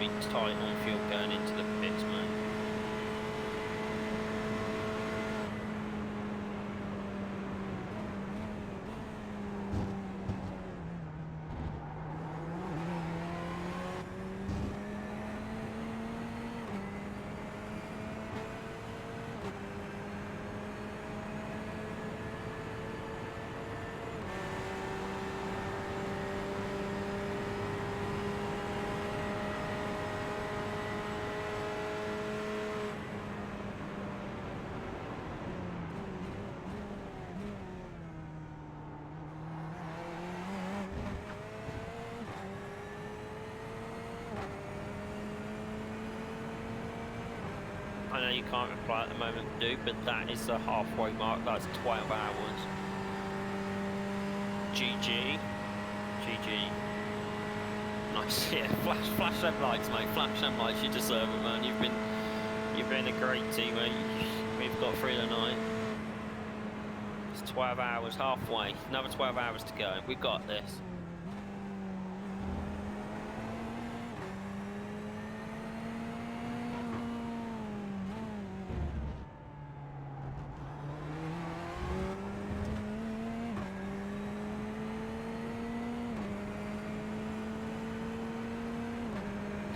be tight on fuel going into the pits, man. I know you can't reply at the moment, dude, but that is the halfway mark. That's 12 hours. GG. GG. Nice, yeah. Flash them lights, mate. Flash them lights. You deserve it, man. You've been a great teammate. We've got through the night. It's 12 hours, halfway. Another 12 hours to go. We've got this.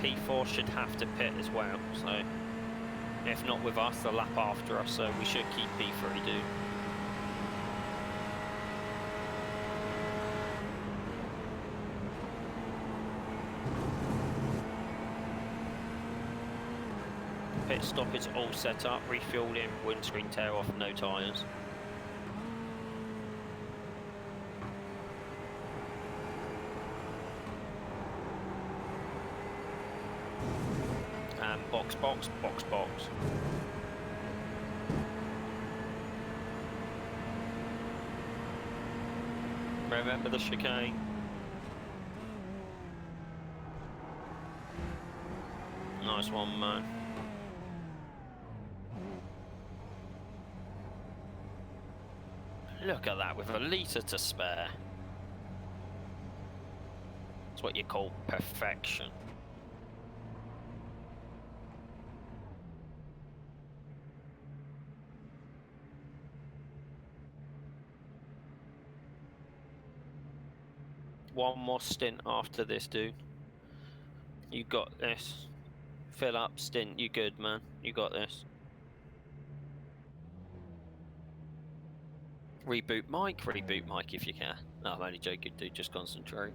P4 should have to pit as well, so if not with us, the lap after us, so we should keep P3, dude. Pit stop is all set up, refueled in, windscreen tear off, no tyres. Box. Remember the chicane. Nice one, man. Look at that, with a litre to spare. That's what you call perfection. One more stint after this, dude. You got this. Fill up, stint. You good, man. You got this. Reboot Mike if you can. No, I'm only joking, dude. Just concentrate.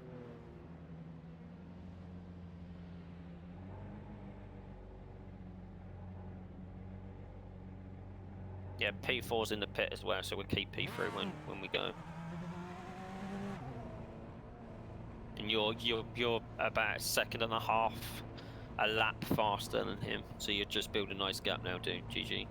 Yeah, P4's in the pit as well, so we'll keep P3 when we go. And you're about a second and a half a lap faster than him, so you're just building a nice gap now, dude. GG.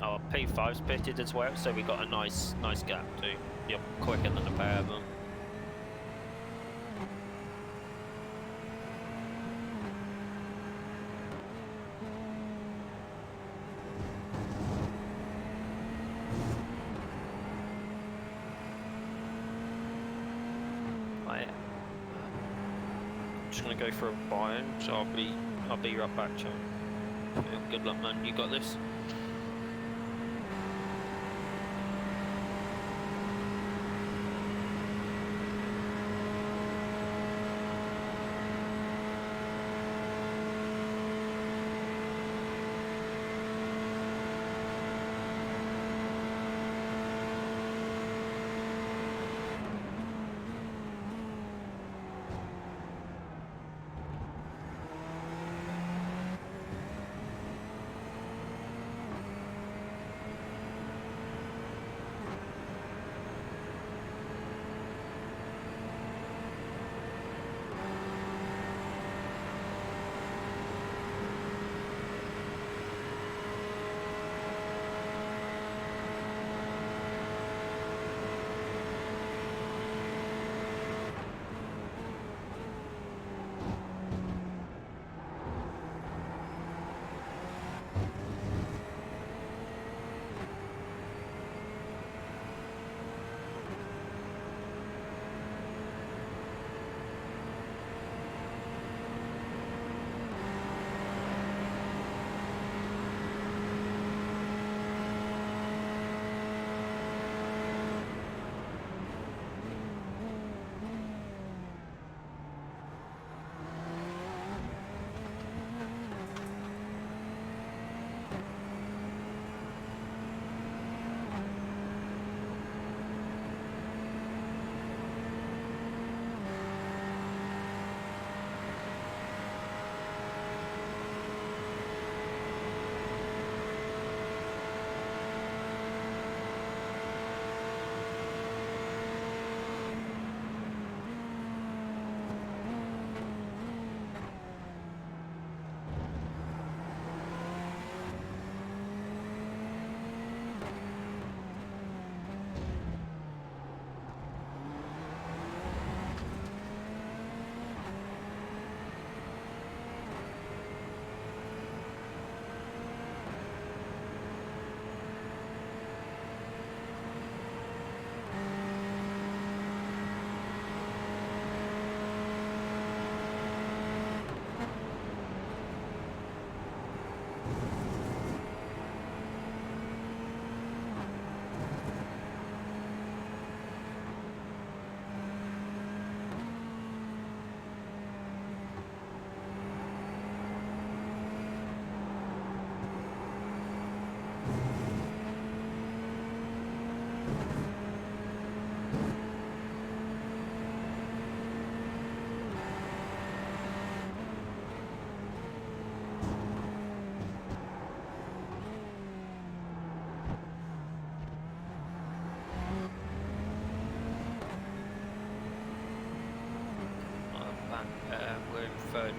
Oh, P5's pitted as well, so we got a nice gap too. You're quicker than the pair of them. I'm just gonna go for a buy-in, so I'll be right back, Joe. Good luck, man. You got this.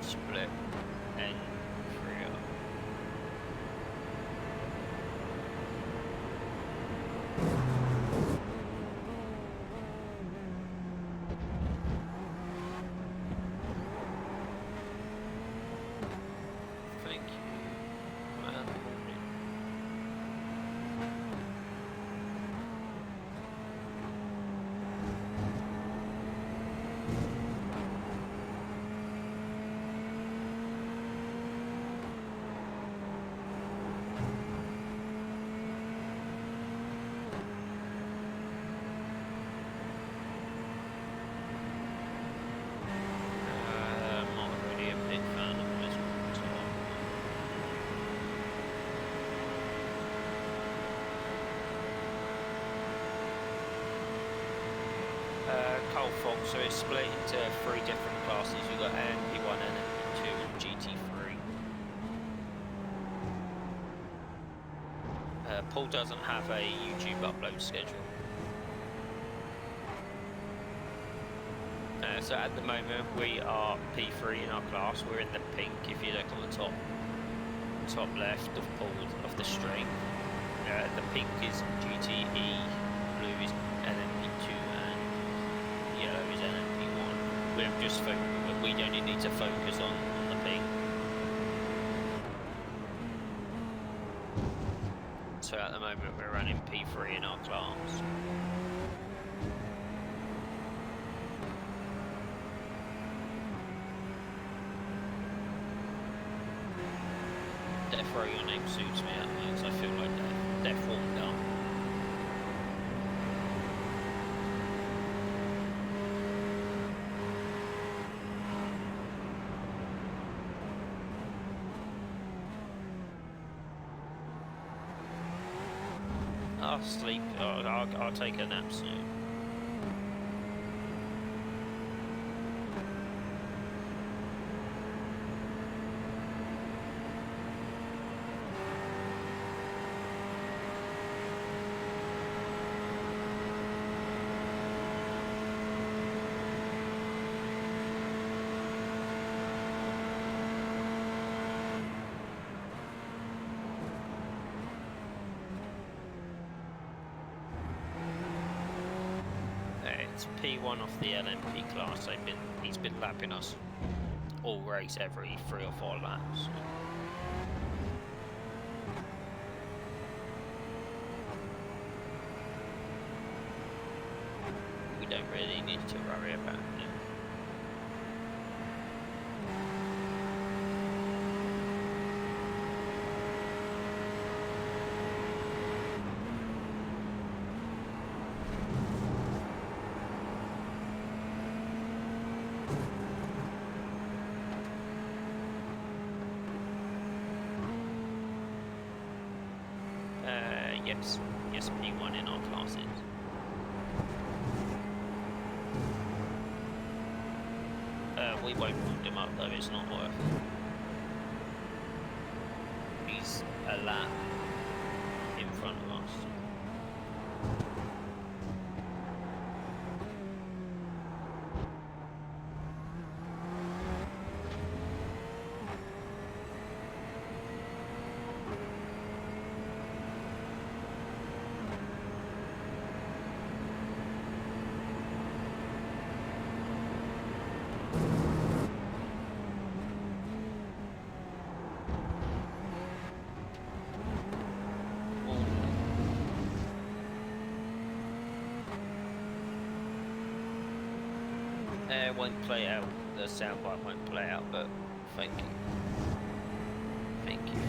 split and free up. Thank you. Man. I'm not really a big fan of this one. Coal Fox, so it's split into 3 different classes. You've got NP1, NP2 and GT3. Paul doesn't have a YouTube upload schedule. So at the moment we are P3 in our class. We're in the pink if you look on the top left of the string. The pink is GTE, blue is NMP2 and yellow is NMP1. We only need to focus on the pink. So at the moment we're running P3 in our class. Death Row, your name suits me at the moment, I feel like Death warmed up. I'll sleep. I'll take a nap soon. It's P1 off the LMP class. He's been lapping us all race every 3 or 4 laps. We don't really need to worry about him. Yes, P1 in our classes. We won't hold him up though, it's not worth it. He's a lap in front of us. Won't play out, the soundbite won't play out, but thank you. Thank you.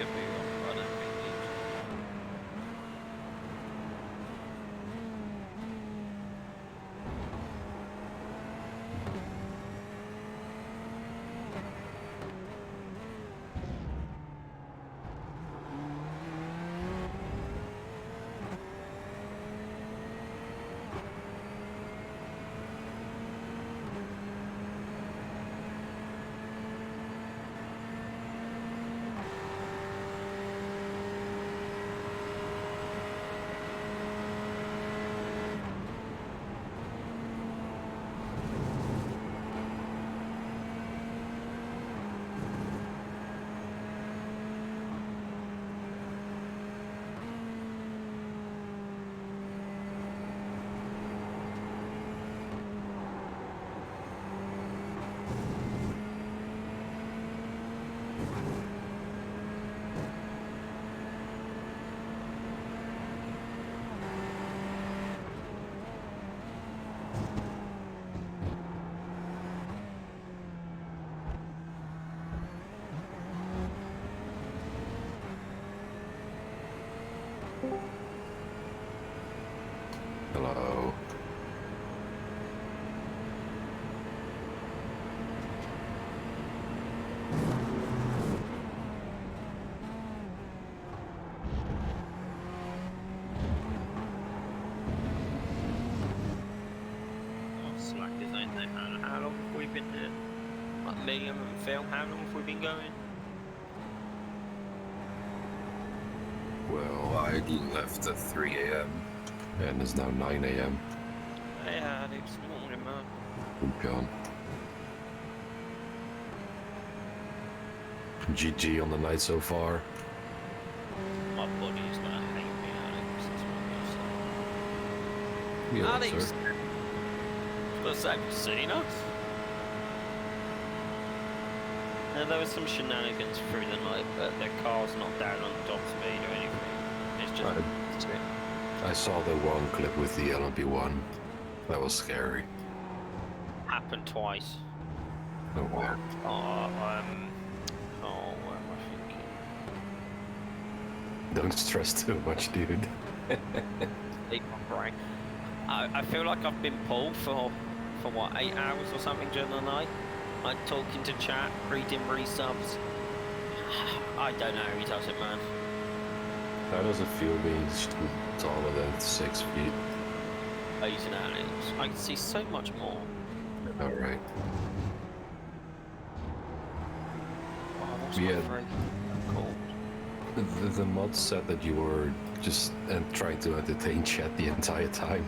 could be wrong, but I don't think he is. Hello. Oh, slackers, ain't they? How long have we been there? Like Liam and Phil, how long have we been going? Well, I left at 3 a.m. and it's now 9 a.m. Yeah, it's morning, man. I'm gone. GG on the night so far. My body is gonna hate me, Alex. That's what I'm Yeah, gonna say. Alex, sir. plus have you seen us? There was some shenanigans through the night, but the car's not down on top speed or anything. It's just... I saw the one clip with the LMP1. That was scary. happened twice. Oh wow. What am I thinking? Don't stress too much, dude. Leave my brain. I feel like I've been pulled for what, 8 hours or something during the night? Like talking to chat, reading resubs. I don't know how he does it, man. How does it feel being taller than 6 feet? Amazing, Alex. I can see so much more. Alright. Oh, what's Yeah. my friend called? The mod said that you were just trying to entertain chat the entire time.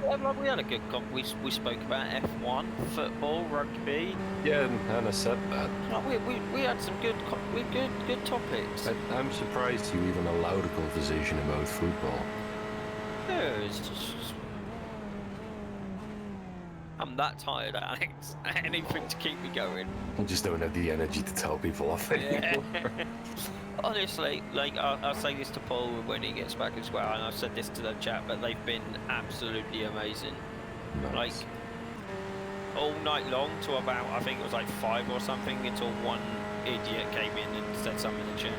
Yeah, like we had a good we spoke about F1, football, rugby. Yeah, and Hannah said that. Like we had some good topics. I'm surprised you even allowed a conversation about football. Yeah, it's just... I'm that tired, Alex. Anything to keep me going. I just don't have the energy to tell people off anymore. Honestly, like I'll say this to Paul when he gets back as well, and I've said this to the chat, but they've been absolutely amazing. Nice. Like all night long to about, I think it was like 5 or something, until one idiot came in and said something in the chat.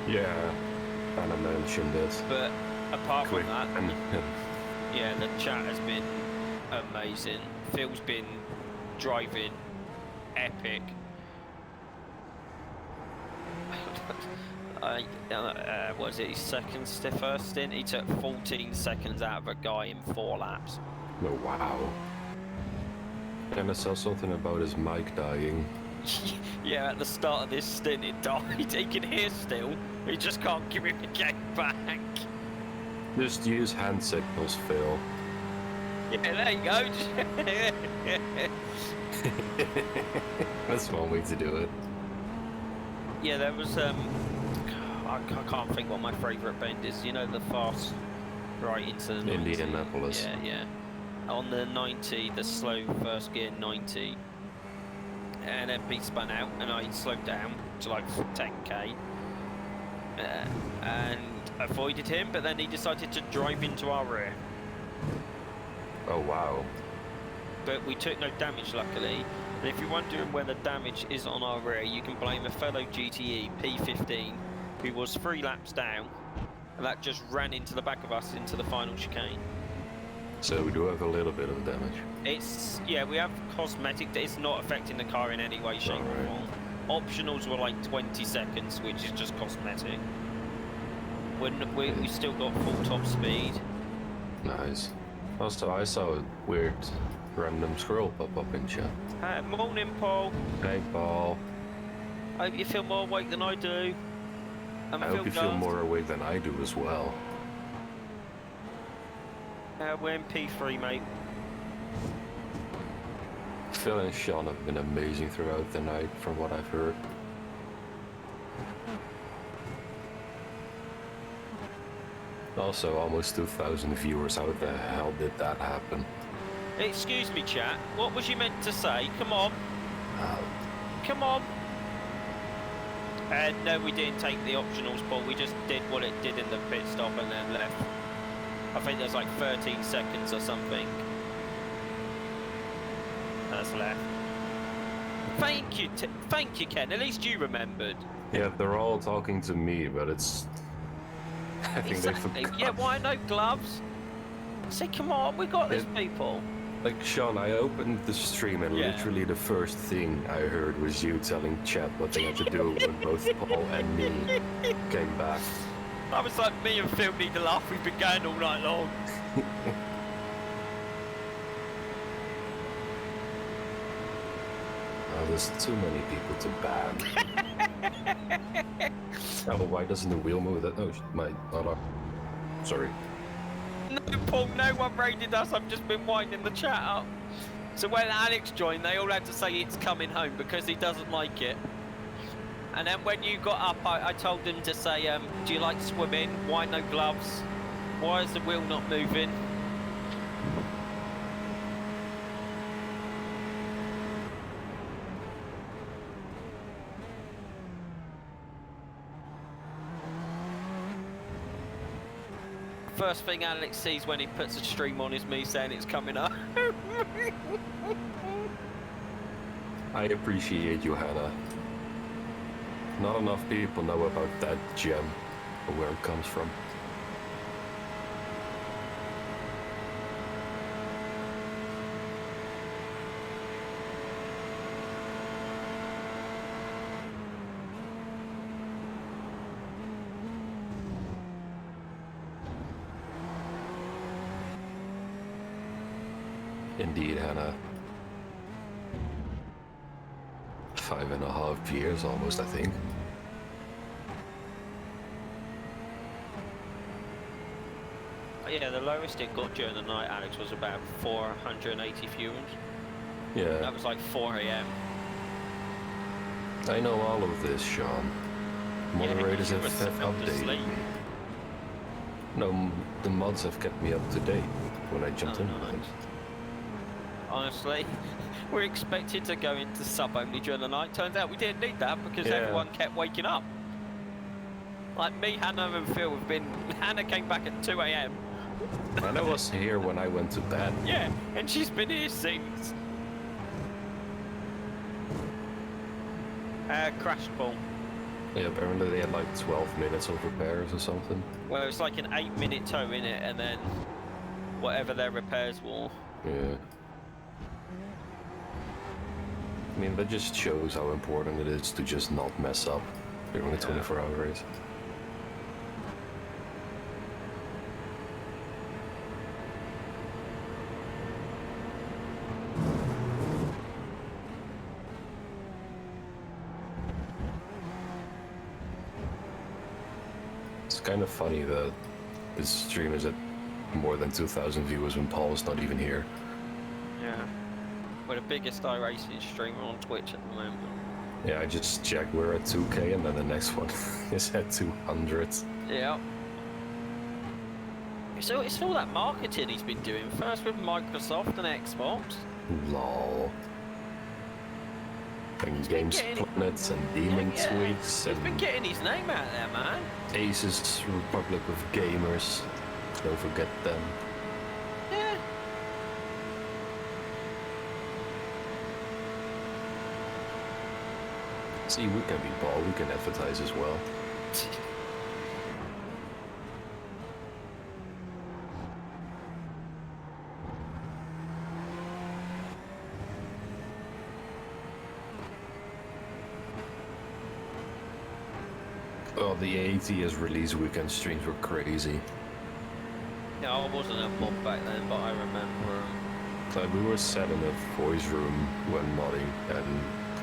Yeah, Hannah mentioned it. But apart Quick, from that, yeah, the chat has been amazing. Phil's been driving epic. Was it his second first stint? He took 14 seconds out of a guy in 4 laps. Oh, wow. And I saw something about his mic dying. Yeah, at the start of this stint it died. He can hear still. He just can't give him the game back. Just use hand signals, Phil. Yeah, there you go. That's one way to do it. Yeah, there was I can't think what my favourite bend is. You know, the fast right into the 90. Indianapolis. Yeah. On the 90, the slow first gear 90, and then he spun out, and I slowed down to like 10k, and avoided him. But then he decided to drive into our rear. Oh wow. But we took no damage, luckily. And if you're wondering where the damage is on our rear, you can blame a fellow GTE P15 who was 3 laps down, and that just ran into the back of us into the final chicane. So we do have a little bit of damage. It's, yeah, we have cosmetic, it's not affecting the car in any way, shape or form. Optionals were like 20 seconds, which is just cosmetic. We still got full top speed. Nice. Also, I saw a weird random squirrel pop up in chat. Morning, Paul. Hey, Paul. I hope you feel more awake than I do. I hope you feel more awake than I do as well. We're in P3, mate. Phil and Sean have been amazing throughout the night, from what I've heard. Also, almost 2,000 viewers. How the hell did that happen? Excuse me, chat. What was you meant to say? Come on. Come on. No, we didn't take the optionals, Paul. We just did what it did in the pit stop and then left. I think there's like 13 seconds or something. That's left. Thank you, Ken. At least you remembered. Yeah, they're all talking to me, but it's... I think they forgot. Yeah, why no gloves? Say, come on, we got this, people. Like, Sean, I opened the stream and literally the first thing I heard was you telling chat what they had to do when both Paul and me came back. I was like, me and Phil need to laugh. We've been going all night long. Oh, there's too many people to ban. Oh, why doesn't the wheel move that? Oh, sorry. No, Paul, no one raided us. I've just been winding the chat up. So when Alex joined, they all had to say it's coming home because he doesn't like it. And then when you got up, I told him to say, do you like swimming? Why no gloves? Why is the wheel not moving? First thing Alex sees when he puts a stream on is me saying it's coming up. I appreciate you, Hannah. Not enough people know about that gem or where it comes from. Indeed, Hannah. 5.5 years almost, I think. Yeah, the lowest it got during the night, Alex, was about 480 viewers. Yeah. That was like 4 AM. I know all of this, Sean. Moderators have updated me. No, the mods have kept me up to date when I jumped in. Nice. Honestly, we're expected to go into sub only during the night. Turns out we didn't need that because everyone kept waking up. Like me, Hannah and Phil have been... Hannah came back at 2 AM. Hannah was here when I went to bed. Yeah, and she's been here since. Crashed, Paul. Yeah, apparently they had like 12 minutes of repairs or something. Well, it's like an 8-minute tow in it, and then whatever their repairs were. Yeah. I mean, that just shows how important it is to just not mess up during a 24-hour race. It's kind of funny that this stream is at more than 2,000 viewers when Paul's not even here. Yeah. We're the biggest iRacing streamer on Twitch at the moment. Yeah, I just checked. We're at 2K, and then the next one is at 200. Yeah. So it's all that marketing he's been doing. First with Microsoft and Xbox. Lol. And Games Planet and Demon Tweaks. He's been getting his name out there, man. Aces, Republic of Gamers. Don't forget them. Yeah. See, we can be Paul. We can advertise as well. Well, the ATS release weekend streams were crazy. Yeah, I wasn't a mod back then, but I remember 'em. Like, we were sat in a voice room when modding, and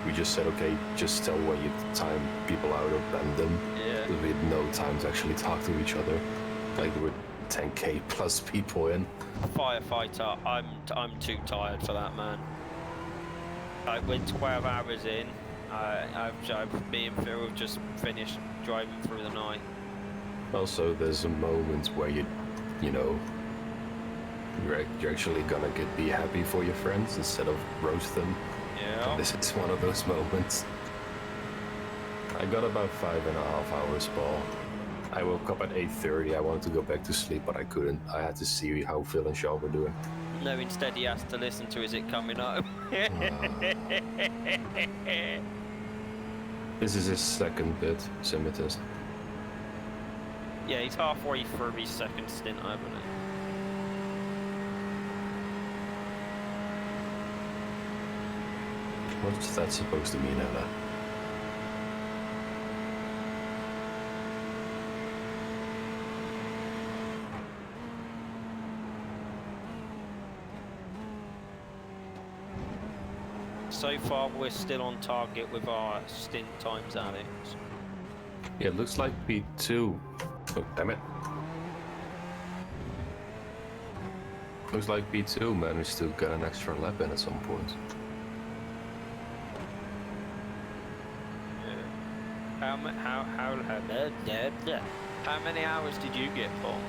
we just said, okay, just tell when you time people out or ban them. Yeah. Because we had no time to actually talk to each other. Like, there were 10k plus people in. Firefighter, I'm too tired for that, man. Like, we're 12 hours in. Me and Phil have just finished driving through the night. Also, there's a moment where you know, you're actually gonna be happy for your friends instead of roast them. Yeah. This is one of those moments. I got about 5.5 hours, Paul. I woke up at 8:30. I wanted to go back to sleep, but I couldn't. I had to see how Phil and Shaw were doing. No, instead he has to listen to Is It Coming Home? This is his second bit, Semitis. Yeah, he's halfway through his second stint, I believe. What's that supposed to mean, Ella? So far, we're still on target with our stint times, Alex. Yeah, it looks like P2. Oh, damn it. Looks like P2 managed to get an extra lap in at some point. How many hours did you get, Paul?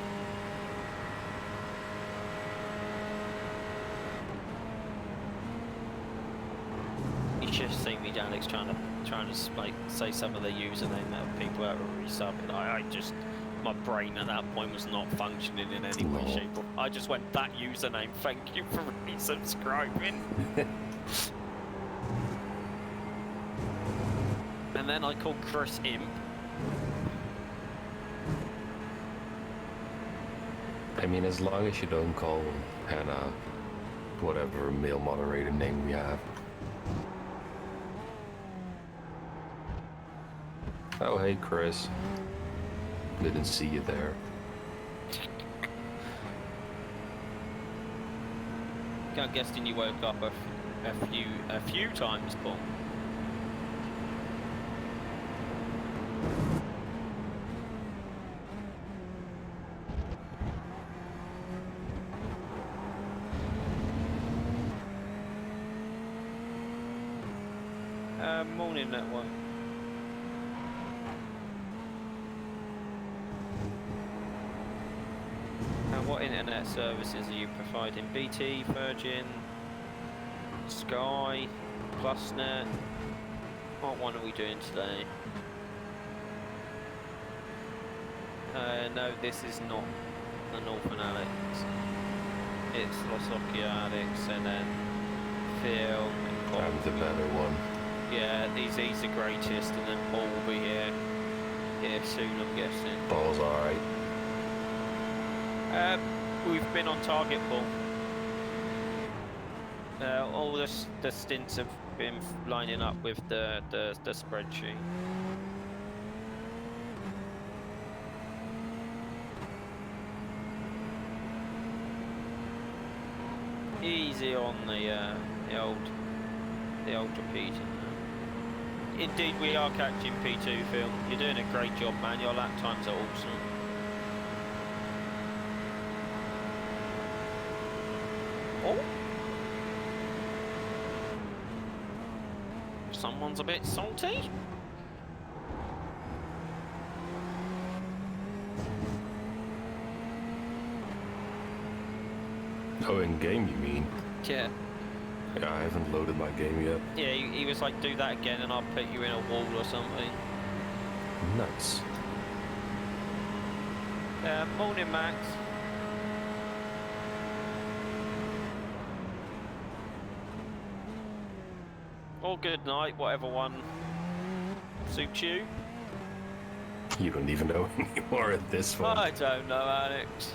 You should have seen me, Alex, trying to like say some of the username that people are resubbing. I just, my brain at that point was not functioning in any way, shape, or I just went, that username, thank you for resubscribing. And then I called Chris Imp. I mean, as long as you don't call Hannah whatever male moderator name we have. Oh, hey, Chris. Didn't see you there. I'm guessing you woke up a few times, Paul. Morning, that one. What internet services are you providing? BT, Virgin, Sky, PlusNet? What one are we doing today? No, this is not the Northern Alex. It's Losokia Alex, and then Phil and Paul. I'm the better one. Yeah, he's the greatest, and then Paul will be here soon, I'm guessing. Paul's alright. We've been on target, Paul. All the stints have been lining up with the spreadsheet. Easy on the old repeater. Indeed, we are catching P2, Phil. You're doing a great job, man. Your lap times are awesome. Oh. Someone's a bit salty. Oh, in game, you mean? Yeah. Yeah, I haven't loaded my game yet. Yeah, he was like, do that again and I'll put you in a wall or something. Nice. Morning, Max. Or good night, whatever one suits you. You don't even know anymore at this one. I don't know, Alex.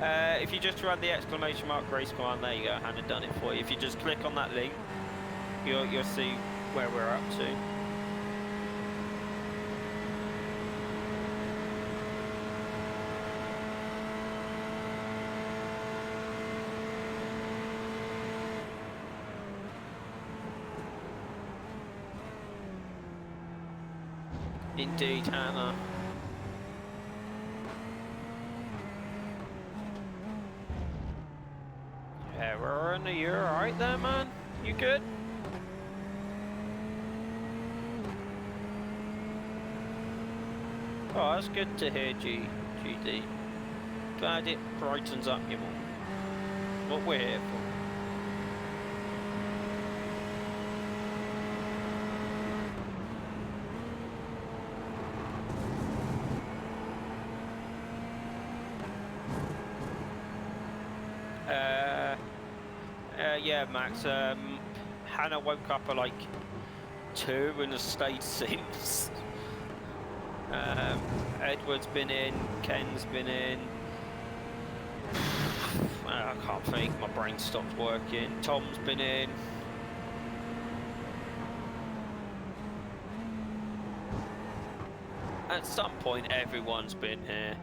If you just run the exclamation mark race command, there you go, Hannah done it for you. If you just click on that link, you'll see where we're up to. Indeed, Hannah. Aaron, are you alright there, man? You good? Oh, that's good to hear, GD. Glad it brightens up your morning. What we're here for. Yeah, Max. Hannah woke up at like 2 and has stayed since. Edward's been in, Ken's been in. I can't think, my brain stopped working. Tom's been in. At some point, everyone's been here.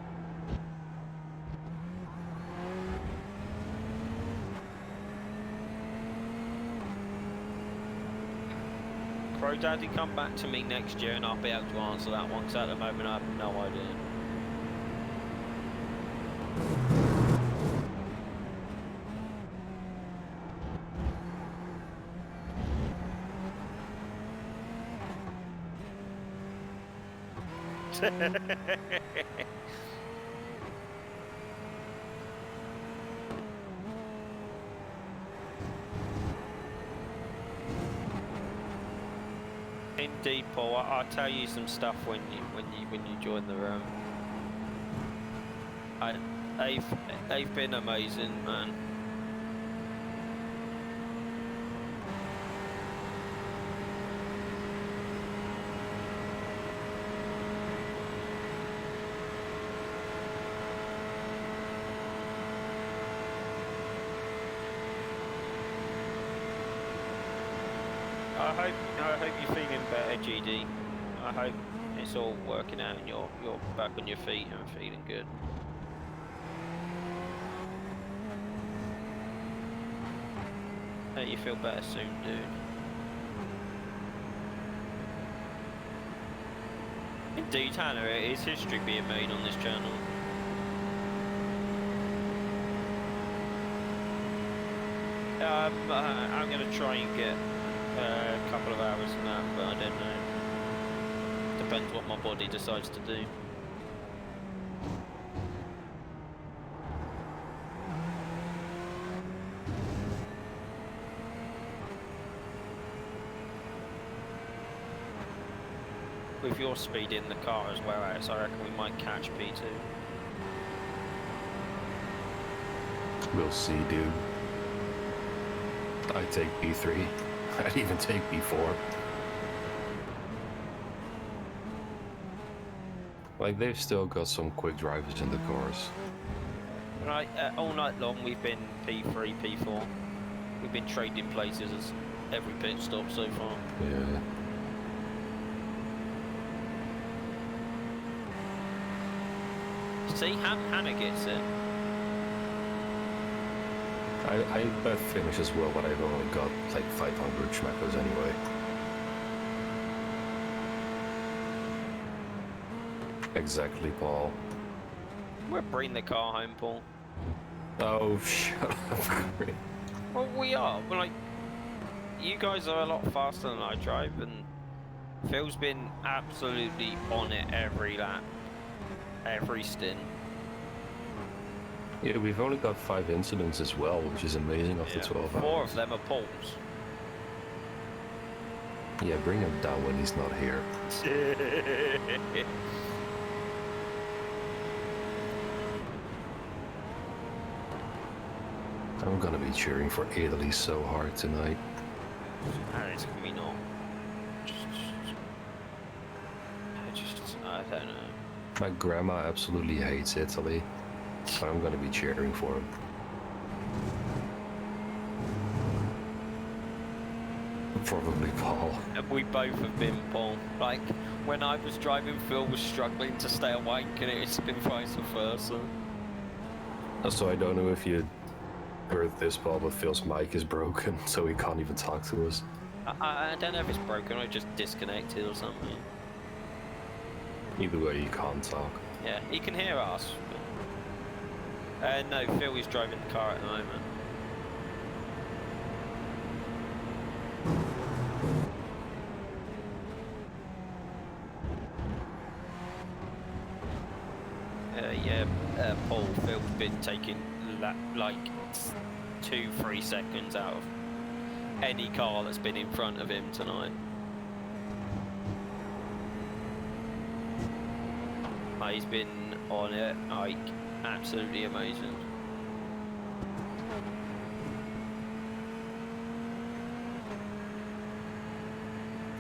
Crow Daddy, come back to me next year and I'll be able to answer that one, because at the moment I have no idea. Indeed, Paul. I'll tell you some stuff when you join the room. They've been amazing, man. I hope you're feeling better, GD. I hope it's all working out and you're back on your feet and feeling good. Hope you feel better soon, dude. Indeed, Hannah, it is history being made on this channel. I'm going to try and get a couple of hours in that, but I don't know. Depends what my body decides to do. With your speed in the car as well, Alex, I reckon we might catch P2. We'll see, dude. I take P3. I'd even take P4. Like, they've still got some quick drivers in the cars. Right, all night long we've been P3, P4. We've been trading places as every pit stop so far. Yeah. See, Hannah gets it. I bet finish as well, but I've only got like 500 schmackos anyway. Exactly, Paul. We're bringing the car home, Paul. Oh, shut up. Well, we are. We're like, you guys are a lot faster than I drive, and Phil's been absolutely on it every lap, every stint. Yeah, we've only got 5 incidents as well, which is amazing after 12 hours. 4 of them are Paul's. Yeah, bring him down when he's not here. I'm gonna be cheering for Italy so hard tonight. Alex, can we not? I don't know. My grandma absolutely hates Italy, but I'm gonna be cheering for him. Probably Paul. We both have been, Paul. Like, when I was driving, Phil was struggling to stay awake, and it's been vice versa. So I don't know if you heard this, Paul, but Phil's mic is broken, so he can't even talk to us. I don't know if it's broken or just disconnected or something. Either way, you can't talk. Yeah, he can hear us. But... no, Phil is driving the car at the moment. Paul, Phil's been taking like 2-3 seconds out of any car that's been in front of him tonight. He's been on it, like, absolutely amazing.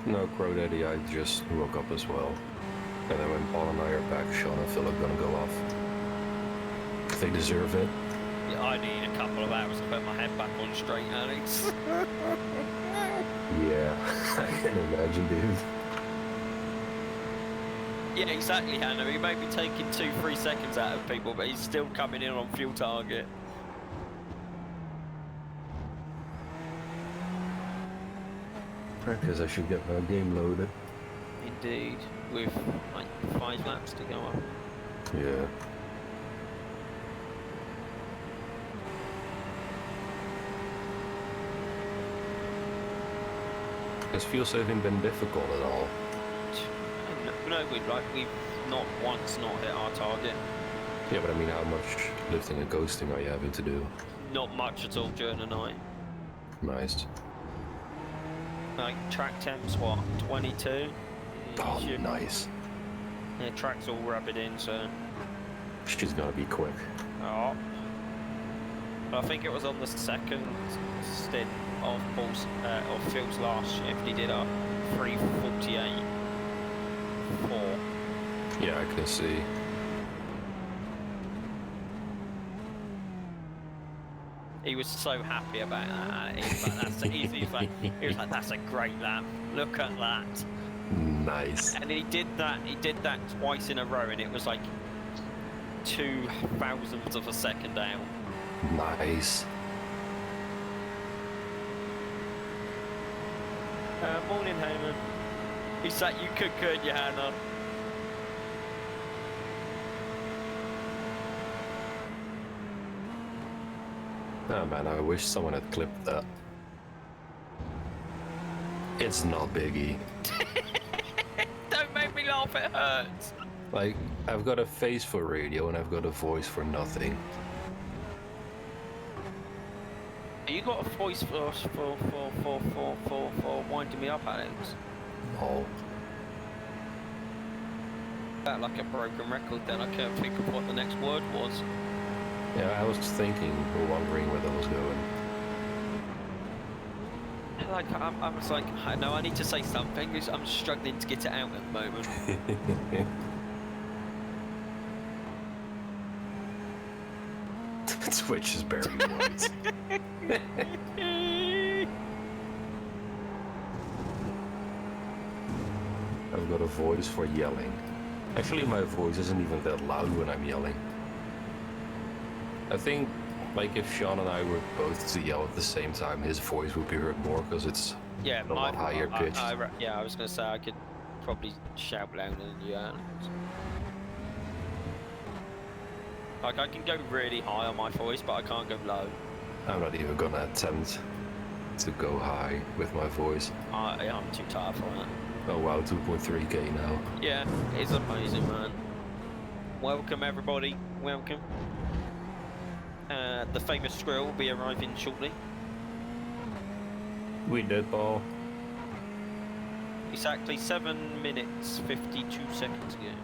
No, Crow Daddy, I just woke up as well. And then when Paul and I are back, Sean and Phil are gonna go off. They deserve it. Yeah, I need a couple of hours to put my head back on straight, Alex. Yeah, I can imagine, dude. Yeah, exactly, Hannah. He may be taking 2-3 seconds out of people, but he's still coming in on fuel target. I guess I should get my game loaded. Indeed, with like 5 laps to go on. Yeah. Has fuel saving been difficult at all? No, we've not once not hit our target. Yeah, but I mean, how much lifting and coasting are you having to do? Not much at all during the night. Nice. Like, track temp's what, 22? Oh, nice. Yeah, track's all rubbing in, so... She's gonna be quick. Oh. I think it was on the second stint of Phil's last shift, he did a 3:48.4. Yeah, I can see. He was so happy about that. He was like, that's easy. He was like, that's a great lap. Look at that. Nice. And he did that twice in a row, and it was like 0.02 of a second out. Nice. Morning, Heyman. He said you could, you, Hannah? Oh man, I wish someone had clipped that. It's not Biggie. Don't make me laugh, it hurts. Like, I've got a face for radio and I've got a voice for nothing. You got a voice for winding me up, Alex? Oh. That like a broken record then, I can't think of what the next word was. Yeah, I was thinking or wondering where that was going. Like, I was like, no, I need to say something, because I'm struggling to get it out at the moment. Twitch is very white. I've got a voice for yelling. Actually, my voice isn't even that loud when I'm yelling. I think, like, if Sean and I were both to yell at the same time, his voice would be heard more because it's a lot higher pitched. Yeah, I was going to say I could probably shout louder than you, Alex. Like, I can go really high on my voice, but I can't go low. I'm not even gonna attempt to go high with my voice. I'm too tired for that. Oh wow, 2.3k now. Yeah, it's amazing, man. Welcome, everybody. Welcome. The famous Squirrel will be arriving shortly. We did, Paul. Exactly 7 minutes, 52 seconds ago.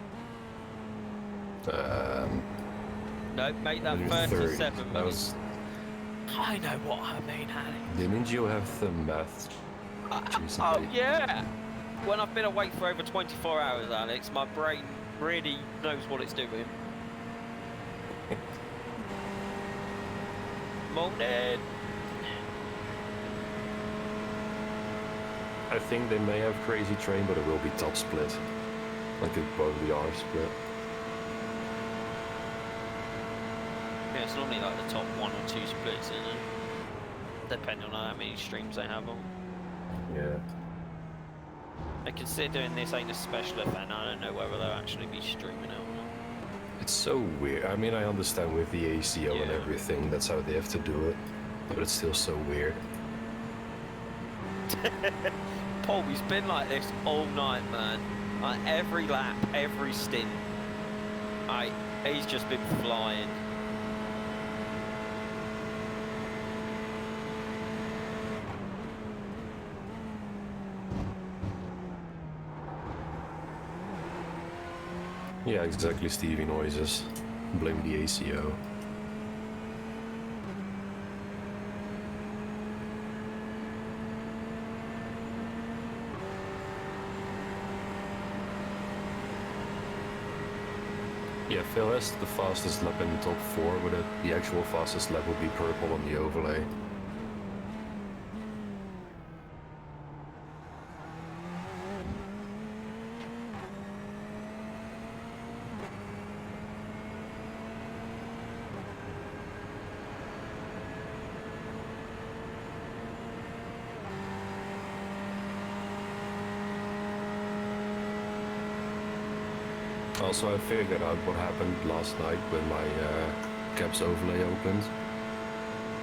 No, make that 37 minutes. That was... I know what I mean, Alex. Didn't you have the math recently? Oh, yeah! When I've been awake for over 24 hours, Alex, my brain really knows what it's doing. Morning! I think they may have Crazy Train, but it will be top split. Like it probably are split. Yeah, it's normally like the top 1 or 2 splits, isn't it? Depending on how many streams they have on. Yeah. Considering this ain't a special event, I don't know whether they'll actually be streaming it or not. It's so weird. I mean, I understand with the ACO and Yeah. everything, that's how they have to do it, but it's still so weird. Paul, he's been like this all night, man. Like every lap, every stint. He's just been flying. Yeah, exactly, Stevie noises. Blame the ACO. Yeah, Phil has the fastest lap in the top 4, but the actual fastest lap will be purple on the overlay. Also, I figured out what happened last night when my caps overlay opened.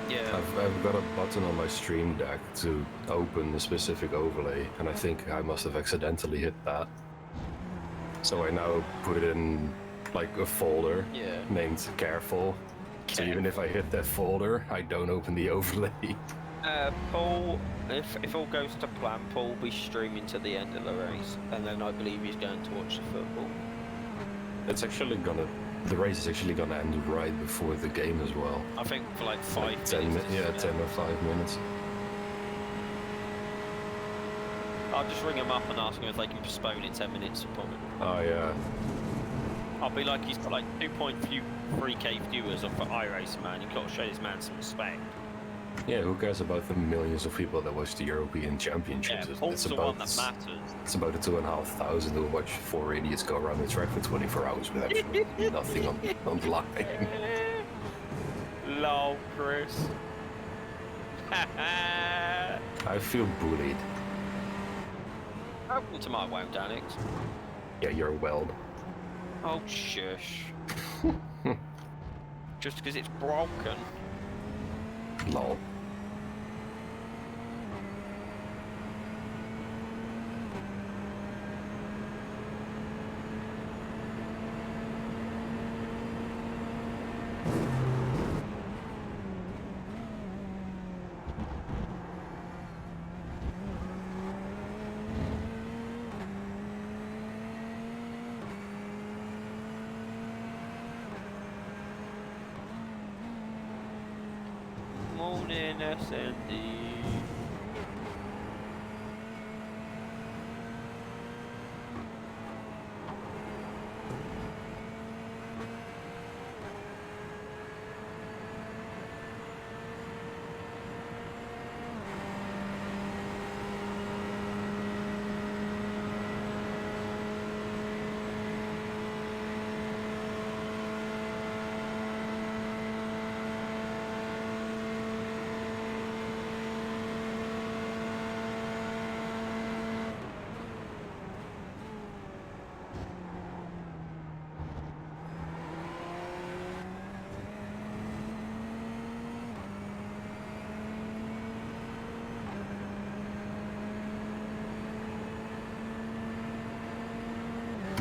Yeah. I've got a button on my stream deck to open a specific overlay, and I think I must have accidentally hit that. So I now put it in like a folder named Careful. So even if I hit that folder, I don't open the overlay. Paul, if all goes to plan, Paul will be streaming to the end of the race, and then I believe he's going to watch the football. It's actually gonna. The race is actually gonna end right before the game as well. I think for like 5 Like 10 minutes. minutes. Yeah, 10 or 5 minutes. I'll just ring him up and ask him if they can postpone it 10 minutes. Probably. Oh yeah. I'll be like, he's got like 2.3k viewers for iRacing, man. You've got to show this man some respect. Yeah, who cares about the millions of people that watch the European Championships? Yeah, Paul's the one that matters. It's about the 2,500 who watch 4 idiots go around the track for 24 hours with absolutely nothing on the line. Lol, Chris. I feel bullied. Welcome to my WoW, Danix. Yeah, you're weld. Oh, shush. Just because it's broken. Lol. Morning, SND.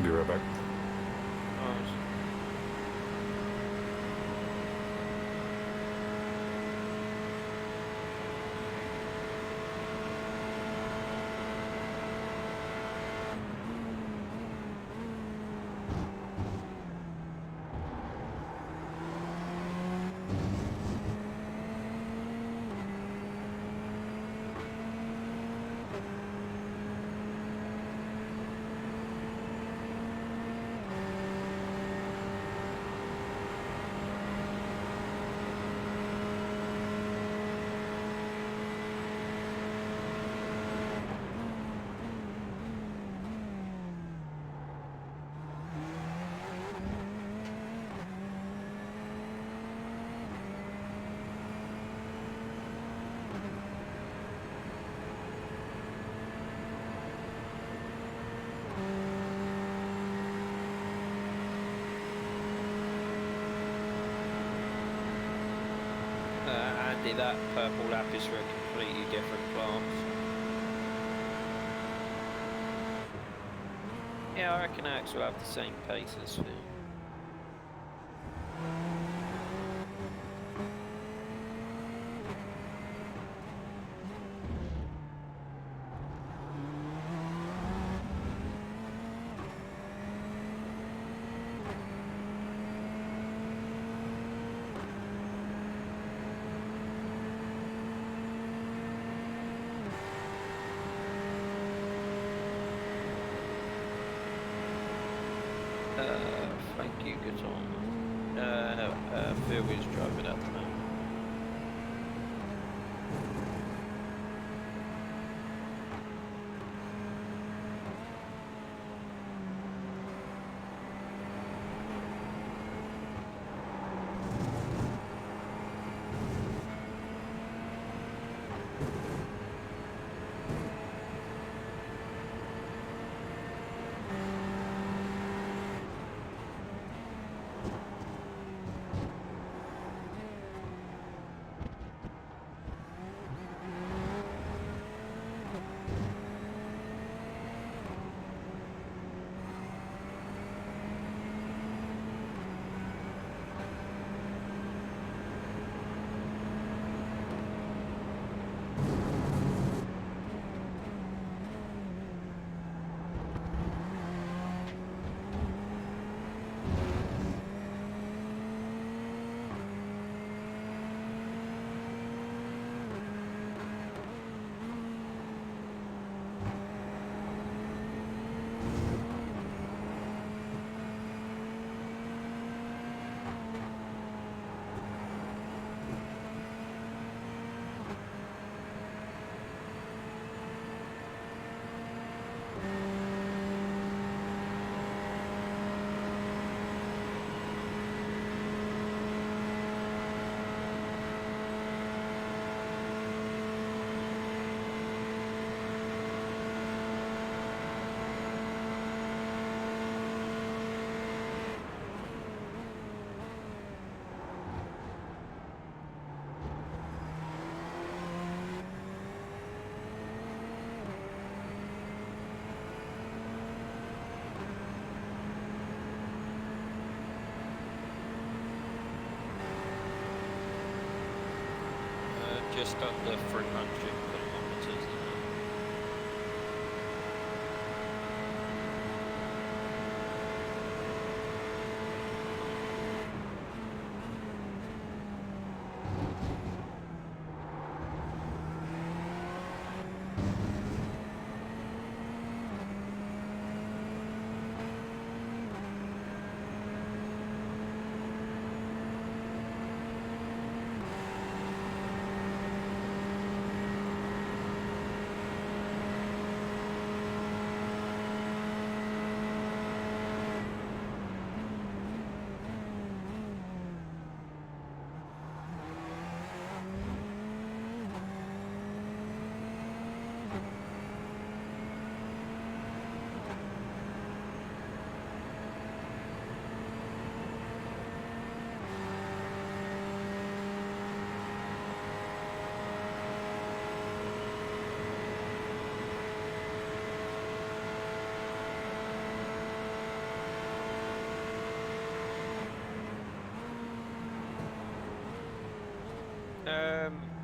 Be right back. apparently that purple lap is for a completely different class. Yeah, I reckon Alex will have the same pace as Phil. Thank you, good on. No, Phil is driving at the moment. Just under 300 kilometers now.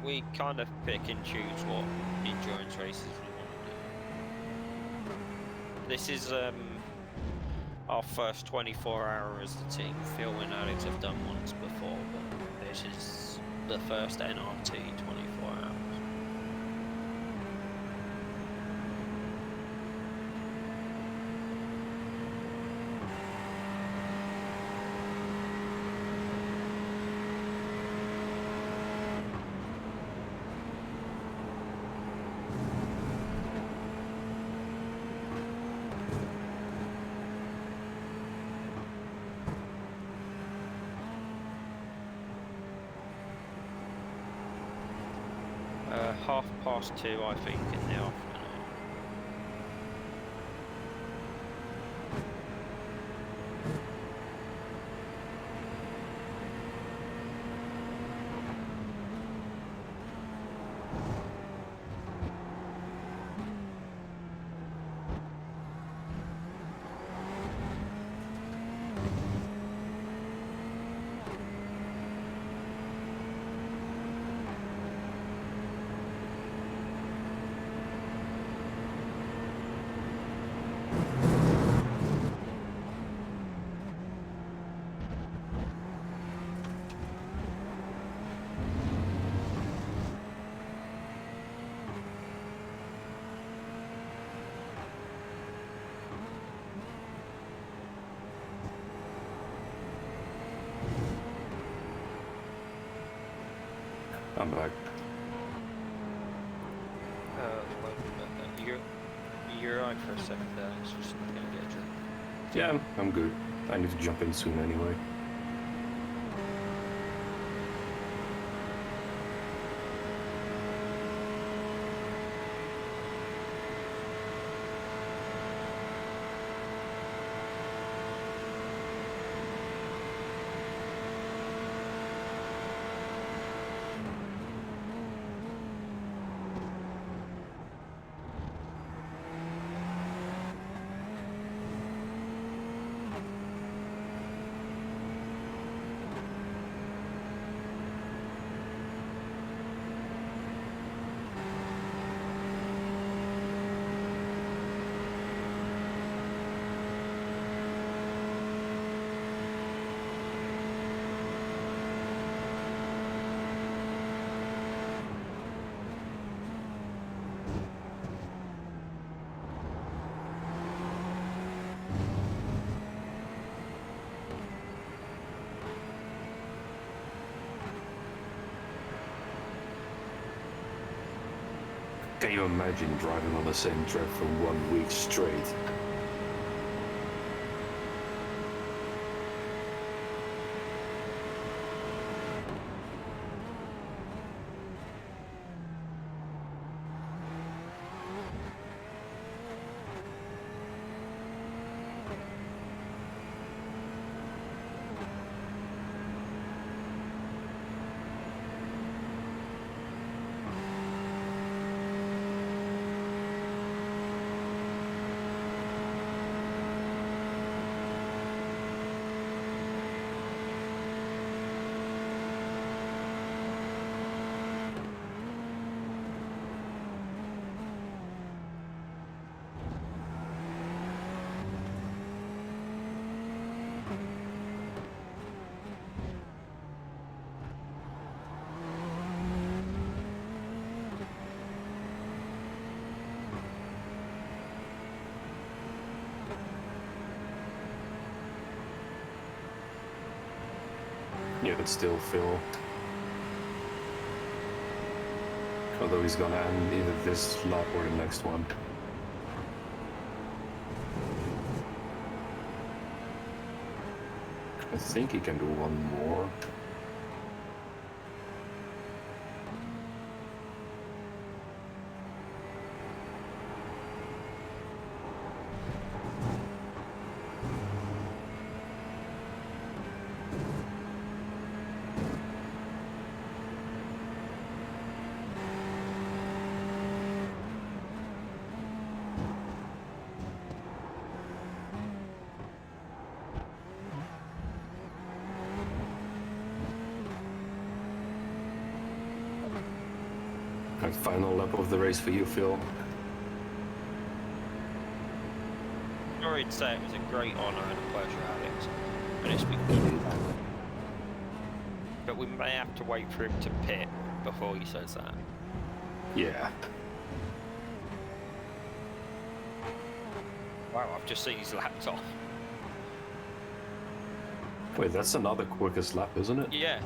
We kind of pick and choose what endurance races we want to do. This is our first 24 hour as a team. Phil and Alex have done once before, but this is the first NRT 24 hours. +2, I think, in the afternoon. I'm back. You're right for a second there. It's just gonna get a drink. Yeah, I'm good. I need to jump in soon anyway. Can you imagine driving on the same track for 1 week straight? Yeah, but still Phil. Although he's gonna end either this lap or the next one. I think he can do one more. Like final lap of the race for you, Phil. Sorry to say it was a great honour and a pleasure, Alex. And it's been good. But we may have to wait for him to pit before he says that. Yeah. Wow, I've just seen his laptop. Wait, that's another quickest lap, isn't it? Yeah.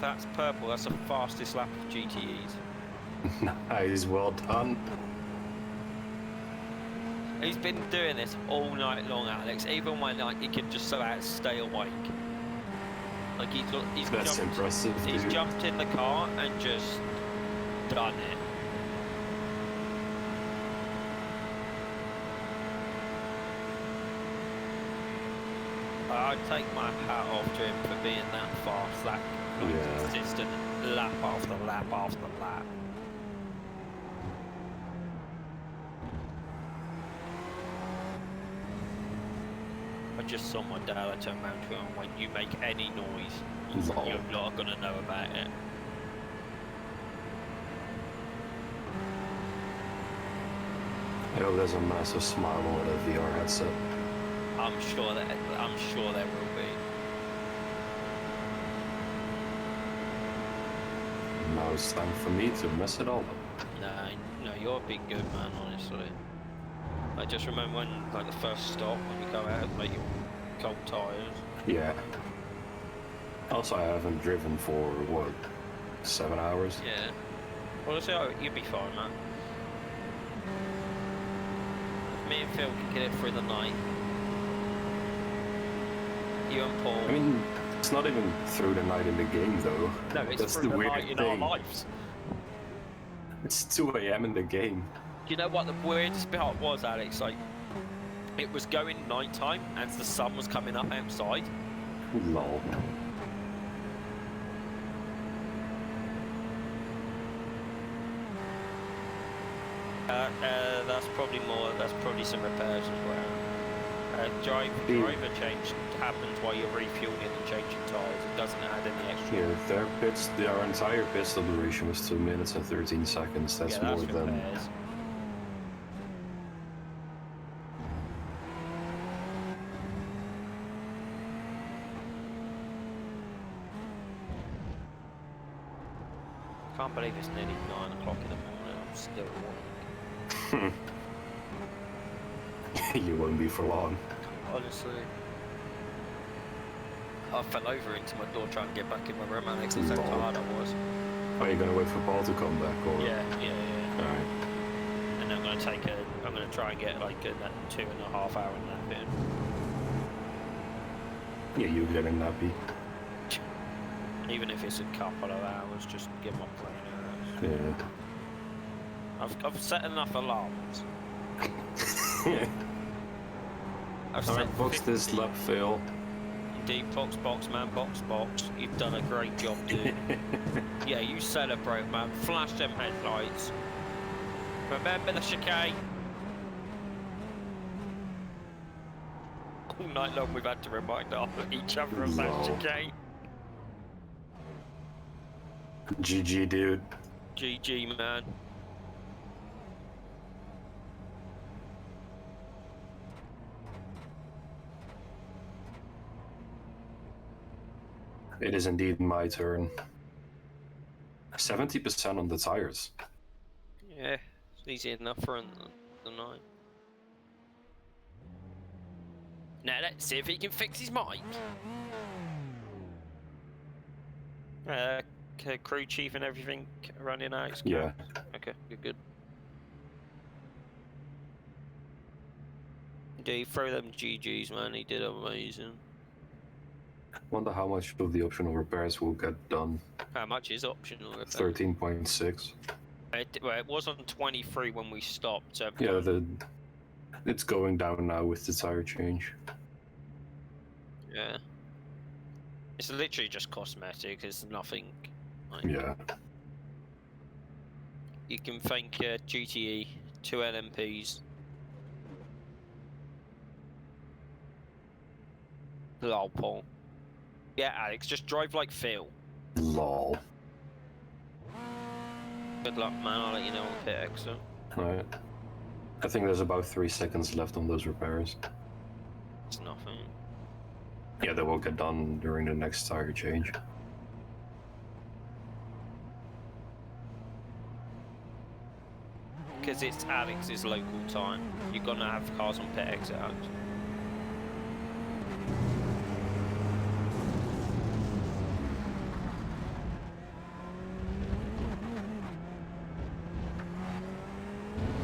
That's purple, that's the fastest lap of GTEs. Nice, well done. He's been doing this all night long, Alex, even when like he can just about stay awake. Like he's That's jumped, impressive, he's dude. jumped in the car and just done it. I'd take my hat off to him for being that fast, that consistent lap after lap after lap. I just saw my dad, I turned around to him and went, you make any noise, Lol. you're not going to know about it. I hope there's a massive smile on the VR headset. I'm sure there will be. Now it's time for me to mess it all up. No, you're a big good man, honestly. I just remember when, like, the first stop when we go out, like, your cold tyres. Yeah. Also, I haven't driven for, what, 7 hours? Yeah. Well, so you'll be fine, man. If me and Phil can get it through the night, you and Paul. I mean, it's not even through the night in the game, though. No, it's That's through the the weird night in thing. our lives. It's 2 a.m. in the game. Do you know what the weirdest part was, Alex? Like, it was going nighttime as the sun was coming up outside. Lol. That's probably more. That's probably some repairs as well. Driver change happens while you're refueling and changing tyres. It doesn't add any extra. Yeah, their entire pit stop duration was 2 minutes and 13 seconds. That's Yeah, more that's than. repairs. Can't believe it's nearly 9 o'clock in the morning. I'm still awake. You won't be for long. Honestly. I fell over into my door trying to get back in my room, Alex. That's how tired I was. Are you gonna wait for Paul to come back, or? Yeah. Alright. And then I'm gonna try and get like a 2.5 hour nap in. Yeah, you get a nappy. Even if it's a couple of hours, just give my brain a rest. Yeah. I've set enough alarms. I've Alright, set box this 50. lap fail. Indeed, box, man, box. You've done a great job, dude. Yeah, you celebrate, man. Flash them headlights. Remember the chicane. All night long we've had to remind each other of that Lol. chicane. GG, dude. GG, man. It is indeed my turn. 70% on the tires. Yeah, it's easy enough for the night. Now let's see if he can fix his mic. Crew chief and everything running out. Yeah. Okay, good. Dude, throw them GGs, man. He did amazing. Wonder how much of the optional repairs will get done. How much is optional? 13.6. It was on 23 when we stopped. So Yeah, it's going down now with the tire change. yeah. It's literally just cosmetic. It's nothing. Like, Yeah. you can thank GTE, 2 LMPs. Lol, Paul. Yeah, Alex, just drive like Phil. Lol. Good luck, man. I'll let you know on the pit exit. Alright. I think there's about 3 seconds left on those repairs. It's nothing. Yeah, they will get done during the next tire change. Because it's Alex's local time. You're gonna have cars on pit exit, Alex.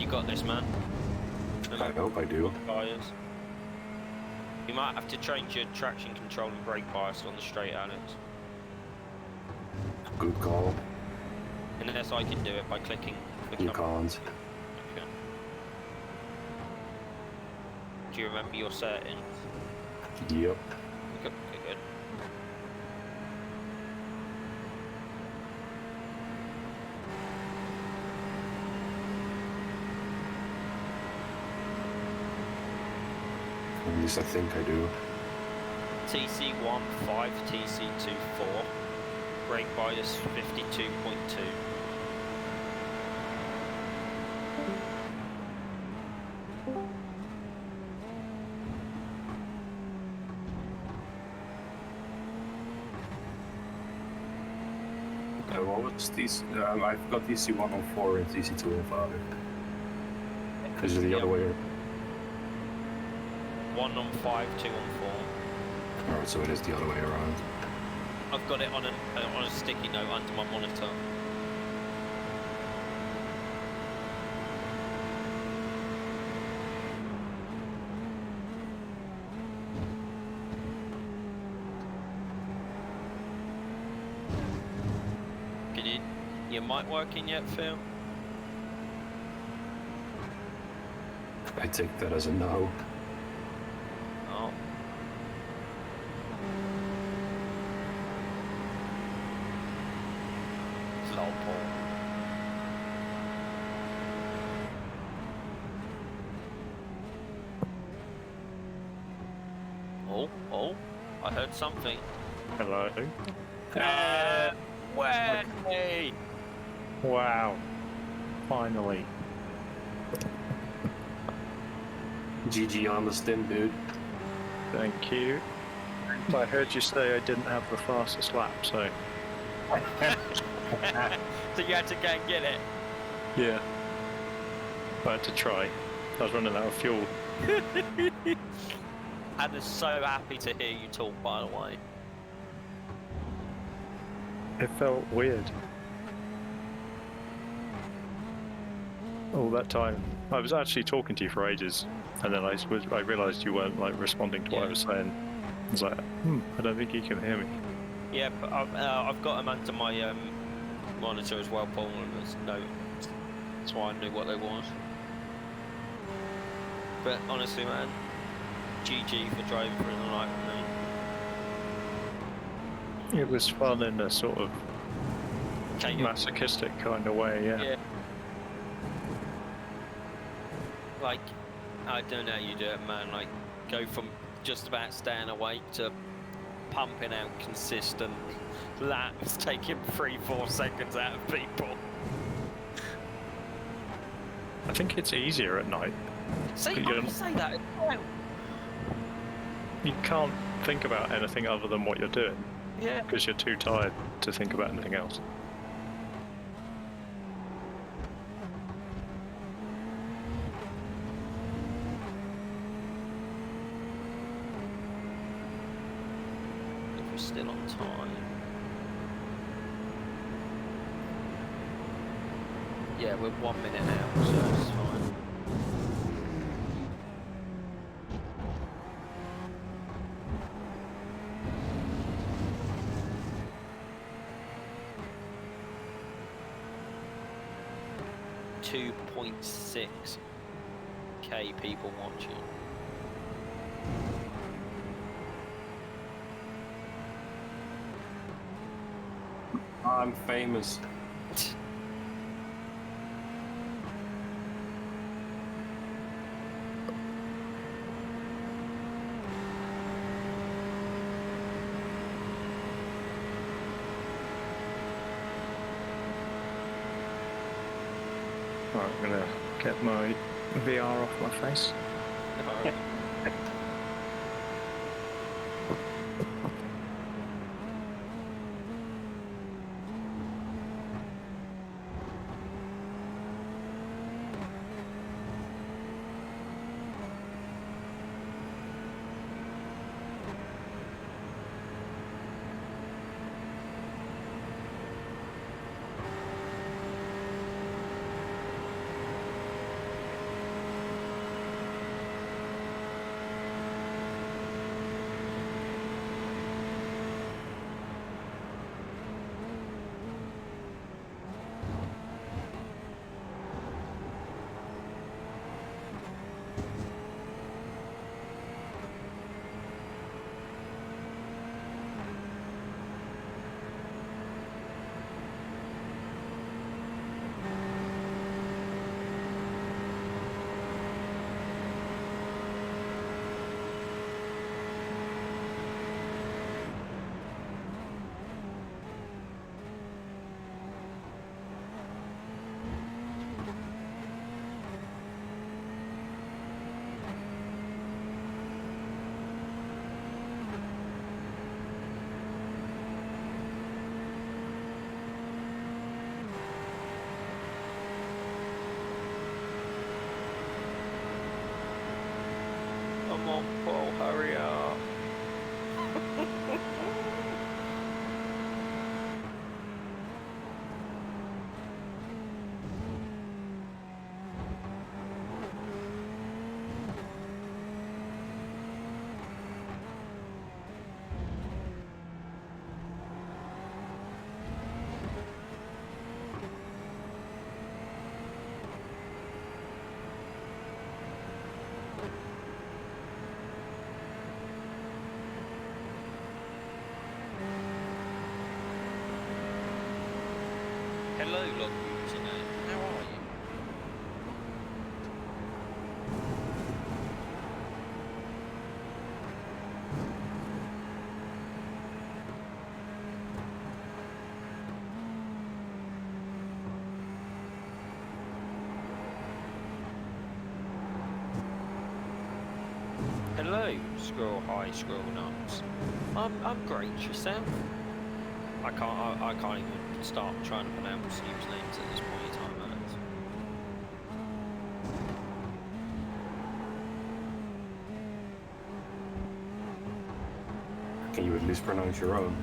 You got this, man. I hope I do. Bias. You might have to change your traction control and brake bias on the straight, Alex. Good call. Unless I can do it by clicking. You can't. Okay. Do you remember your settings? Yep. Good. At least I think I do. TC15, TC24, brake bias 52.2. What was DC? I've got TC104 and TC205. Is it the other way? 1 on 5, 2 on 4. Alright, so it is the other way around. I've got it on a sticky note under my monitor. Your mic working yet, Phil? I take that as a no. Oh. Lol, Paul. Oh, I heard something. Hello. Way! Wow. Finally. GG on the stint, dude. Thank you. I heard you say I didn't have the fastest lap, so So you had to go and get it. yeah. I had to try. I was running out of fuel. And is so happy to hear you talk, by the way. It felt weird. All that time. I was actually talking to you for ages, and then I realised you weren't like responding to what I was saying. I was like, I don't think you can hear me. Yeah, but I've got them under my monitor as well, Paul, and there's no... That's why I knew what they was. But honestly, man, GG for driving through the night with me. It was fun in a sort of masochistic kind of way, yeah. Like, I don't know how you do it, man. Like, go from just about staying awake to pumping out consistent laps, taking 3-4 seconds out of people. I think it's easier at night. See, I say that as well. You can't think about anything other than what you're doing. Yeah. Because you're too tired to think about anything else. If we're still on time. Yeah, we're 1 minute out, so it's fine. .6K people watching. I'm famous. Right, I'm gonna get my VR off my face. Alright. Come on, Paul, hurry up. log username. How are you? Hello, Squirrel. Hi, Squirrel Nuts. I'm great. Yourself? I can't even start trying to pronounce usernames at this point in time, Alex. Can you at least pronounce your own?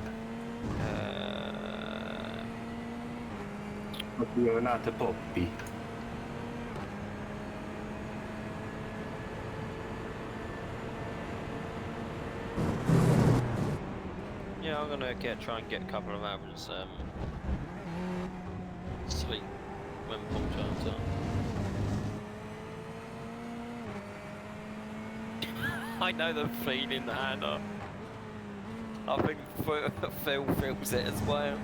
You're not a puppy. Yeah, I'm gonna try and get a couple of hours sleep when Paul turns up. I know the feeling, Hannah. I think Phil feels it as well.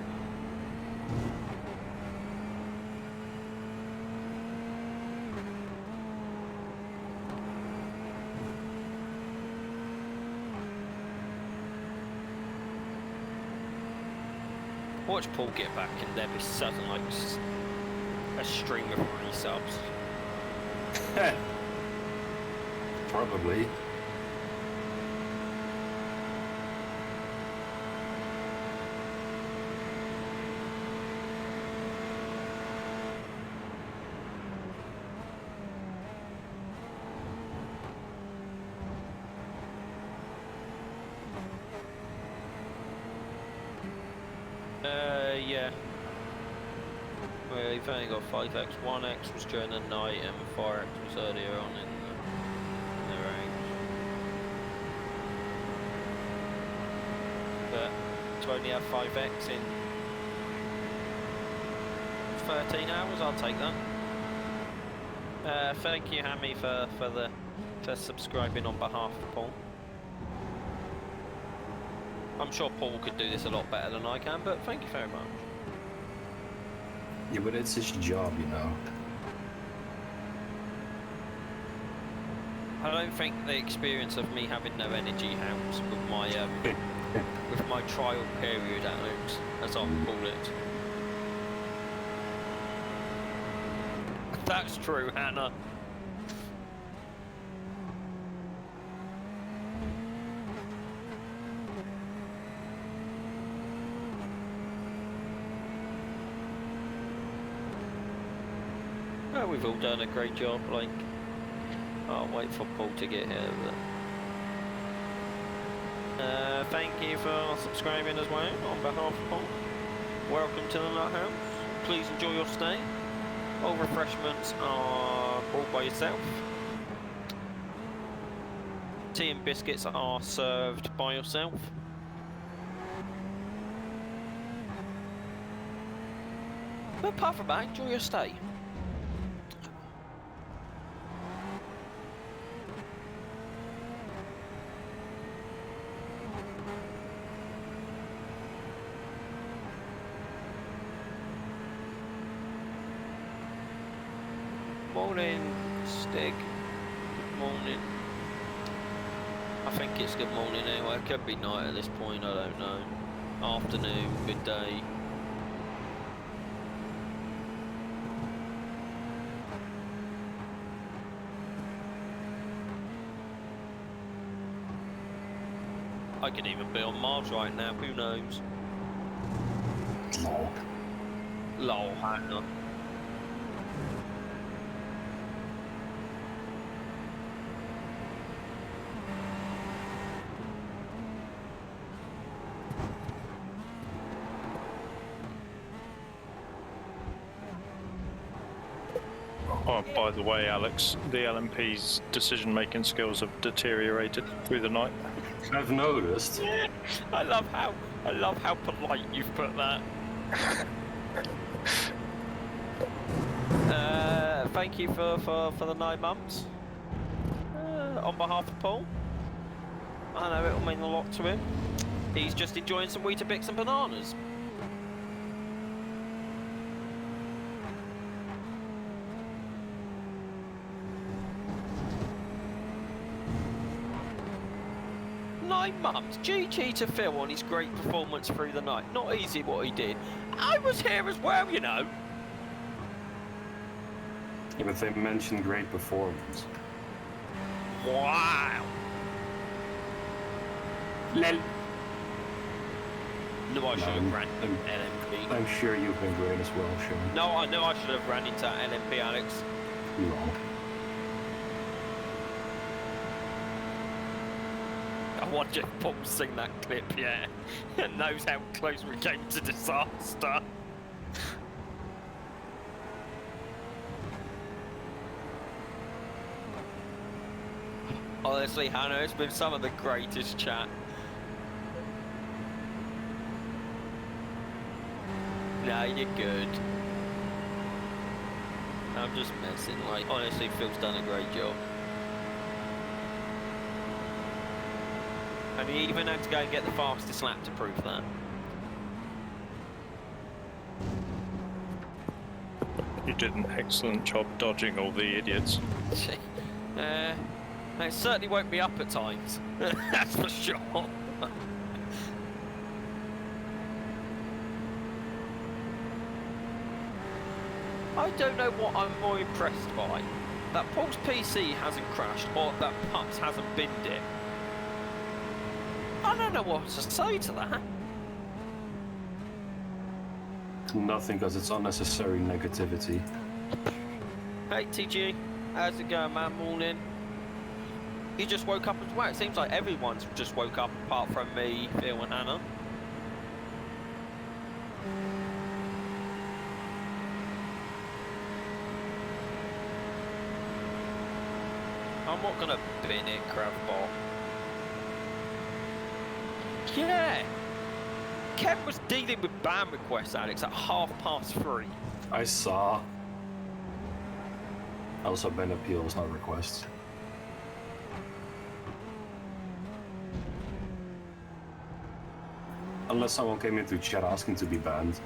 Watch Paul get back and there be sudden like a stream of resubs. Probably. Yeah. We've only got 5x. 1x was during the night and 4x was earlier on in the range. But to only have 5x in 13 hours, I'll take that. Thank you, Hammy, for subscribing on behalf of Paul. I'm sure Paul could do this a lot better than I can, but thank you very much. Yeah, but it's his job, you know. I don't think the experience of me having no energy helps with my trial period, Alex, as I'll call it. That's true, Hannah. Well, we've all done a great job, like, I'll wait for Paul to get here, but... thank you for subscribing as well, on behalf of Paul. Welcome to the Nut House. Please enjoy your stay. All refreshments are brought by yourself. Tea and biscuits are served by yourself. But apart from that, enjoy your stay. Morning, Stig. Good morning. I think it's good morning anyway. It could be night at this point, I don't know. Afternoon, midday. I could even be on Mars right now, who knows? Lol. Lol, Hannah. Oh, by the way, Alex, the LMP's decision-making skills have deteriorated through the night. I've noticed. I love how polite you've put that. Thank you for the 9 months. On behalf of Paul. I know it'll mean a lot to him. He's just enjoying some Weetabix and bananas. 9 months. GG to Phil on his great performance through the night. Not easy what he did. I was here as well, you know. Yeah, but they mentioned great performance. Wow. Lel. No, I should have ran I'm- LMP. I'm sure you've been great as well, Sean. No, I know I should have ran into LMP, Alex. You're wrong. I wonder if Paul's seen that clip, yeah, and knows how close we came to disaster. Honestly, Hannah, it's been some of the greatest chat. No, you're good. I'm just messing. Like, honestly, Phil's done a great job. And he even had to go and get the fastest lap to prove that. You did an excellent job dodging all the idiots. It certainly woke me up at times. That's for sure. I don't know what I'm more impressed by. That Paul's PC hasn't crashed or that Pups hasn't binned it. I don't know what to say to that. Nothing, because it's unnecessary negativity. Hey TG, how's it going, man? Morning. You just woke up as well. It seems like everyone's just woke up apart from me, Phil and Hannah. I'm not gonna bin it, Cravbot. Yeah! Ken was dealing with ban requests, Alex, at 3:30. I saw. Also, ban appeals, not requests. Unless someone came into chat asking to be banned.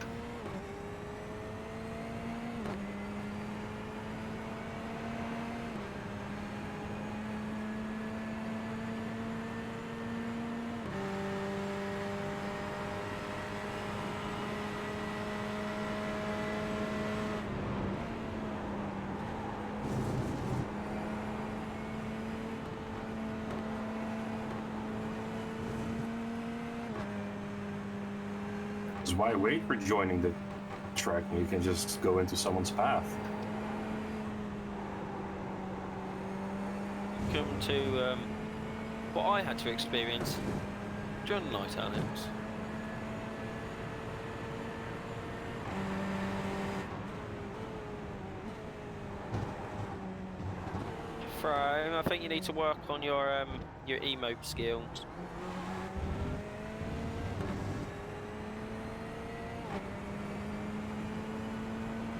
Why wait for joining the track when you can just go into someone's path? Come to what I had to experience during the night, Alex. Fro, I think you need to work on your emote skills.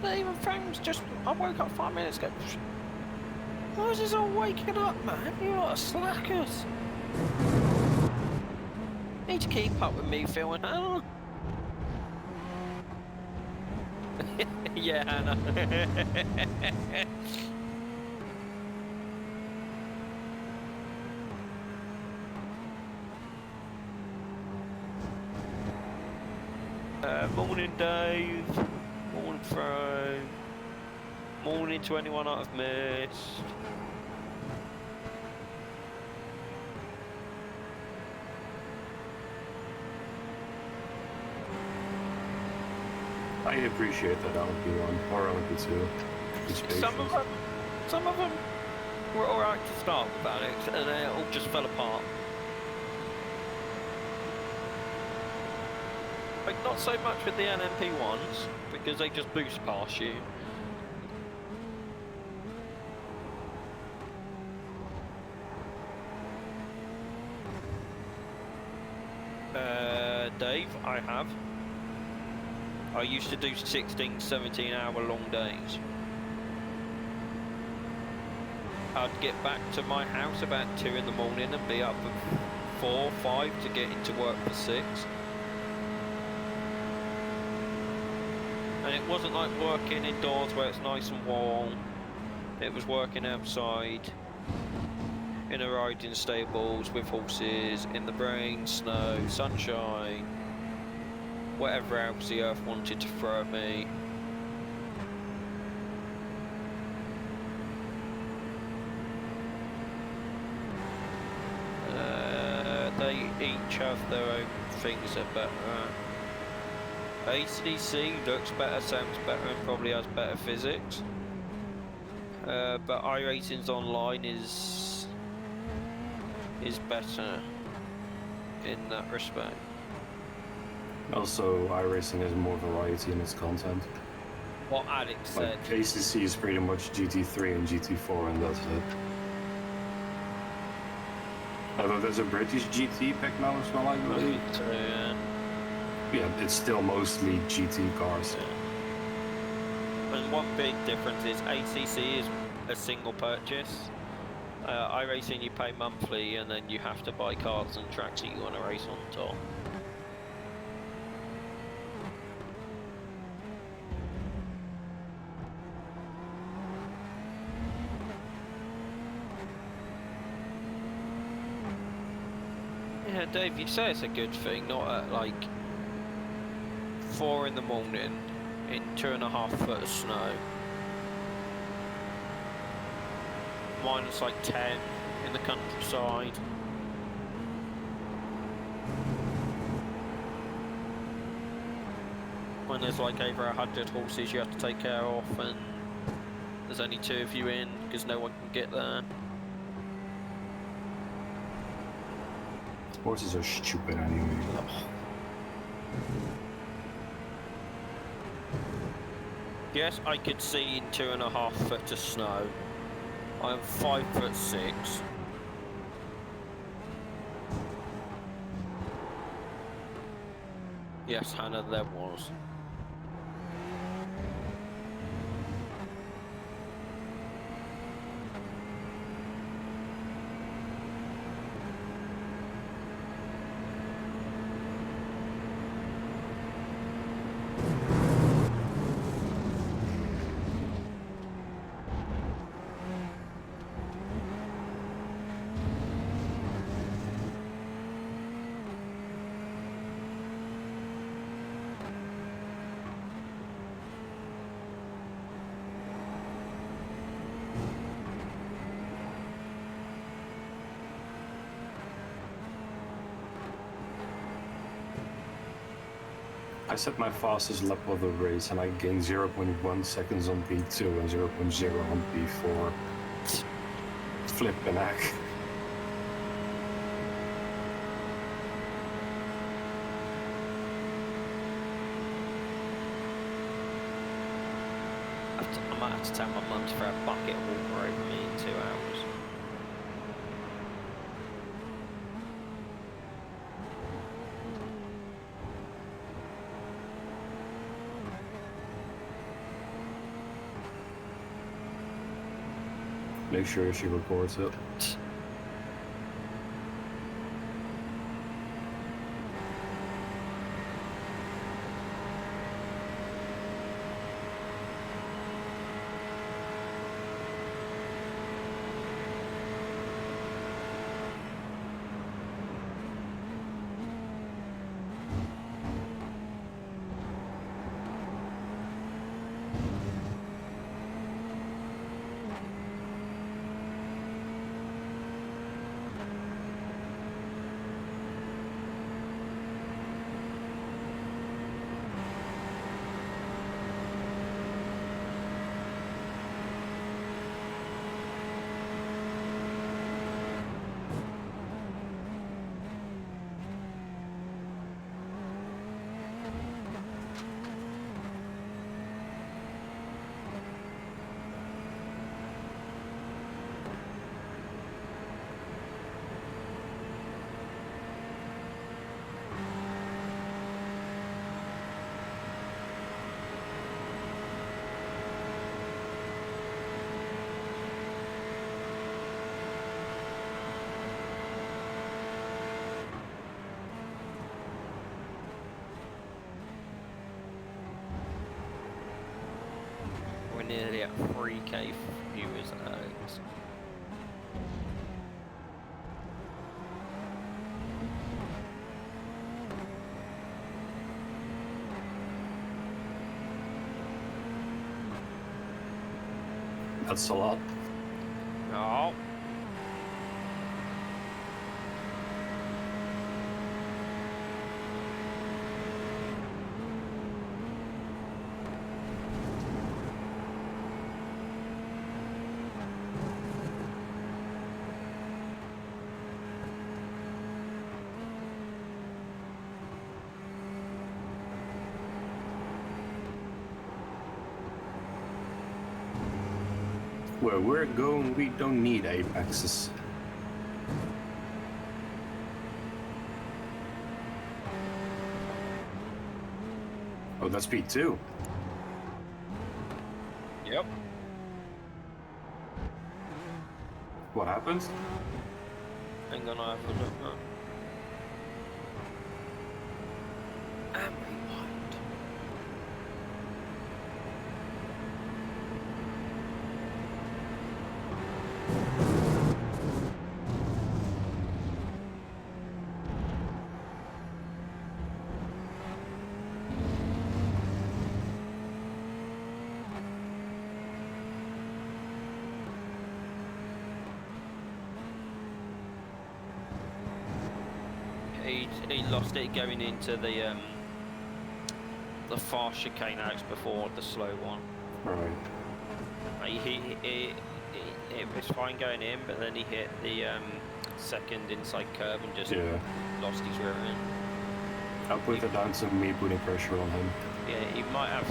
Even Frank's just, I woke up 5 minutes ago. Why is this all waking up, man? You lot are slackers. Need to keep up with me, Phil and Hannah. Yeah, Hannah. Morning, Dave. Morning, Fro. Morning to anyone I've missed. I appreciate that LMP1 or LMP2. Some of them were alright to start with, Alex, and then it all just fell apart. Like, not so much with the NMP ones, because they just boost past you. Dave, I have. I used to do 16, 17 hour long days. I'd get back to my house about 2 in the morning and be up at 4, 5 to get into work for 6. And it wasn't like working indoors where it's nice and warm. It was working outside. in a riding stables with horses, in the rain, snow, sunshine, whatever else the earth wanted to throw at me. They each have their own things that are better. ACC looks better, sounds better, and probably has better physics. But iRacing's online is better in that respect. Also, iRacing has more variety in its content. What Alex said. Like, ACC is pretty much GT3 and GT4, and that's it. Although there's a British GT pick now as well, I believe. Yeah, it's still mostly GT cars. Yeah. And one big difference is ACC is a single purchase. iRacing you pay monthly, and then you have to buy cars and tracks that you want to race on top. Yeah, Dave, you say it's a good thing, not at like 4 in the morning in 2.5 foot of snow. Minus like 10 in the countryside. When there's like over 100 horses you have to take care of, and there's only 2 of you in because no one can get there. Horses are stupid anyway. Yes, I could see in 2.5 foot of snow. I'm 5'6". Yes, Hannah, there was. I set my fastest lap of the race and I gained 0.1 seconds on P2 and 0.0 on P4. Flip and heck. I might have to tell my mum to throw a bucket of water over me in 2 hours. Make sure she records it. We're nearly at 3k viewers, Alex. That's a lot. No. Where we're going, we don't need apexes. Oh, that's P2. Yep. What happened? Hang on, I have a look now. And rewind. He lost it going into the fast chicane out before the slow one. Right. It was fine going in, but then he hit the second inside curve and just lost his rear end. I'll put it down to me putting pressure on him. Yeah, he might have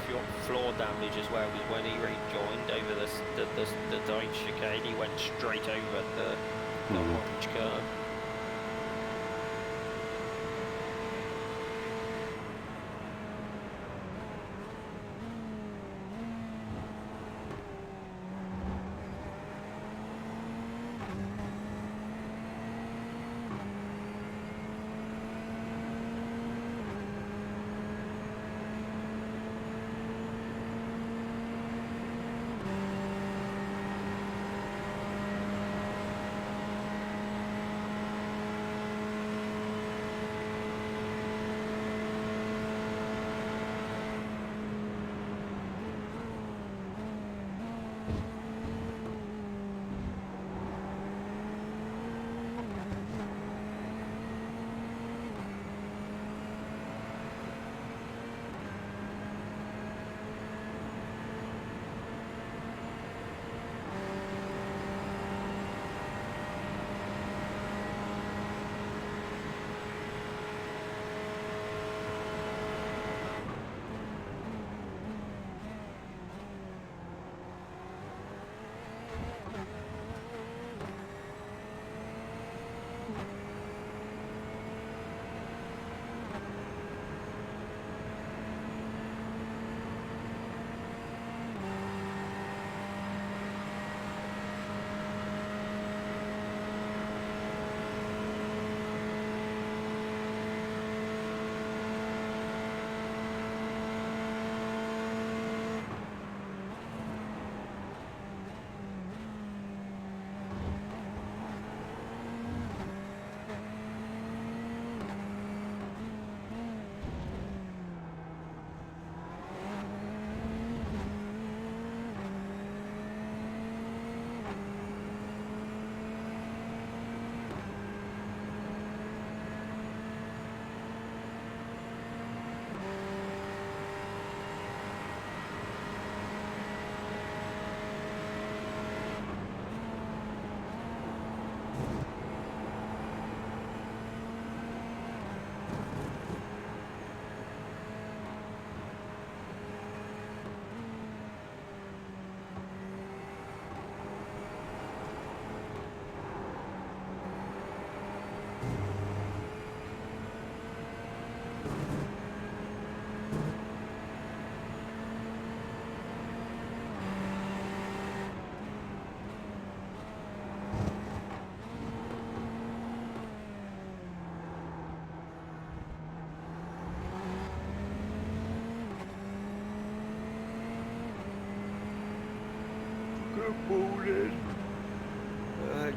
floor damage as well, because when he rejoined over the tight chicane, he went straight over the orange curve.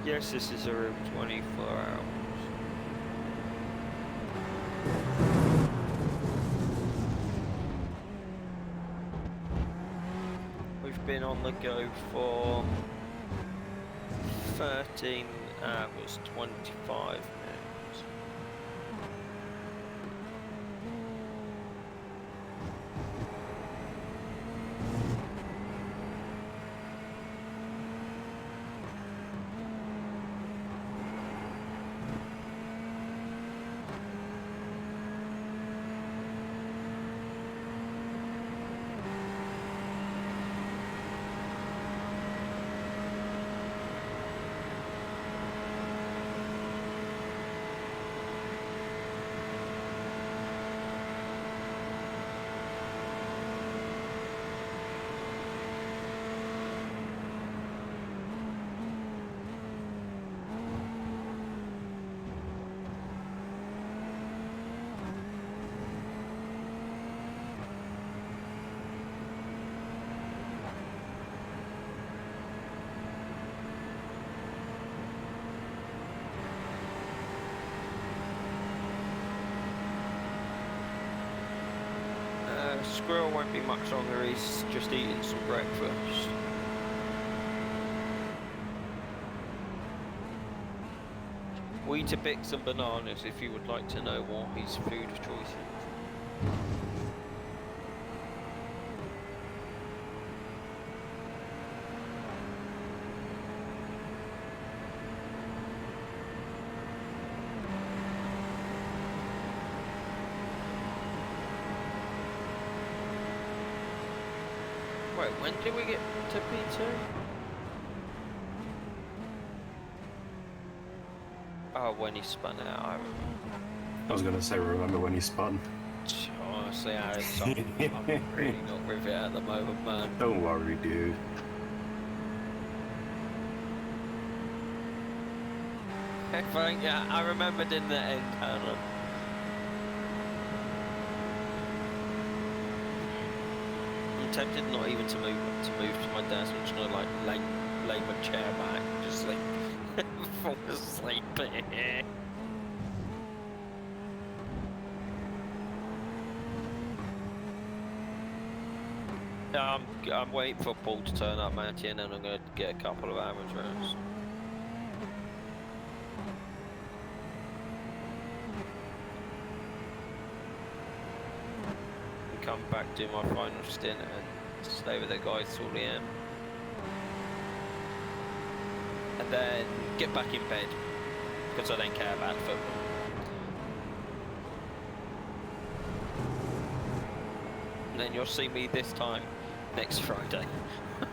Yes, this is a room 24 hours. We've been on the go for 13 hours 25 minutes. Squirrel won't be much longer, he's just eating some breakfast. Weetabix and bananas if you would like to know what his food of choice is. Wait, when did we get to P2? Oh, when he spun out, I remember. I was gonna say, remember when he spun? Honestly, I'm really not with it at the moment, man. Don't worry, dude. Yeah, I remembered in the end, Hannah. I'm tempted not even to move to my desk. I'm just gonna like lay my chair back, just like fall asleep. I'm waiting for Paul to turn up, Matty, and then I'm gonna get a couple of hours rest. Come back, do my final stint, and stay with the guys till the end. And then get back in bed, because I don't care about football. And then you'll see me this time next Friday,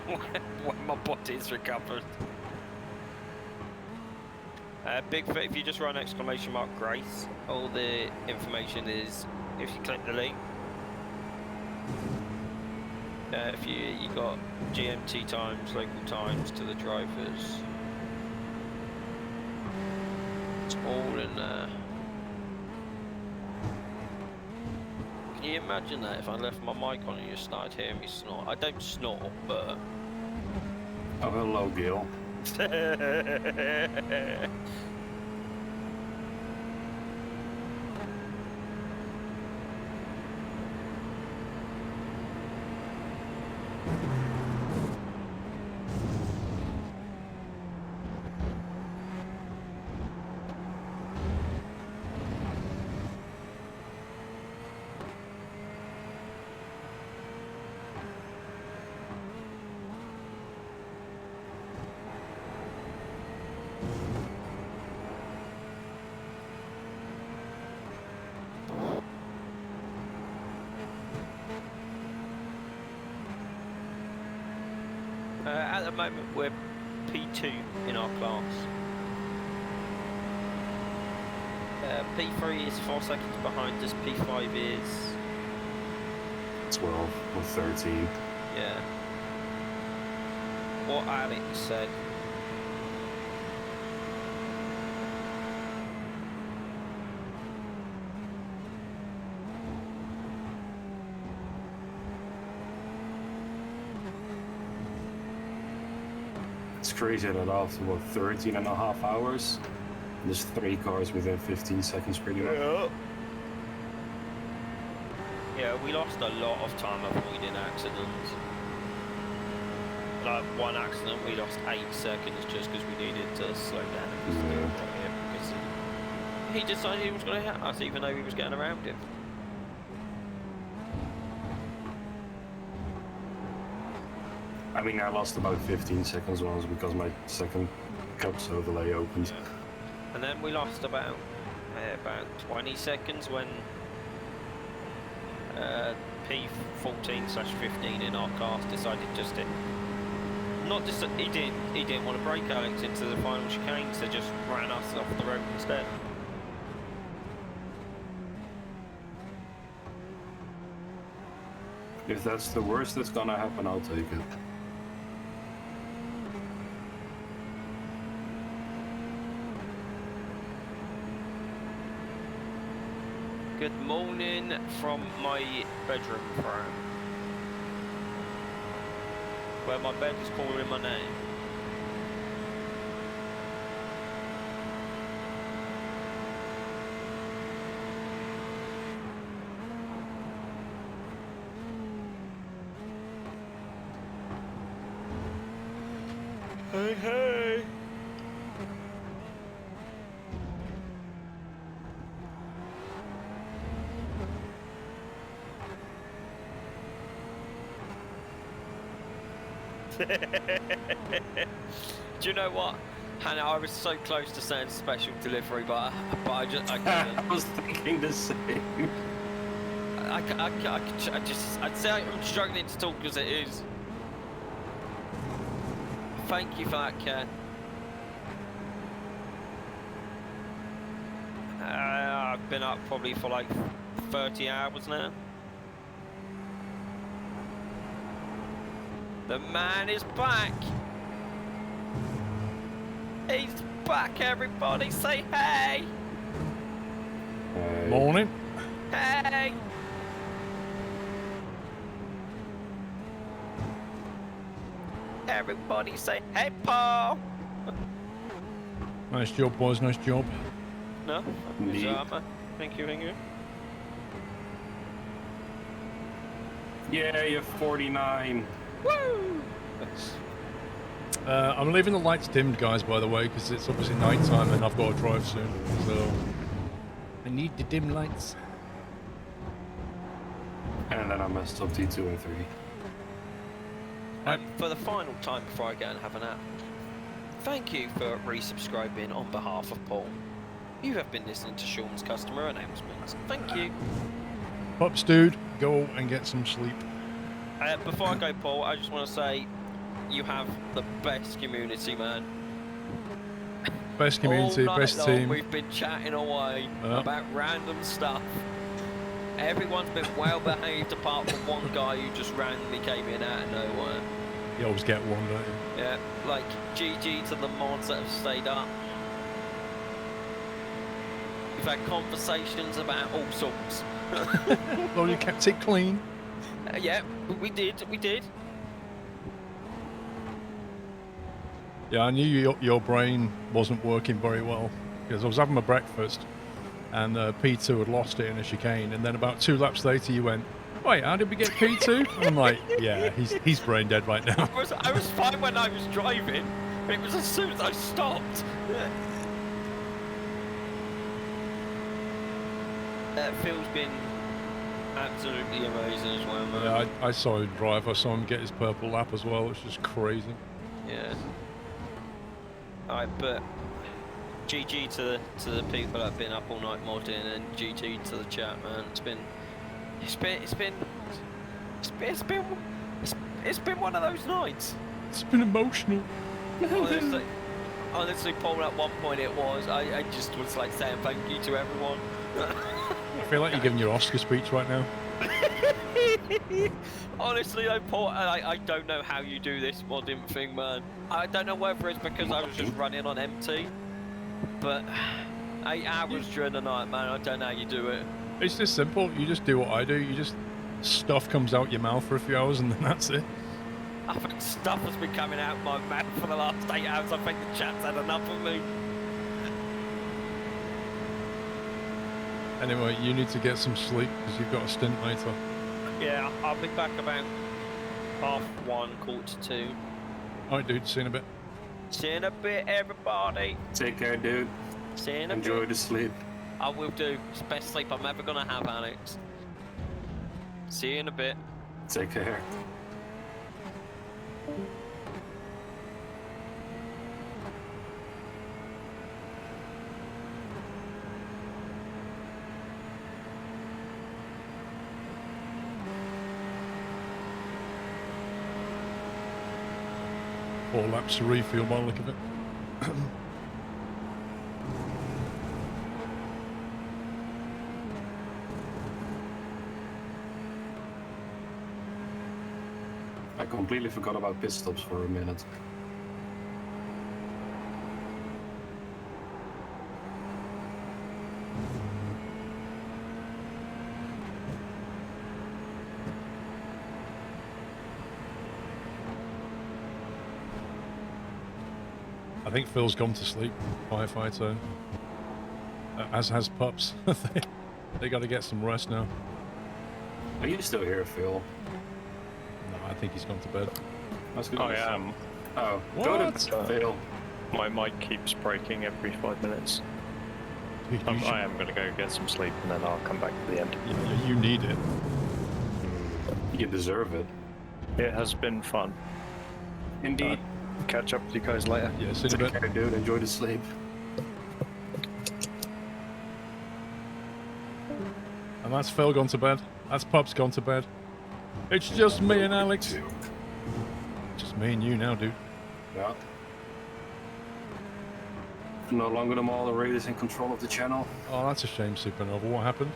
when my body's recovered. Big Fit, if you just run !Grace, all the information is, if you click the link, if you got GMT times, local times to the drivers, it's all in there. Can you imagine that if I left my mic on and you started hearing me snort? I don't snort, but... Oh, hello, Gil. At the moment we're P2 in our class. P3 is 4 seconds behind us, P5 is... 12 or 13. Yeah. What Alex said. It's crazy that after, what, 13 and a half hours, there's 3 cars within 15 seconds pretty much. Yeah, we lost a lot of time avoiding accidents. like one accident, we lost 8 seconds just because we needed to slow down because he decided he was going to hit us even though he was getting around him. I mean, I lost about 15 seconds once because my second cups overlay opened. Yeah. And then we lost about 20 seconds when P14/15 in our cast decided just to he didn't want to break Alex into the final chicane, so just ran us off the road instead. If that's the worst that's gonna happen, I'll take it. Good morning from my bedroom, Fran. Where my bed is calling my name. Hey, hey! Do you know what, Hannah? I was so close to saying special delivery, but I couldn't. I was thinking the same. I'd say I'm struggling to talk as it is. Thank you for that, Ken. I've been up probably for like 30 hours now. The man is back. He's back, everybody. Say hey. Morning. Hey. Everybody say hey, Paul. Nice job, boys. Nice job. No? Thank you, thank you. Yeah, you're 49. Woo! I'm leaving the lights dimmed, guys, by the way, because it's obviously night time and I've got to drive soon. So I need the dim lights. And then I messed up T2 and 3. And for the final time before I go and have a nap, thank you for resubscribing on behalf of Paul. You have been listening to Sean's customer announcements. Thank you. Pops, dude, go and get some sleep. Before I go, Paul, I just want to say you have the best community, man. Best community, All night best long, team. We've been chatting away about random stuff. Everyone's been well behaved apart from one guy who just randomly came in out of nowhere. You always get one, don't you? Yeah, like GG to the mods that have stayed up. We've had conversations about all sorts. Well, you kept it clean. Yeah, we did. Yeah, I knew your brain wasn't working very well because I was having my breakfast and P2 had lost it in a chicane, and then about 2 laps later you went, wait, how did we get P2? And I'm like, yeah, he's brain dead right now. I was fine when I was driving, but it was as soon as I stopped. Phil's been absolutely amazing as well, man. Yeah, I saw him drive. I saw him get his purple lap as well. It's just crazy. Yeah. Alright, but GG to the people that have been up all night modding, and GG to the chat, man. It's been one of those nights. It's been emotional. Honestly, Paul, at one point I just was like saying thank you to everyone. I feel like you're giving your Oscar speech right now. Honestly though, Paul, I don't know how you do this modding thing, man. I don't know whether it's because I was just running on empty, but 8 hours during the night, man, I don't know how you do it. It's just simple. You just do what I do. You just, stuff comes out your mouth for a few hours and then that's it. I think stuff has been coming out my mouth for the last 8 hours. I think the chat's had enough of me. Anyway, you need to get some sleep because you've got a stint later. Yeah, I'll be back about 1:30, 2:45. All right, dude. See you in a bit. See you in a bit, everybody. Take care, dude. See you in a Enjoy bit. the sleep. I will do. It's the best sleep I'm ever gonna have, Alex. See you in a bit. Take care. Four laps to refuel by the look of it. I completely forgot about pit stops for a minute. I think Phil's gone to sleep, firefighter. As has Pups. They got to get some rest now. Are you still here, Phil? No, I think he's gone to bed. That's good. I am. Oh, What? go to Phil. My mic keeps breaking every 5 minutes. You, you, I am going to go get some sleep and then I'll come back to the end. you need it. You deserve it. It has been fun. Indeed. Catch up with you guys later. Yeah, see you in a Take bit. care, dude. Enjoy the sleep. And that's Phil gone to bed. That's Pups gone to bed. It's just me and Alex. Just me and you now, dude. Yeah. No longer the moderator in control of the channel. Oh, that's a shame, Supernova. What happened?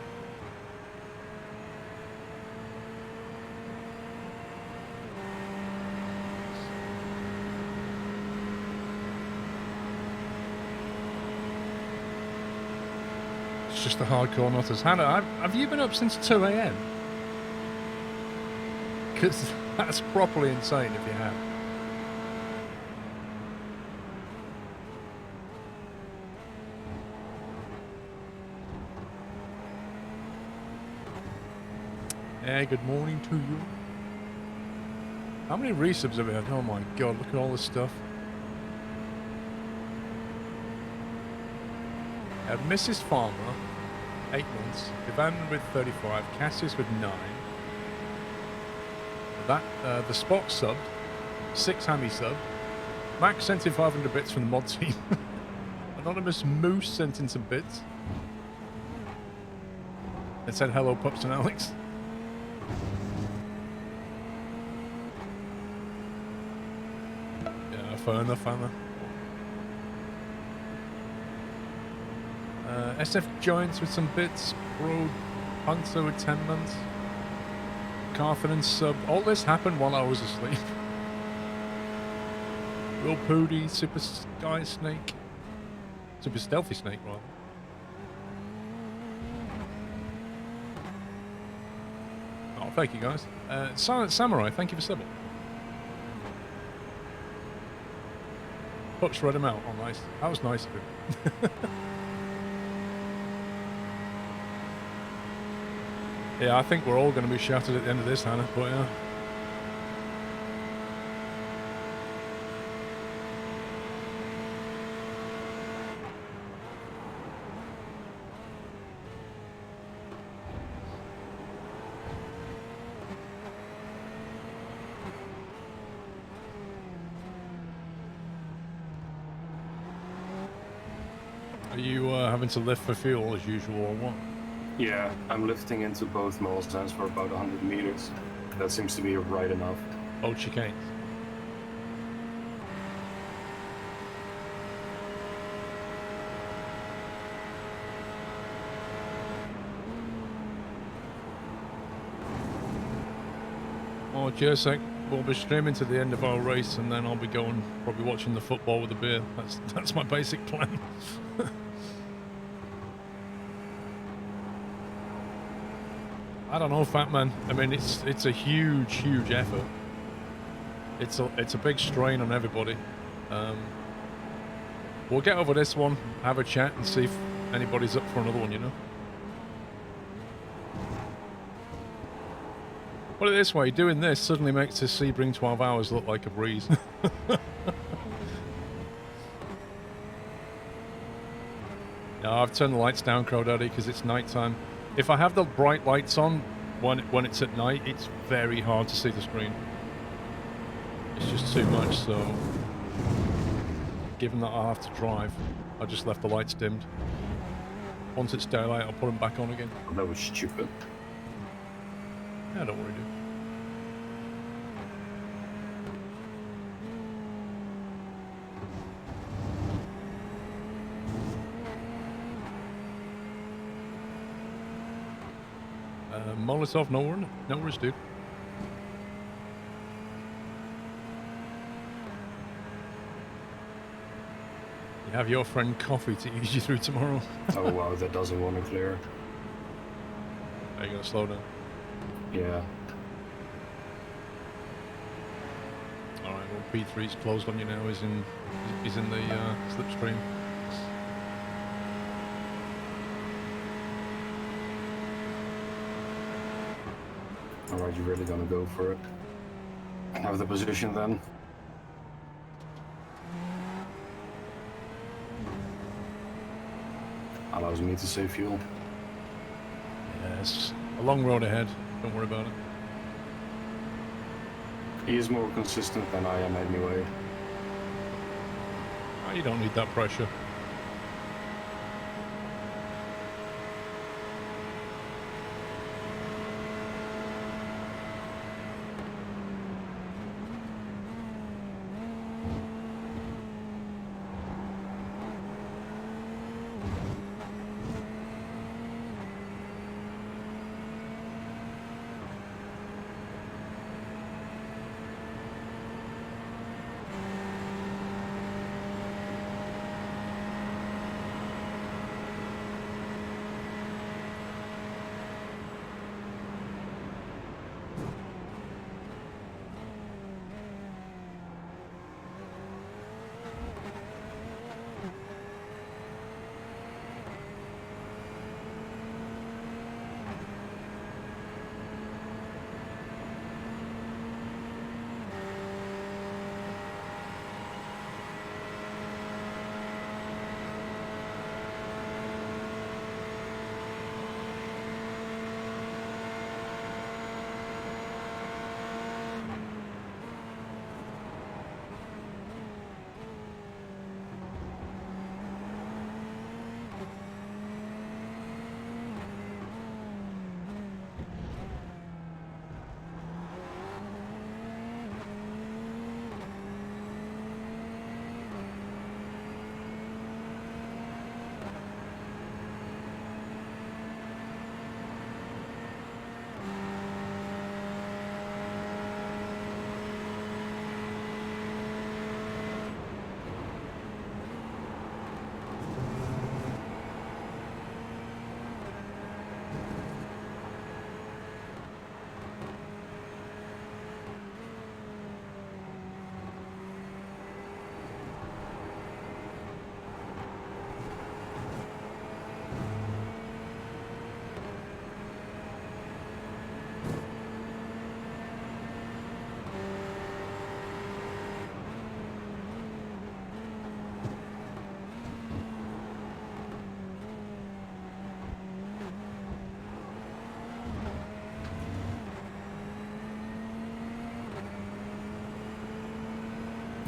It's just the hardcore nutters. Hannah, have you been up since 2 a.m.? Because that's properly insane if you have. Yeah, good morning to you. How many resubs have we had? Oh my god, look at all this stuff. Mrs. Farmer, 8 months. Ivan with 35. Cassius with 9. That the Spock subbed. 6 Hammy subbed. Max sent in 500 bits from the mod team. Anonymous Moose sent in some bits. And said hello, Pups and Alex. Yeah, fair enough, Anna. SF Giants with some bits. Bro Hunter with 10 months. Carthan sub. All this happened while I was asleep. Real Pooty, Super Sky Snake. Super Stealthy Snake, rather. Oh, thank you, guys. Silent Samurai, thank you for subbing. Pups read him out. Oh, nice. That was nice of him. Yeah, I think we're all going to be shouted at the end of this, Hannah, but yeah. Are you having to lift for fuel as usual or what? Yeah, I'm lifting into both milestones for about 100 meters. That seems to be right enough. Old chicanes. Oh, Jersek, we'll be streaming to the end of our race and then I'll be going, probably watching the football with a beer. That's my basic plan. I don't know, Fat Man. I mean, it's a huge effort. It's a big strain on everybody. We'll get over this one, have a chat, and see if anybody's up for another one. You know. Put it this way, doing this suddenly makes this Sebring 12 hours look like a breeze. No, I've turned the lights down, Crow Daddy, because it's nighttime. If I have the bright lights on when it's at night, it's very hard to see the screen. It's just too much, so given that I'll have to drive, I just left the lights dimmed. Once it's daylight, I'll put them back on again. That was stupid. Yeah, don't worry, dude. Molotov, no worries, dude. You have your friend Coffee to ease you through tomorrow. Oh wow, that doesn't want to clear. Are you gonna slow down? Yeah. Alright, well P3's closed on you now, he's in the slipstream. Alright, you're really gonna go for it. Have the position then. Allows me to save fuel. Yes, a long road ahead, don't worry about it. He is more consistent than I am anyway. Oh, you don't need that pressure.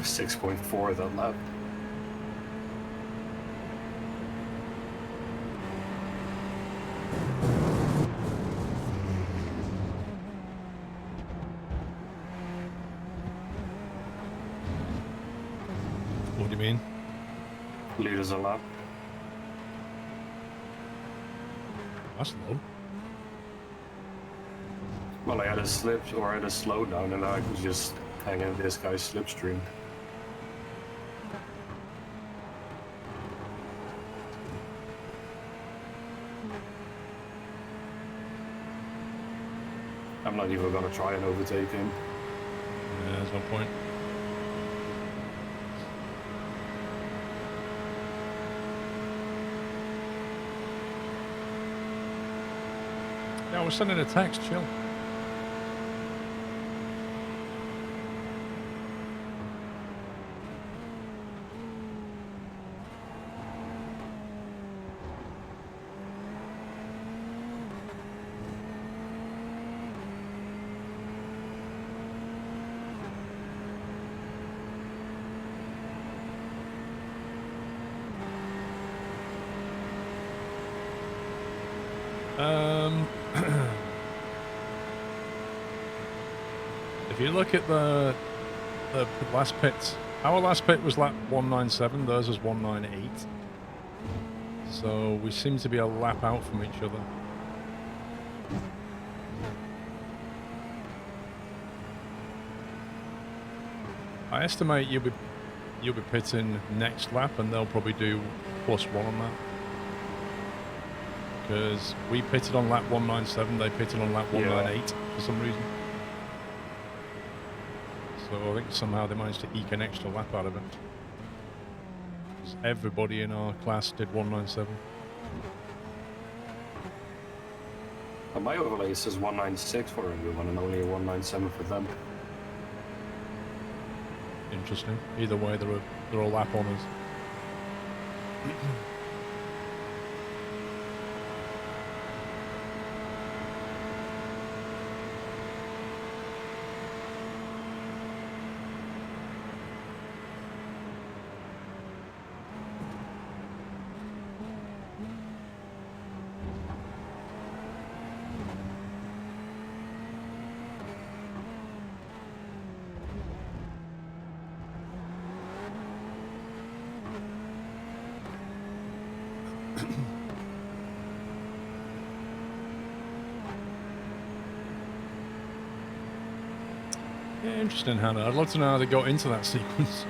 .4 that lap. What do you mean? Liters a lap. That's low. Well, I had a slip or I had a slowdown and I could just hang in this guy's slipstream. I'm not even gonna try and overtake him. Yeah, there's no point. Yeah, I was sending a text, chill. Um, if you look at the last pits, our last pit was lap 197, theirs was 198. So we seem to be a lap out from each other. I estimate you'll be pitting next lap, and they'll probably do +1 on that. Because we pitted on lap 197, they pitted on lap 198 for some reason. So I think somehow they managed to eke an extra lap out of it. 'Cause everybody in our class did 197. My overlay says 196 for everyone and only a 197 for them. Interesting. Either way, they're a lap on us. Yeah, interesting, Hannah. I'd love to know how they got into that sequence.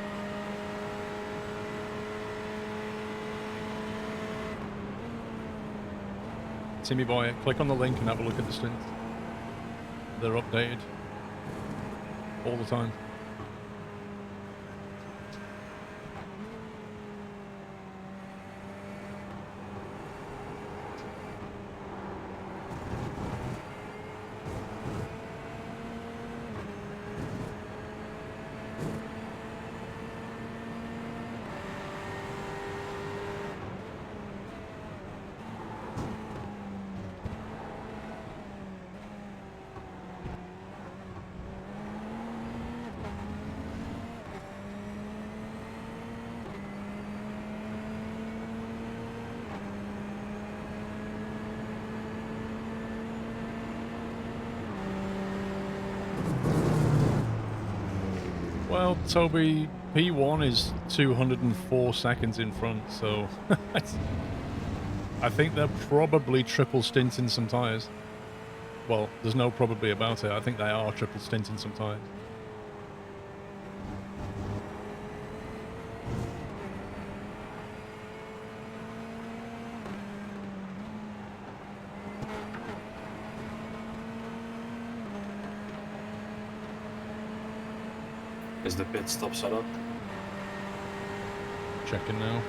Timmy boy, click on the link and have a look at the stints. They're updated all the time. Well, Toby, P1 is 204 seconds in front, so I think they're probably triple stinting some tyres. Well, there's no probably about it. I think they are triple stinting some tyres. Is the pit stop set up? Checking now.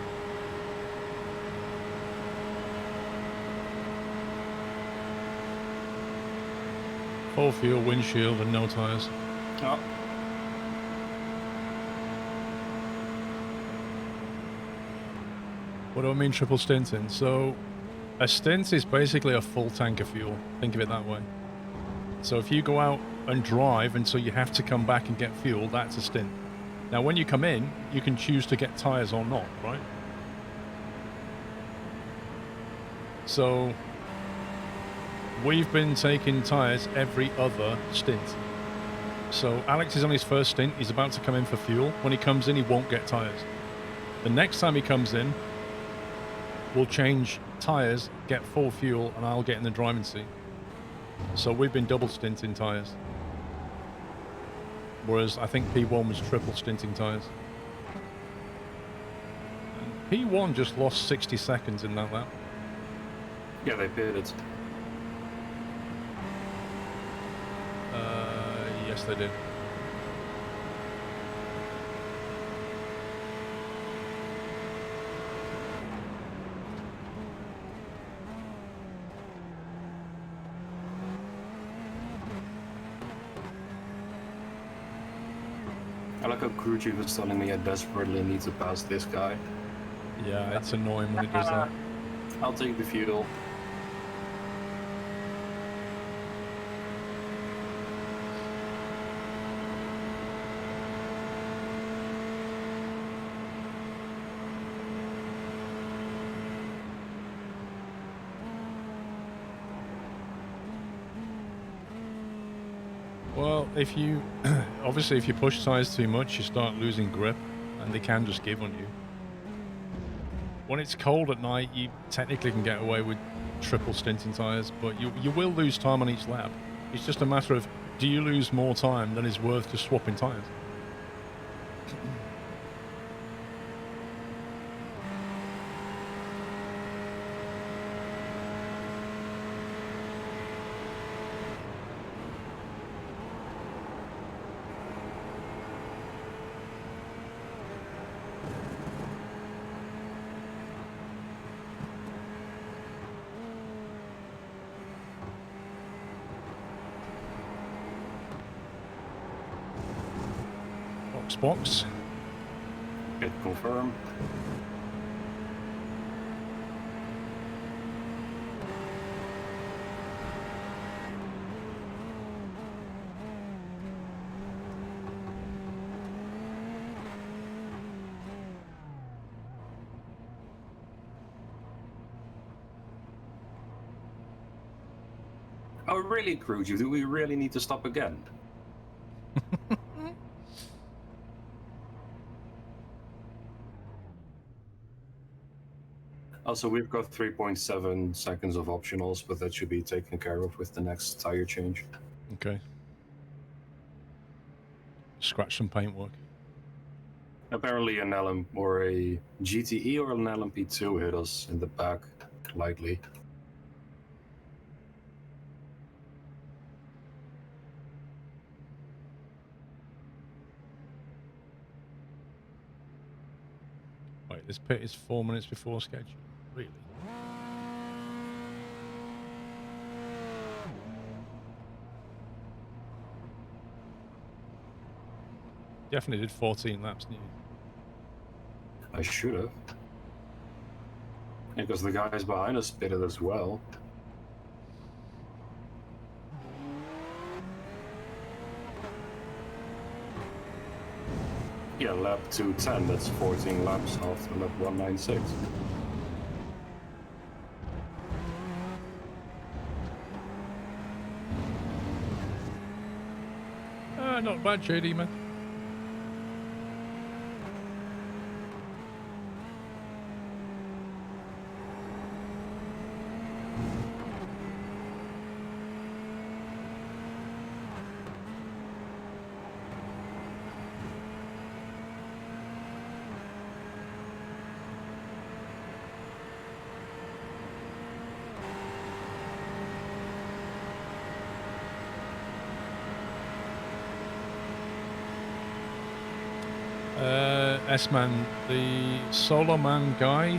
Full fuel, windshield, and no tyres. Oh. What do I mean triple stinting? So, a stint is basically a full tank of fuel. Think of it that way. So if you go out and drive until you have to come back and get fuel, that's a stint. Now when you come in, you can choose to get tyres or not, right? So we've been taking tyres every other stint. So Alex is on his first stint, he's about to come in for fuel. When he comes in, he won't get tyres. The next time he comes in, we'll change tyres, get full fuel, and I'll get in the driving seat. So we've been double stinting tyres. Whereas I think P1 was triple stinting tyres. And P1 just lost 60 seconds in that lap. Yeah, they pitted. Yes, they did. I like how crew chief was telling me I desperately need to pass this guy. Yeah, it's annoying when it does that. I'll take the fuel. Well, if you obviously if you push tires too much, you start losing grip, and they can just give on you. When it's cold at night, you technically can get away with triple stinting tires, but you will lose time on each lap. It's just a matter of, do you lose more time than is worth just swapping tires? Box. Hit confirm. Oh, really, Cruju? Do we really need to stop again? Also, we've got 3.7 seconds of optionals, but that should be taken care of with the next tire change. Okay. Scratch some paintwork. Apparently an LM or a GTE or an LMP2 hit us in the back lightly. Wait, this pit is 4 minutes before schedule. Really? Definitely did 14 laps, didn't you? I should have. Because the guys behind us pitted as well. Yeah, lap 210, that's 14 laps after lap 196. Not bad, JD, man. S-Man, the Solo Man guy,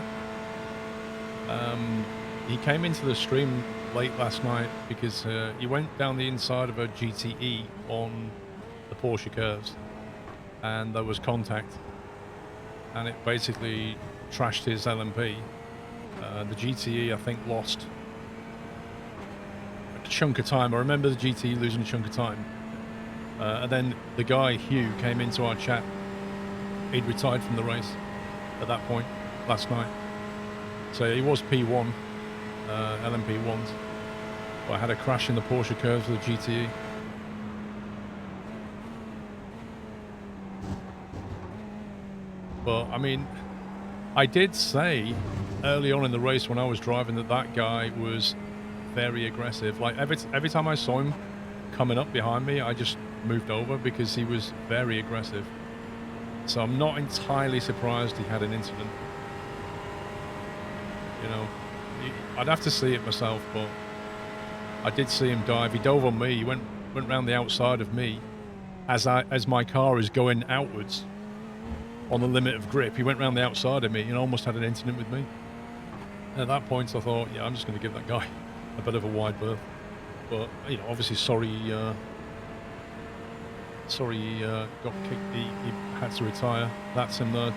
he came into the stream late last night because he went down the inside of a GTE on the Porsche curves, and there was contact, and it basically trashed his LMP. The GTE, I think, lost a chunk of time. I remember the GTE losing a chunk of time. And then the guy, Hugh, came into our chat. He'd retired from the race at that point last night. So he was P1, LMP1s. But I had a crash in the Porsche curves with the GTE. But, I mean, I did say early on in the race when I was driving that guy was very aggressive. Like, every time I saw him coming up behind me, I just moved over because he was very aggressive. So I'm not entirely surprised he had an incident. You know, I'd have to see it myself, but I did see him dive. He dove on me. He went round the outside of me as my car is going outwards on the limit of grip. He went round the outside of me and almost had an incident with me. And at that point, I thought, yeah, I'm just going to give that guy a bit of a wide berth. But, you know, obviously sorry he got kicked. He had to retire. That's him there.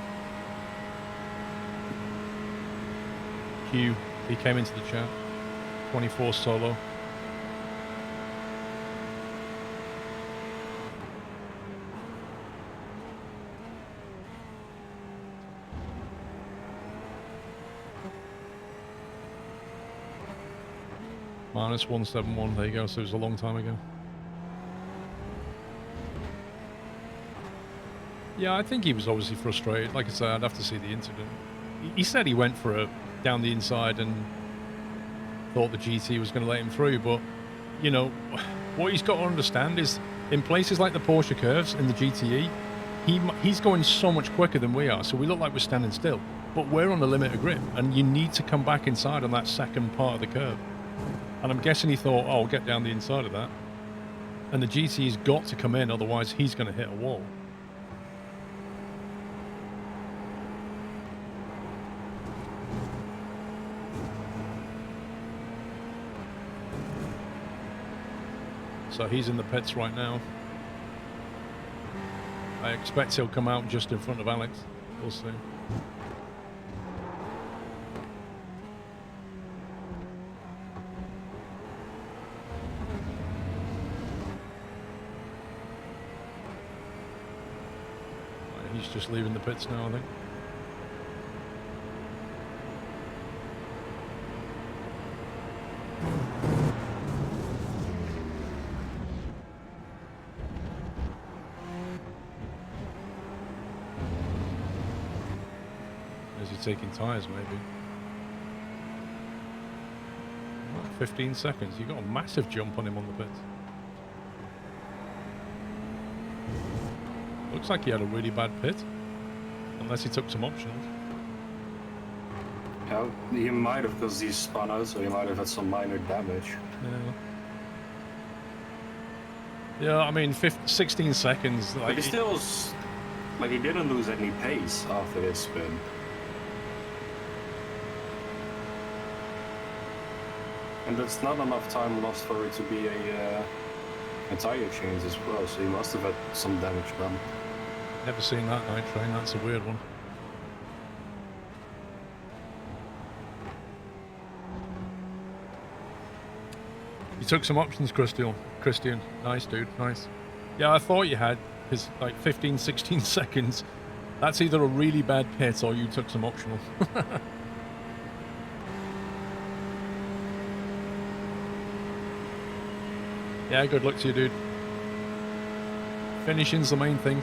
Hugh, he came into the chat. 24 solo. -171, there you go, so it was a long time ago. Yeah, I think he was obviously frustrated. Like I said, I'd have to see the incident. He said he went for a down the inside and thought the GT was going to let him through, but you know what he's got to understand is in places like the Porsche curves in the GTE, he's going so much quicker than we are, so we look like we're standing still, but we're on the limit of grip, and you need to come back inside on that second part of the curve. And I'm guessing he thought, oh, I'll get down the inside of that, and the GT's got to come in, otherwise he's going to hit a wall. So he's in the pits right now. I expect he'll come out just in front of Alex. We'll see. Right, he's just leaving the pits now, I think. Taking tyres maybe. 15 seconds. You got a massive jump on him on the pits. Looks like he had a really bad pit, unless he took some optionals. Yeah, he might have, because he spun out, so he might have had some minor damage. Yeah, I mean, 16 seconds. Like, but he still, like, he didn't lose any pace after his spin. And that's not enough time lost for it to be a tire change as well, so he must have had some damage done. Never seen that night train, that's a weird one. You took some options, Christian. Nice, dude, nice. Yeah, I thought you had, because like 15, 16 seconds, that's either a really bad pit or you took some optional. Yeah, good luck to you, dude. Finishing's the main thing.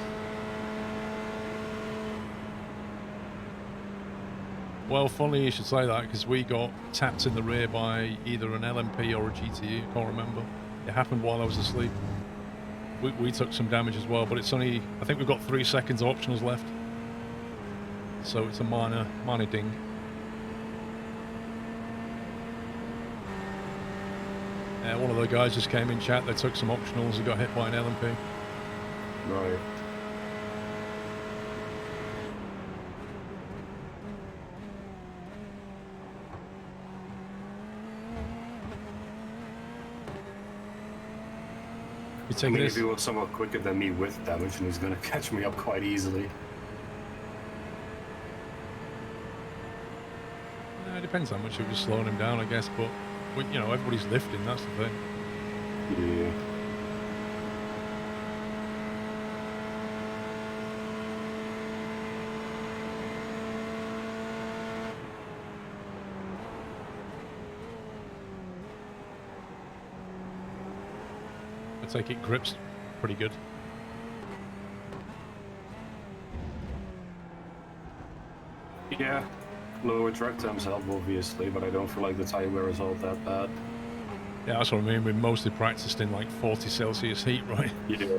Well, funny you should say that, because we got tapped in the rear by either an LMP or a GTE, I can't remember. It happened while I was asleep. We took some damage as well, but it's only, I think we've got 3 seconds of optionals left. So it's a minor ding. Yeah, one of the guys just came in chat, they took some optionals and got hit by an LMP. Right. I mean, if he was somewhat quicker than me with damage, and he's gonna catch me up quite easily. It depends how much it was slowing him down, I guess, but you know, everybody's lifting, that's the thing. Yeah. I take it grips pretty good. Yeah. Lower track times help, obviously, but I don't feel like the tire wear is all that bad. Yeah, that's what I mean. We mostly practiced in like 40 Celsius heat, right? Yeah.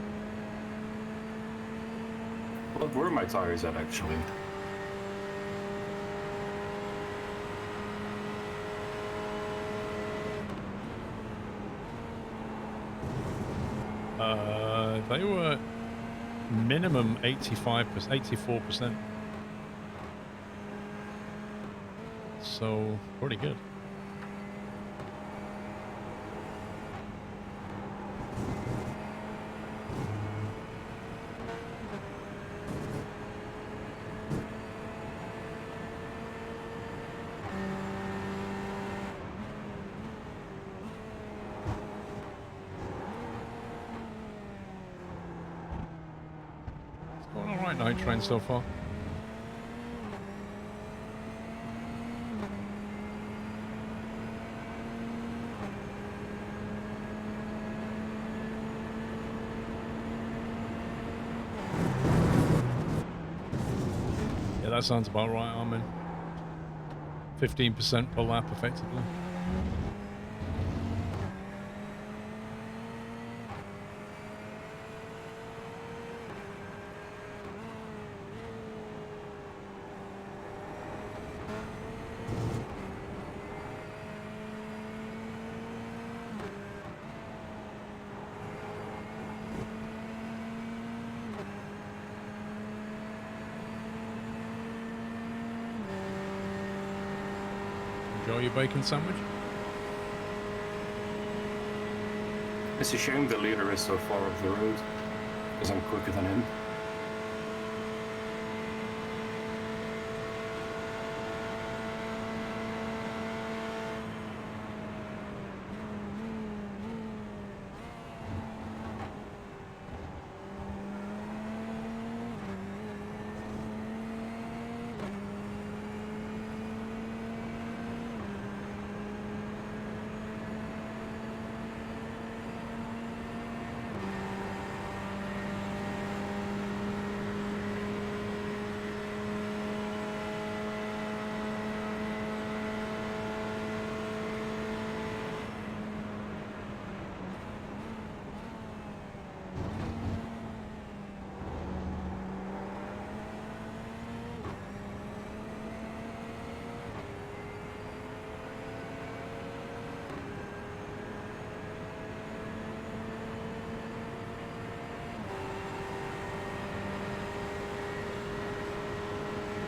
What were my tires at, actually? They were minimum 85%, 84%. So, pretty good. Alright, night train so far. that sounds about right, Armin. 15% per lap, effectively. Enjoy your bacon sandwich. It's a shame the leader is so far up the road, because I'm quicker than him.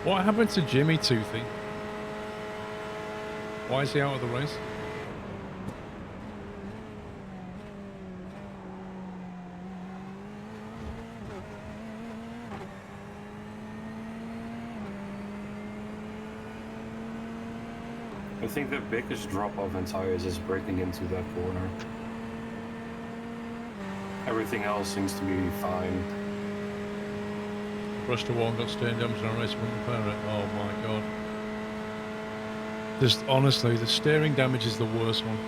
What happened to Jimmy Toothy? Why is he out of the race? I think the biggest drop-off in tires is breaking into that corner. Everything else seems to be fine. Brushed the wall and got steering damage on a race, wouldn't repair it. Oh my god. Just honestly, the steering damage is the worst one.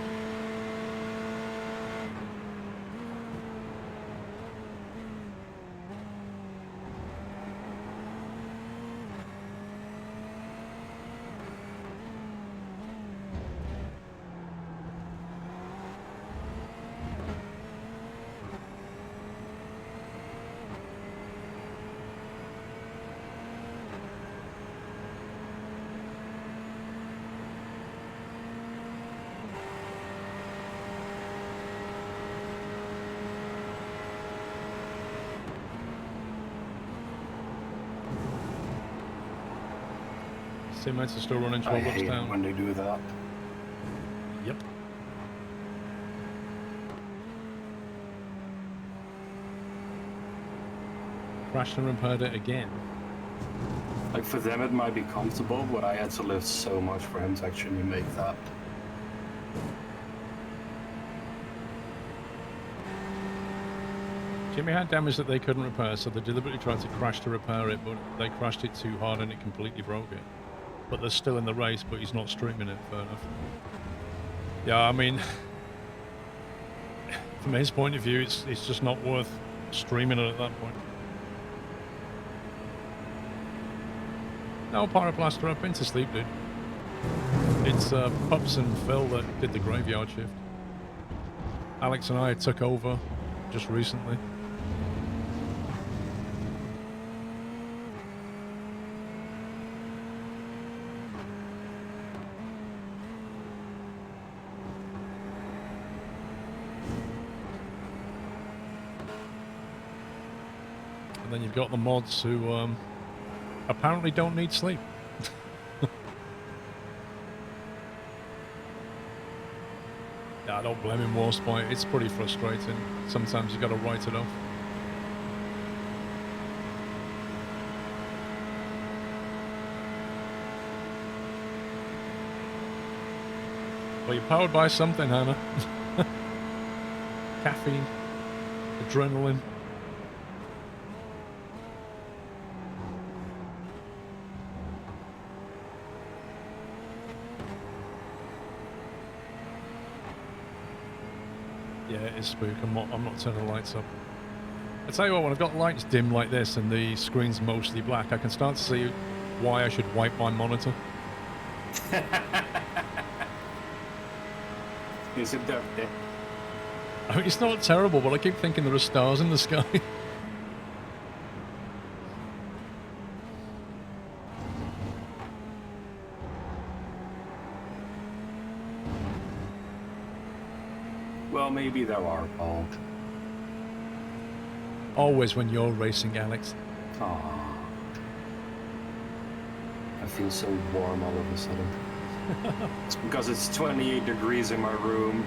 Teammates are still running 12 I laps hate down. when they do that. Yep. Crashed and repaired it again. Like for them it might be comfortable, but I had to lift so much for him to actually make that. Jimmy had damage that they couldn't repair, so they deliberately tried to crash to repair it, but they crashed it too hard and it completely broke it. But they're still in the race, but he's not streaming it, fair enough. Yeah, I mean, from his point of view, it's just not worth streaming it at that point. No, Pyroplaster up into sleep, dude. It's Pups and Phil that did the graveyard shift. Alex and I took over just recently. And then you've got the mods who apparently don't need sleep. Yeah, I don't blame him, Warspite. It's pretty frustrating. Sometimes you got to write it off. Well, you're powered by something, Hannah. Caffeine, adrenaline. Yeah, it is spook. I'm not turning the lights up. I tell you what, when I've got lights dim like this and the screen's mostly black, I can start to see why I should wipe my monitor. Is it dirty? I mean, it's not terrible, but I keep thinking there are stars in the sky. Well, maybe there are, Paul. Always when you're racing, Alex. Aww. I feel so warm all of a sudden. It's because it's 28 degrees in my room.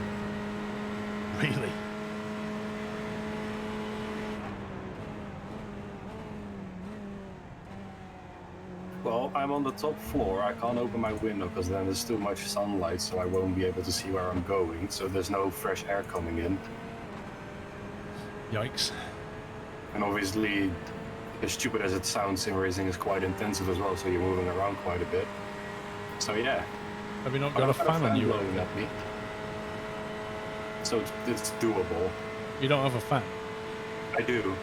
Really? Well, I'm on the top floor. I can't open my window because then there's too much sunlight, so I won't be able to see where I'm going. So there's no fresh air coming in. Yikes. And obviously, as stupid as it sounds, sim racing is quite intensive as well, so you're moving around quite a bit. So yeah. Have you not got a fan on you? blowing at me. So it's doable. You don't have a fan? I do.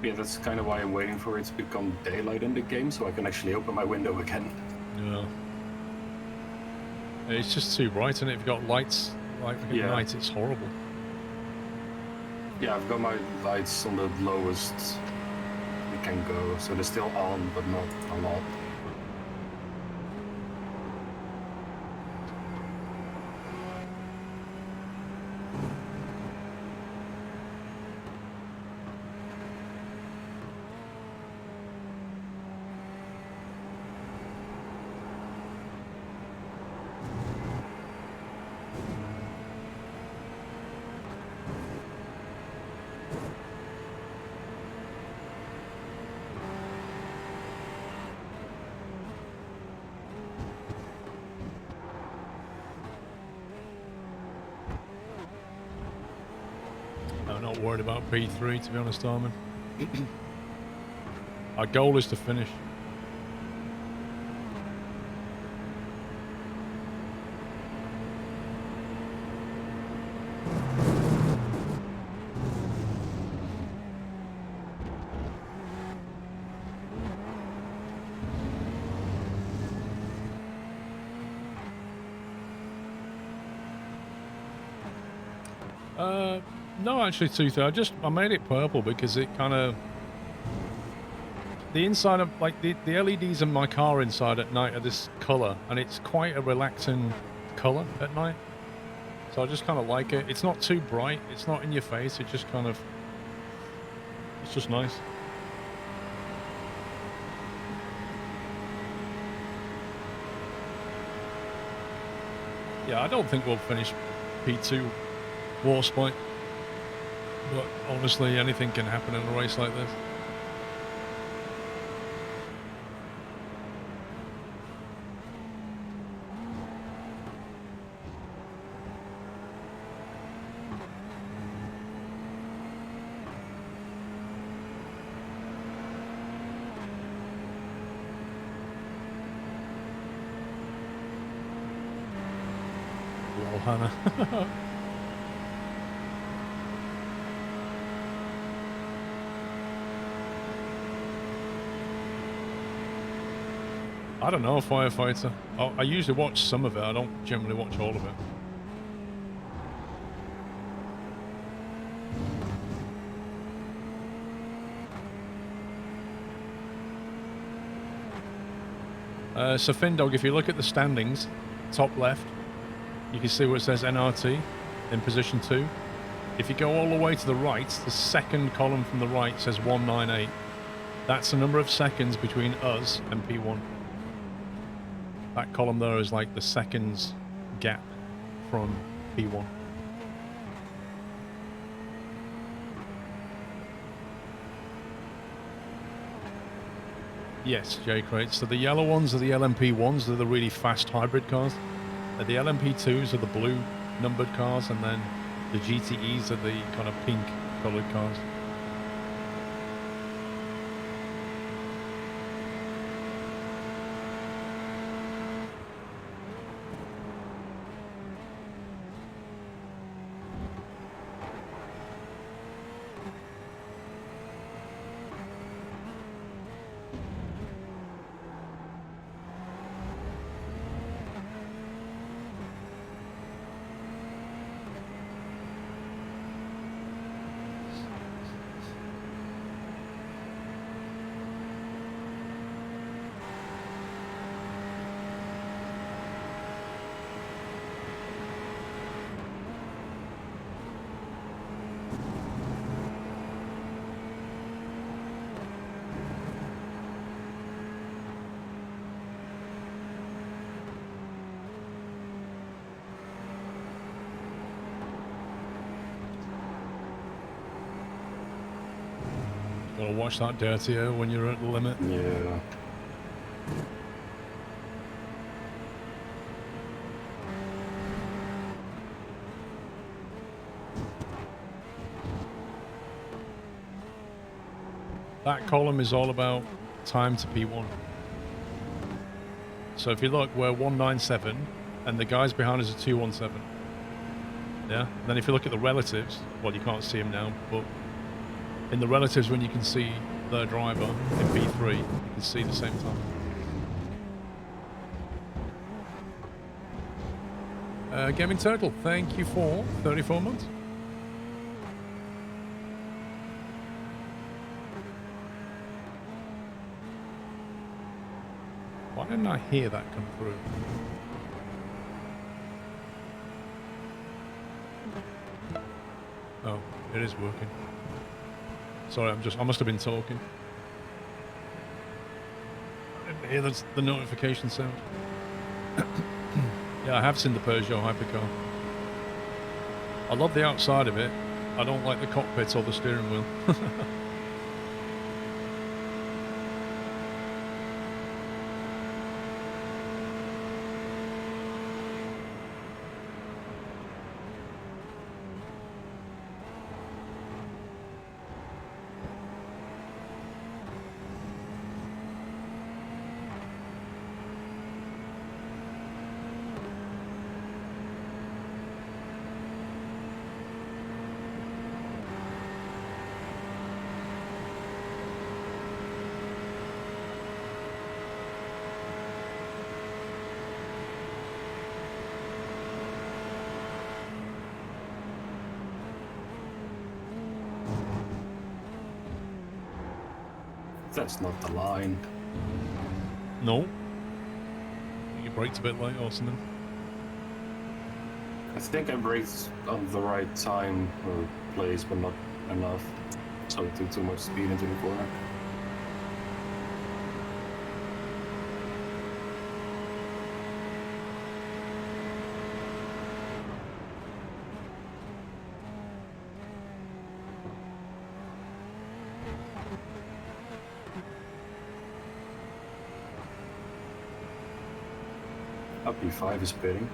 Yeah, that's kind of why I'm waiting for it to become daylight in the game, so I can actually open my window again. Yeah. It's just too bright, and if you've got lights like at night, it's horrible. Yeah, I've got my lights on the lowest we can go, so they're still on, but not a lot. I'm not worried about P3, to be honest, Armin. Our goal is to finish. No, actually, Toothy, I made it purple because it kind of, the inside of, like, the LEDs in my car inside at night are this colour, and it's quite a relaxing colour at night. So I just kind of like it. It's not too bright, it's not in your face, it just kind of, it's just nice. Yeah, I don't think we'll finish P2 Warspite. But honestly, anything can happen in a race like this. Lol, Hannah. I don't know, Firefighter. I usually watch some of it. I don't generally watch all of it. So Findog, if you look at the standings, top left, you can see where it says NRT in position 2. If you go all the way to the right, the second column from the right says 198. That's the number of seconds between us and P1. That column there is like the seconds gap from P1. Yes, J-Crate. So the yellow ones are the LMP1s. They're the really fast hybrid cars. The LMP2s are the blue numbered cars, and then the GTEs are the kind of pink coloured cars. Gotta watch that dirty air when you're at the limit. Yeah. That column is all about time to P1. So if you look, we're 197, and the guys behind us are 217. Yeah? Then if you look at the relatives, well, you can't see them now, but in the relatives, when you can see their driver in P3, you can see the same time. Gaming Turtle, thank you for 34 months. Why didn't I hear that come through? Oh, it is working. Sorry, I must have been talking. I didn't hear the notification sound. Yeah, I have seen the Peugeot hypercar. I love the outside of it. I don't like the cockpit or the steering wheel. That's not the line. No. You braked a bit late or something. I think I braked on the right time or place, but not enough. So I took too much speed into the corner. Up P5 is pitting.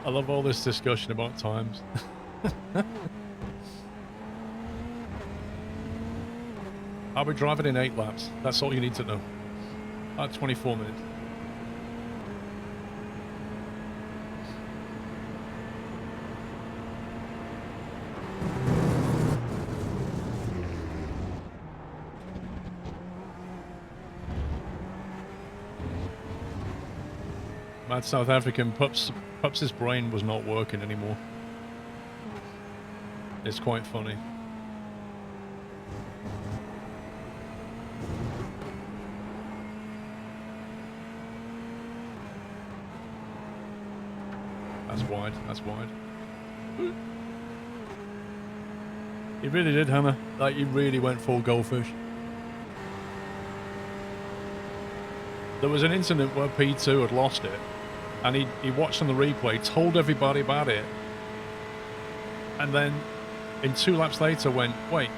I love all this discussion about times. I'll be driving in 8 laps. That's all you need to know. At 24 minutes. Mad South African Pups's brain was not working anymore. It's quite funny. That's wide, that's wide. He really did, Hammer. Like, he really went full goldfish. there was an incident where P2 had lost it, and he watched on the replay, told everybody about it, and then in 2 laps later went, wait,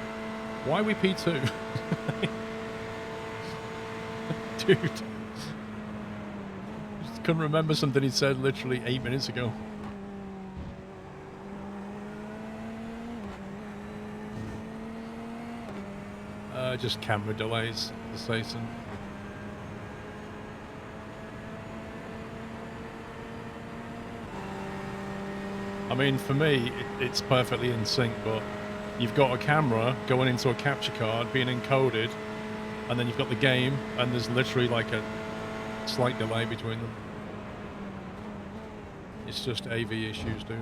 why are we P2? Dude. Just couldn't remember something he said literally 8 minutes ago. Just camera delays, to say some. I mean, for me, it's perfectly in sync, but you've got a camera going into a capture card being encoded, and then you've got the game, and there's literally like a slight delay between them. It's just AV issues, dude.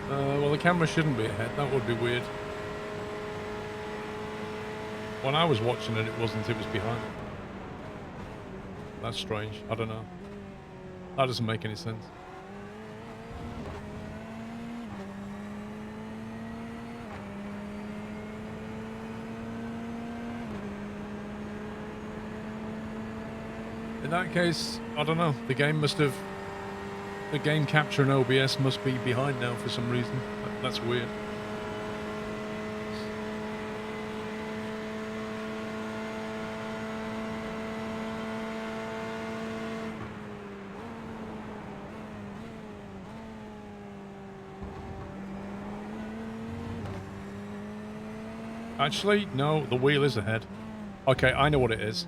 Well, the camera shouldn't be ahead. That would be weird. When I was watching it, it wasn't. It was behind. That's strange. I don't know. That doesn't make any sense. In that case, I don't know. The game must have... The game capture and OBS must be behind now for some reason. That's weird. Actually, no, the wheel is ahead. Okay, I know what it is.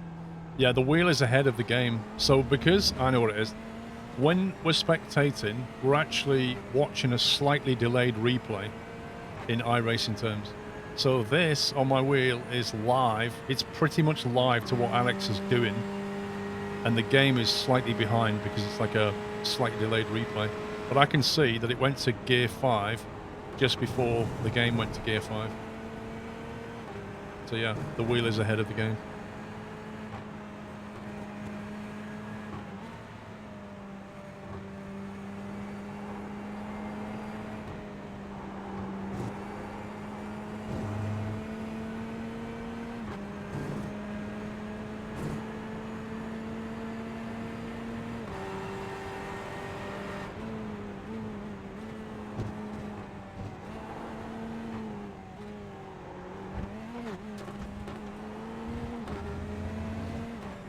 Yeah, the wheel is ahead of the game. So because I know what it is, when we're spectating, we're actually watching a slightly delayed replay in iRacing terms. So this on my wheel is live. It's pretty much live to what Alex is doing. And the game is slightly behind because it's like a slightly delayed replay. But I can see that it went to gear 5 just before the game went to gear 5. So yeah, the wheel is ahead of the game.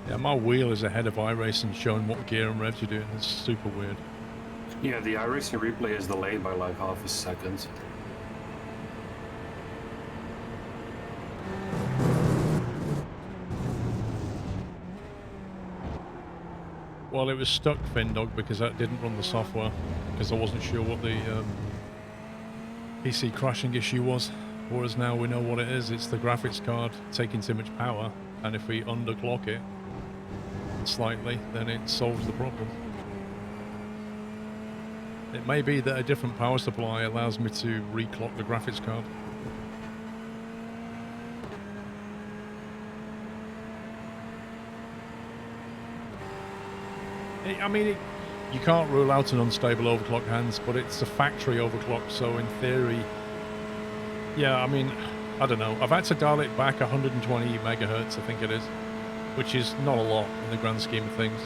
Yeah, my wheel is ahead of iRacing showing what gear and revs you're doing. It's super weird. Yeah, the iRacing replay is delayed by like half a second. Well, it was stuck, Findog, because that didn't run the software, because I wasn't sure what the PC crashing issue was. Whereas now we know what it is. It's the graphics card taking too much power, and if we underclock it slightly, then it solves the problem. It may be that a different power supply allows me to reclock the graphics card. You can't rule out an unstable overclock hands, but it's a factory overclock, so in theory, yeah, I mean, I don't know. I've had to dial it back 120 megahertz, I think it is, which is not a lot in the grand scheme of things.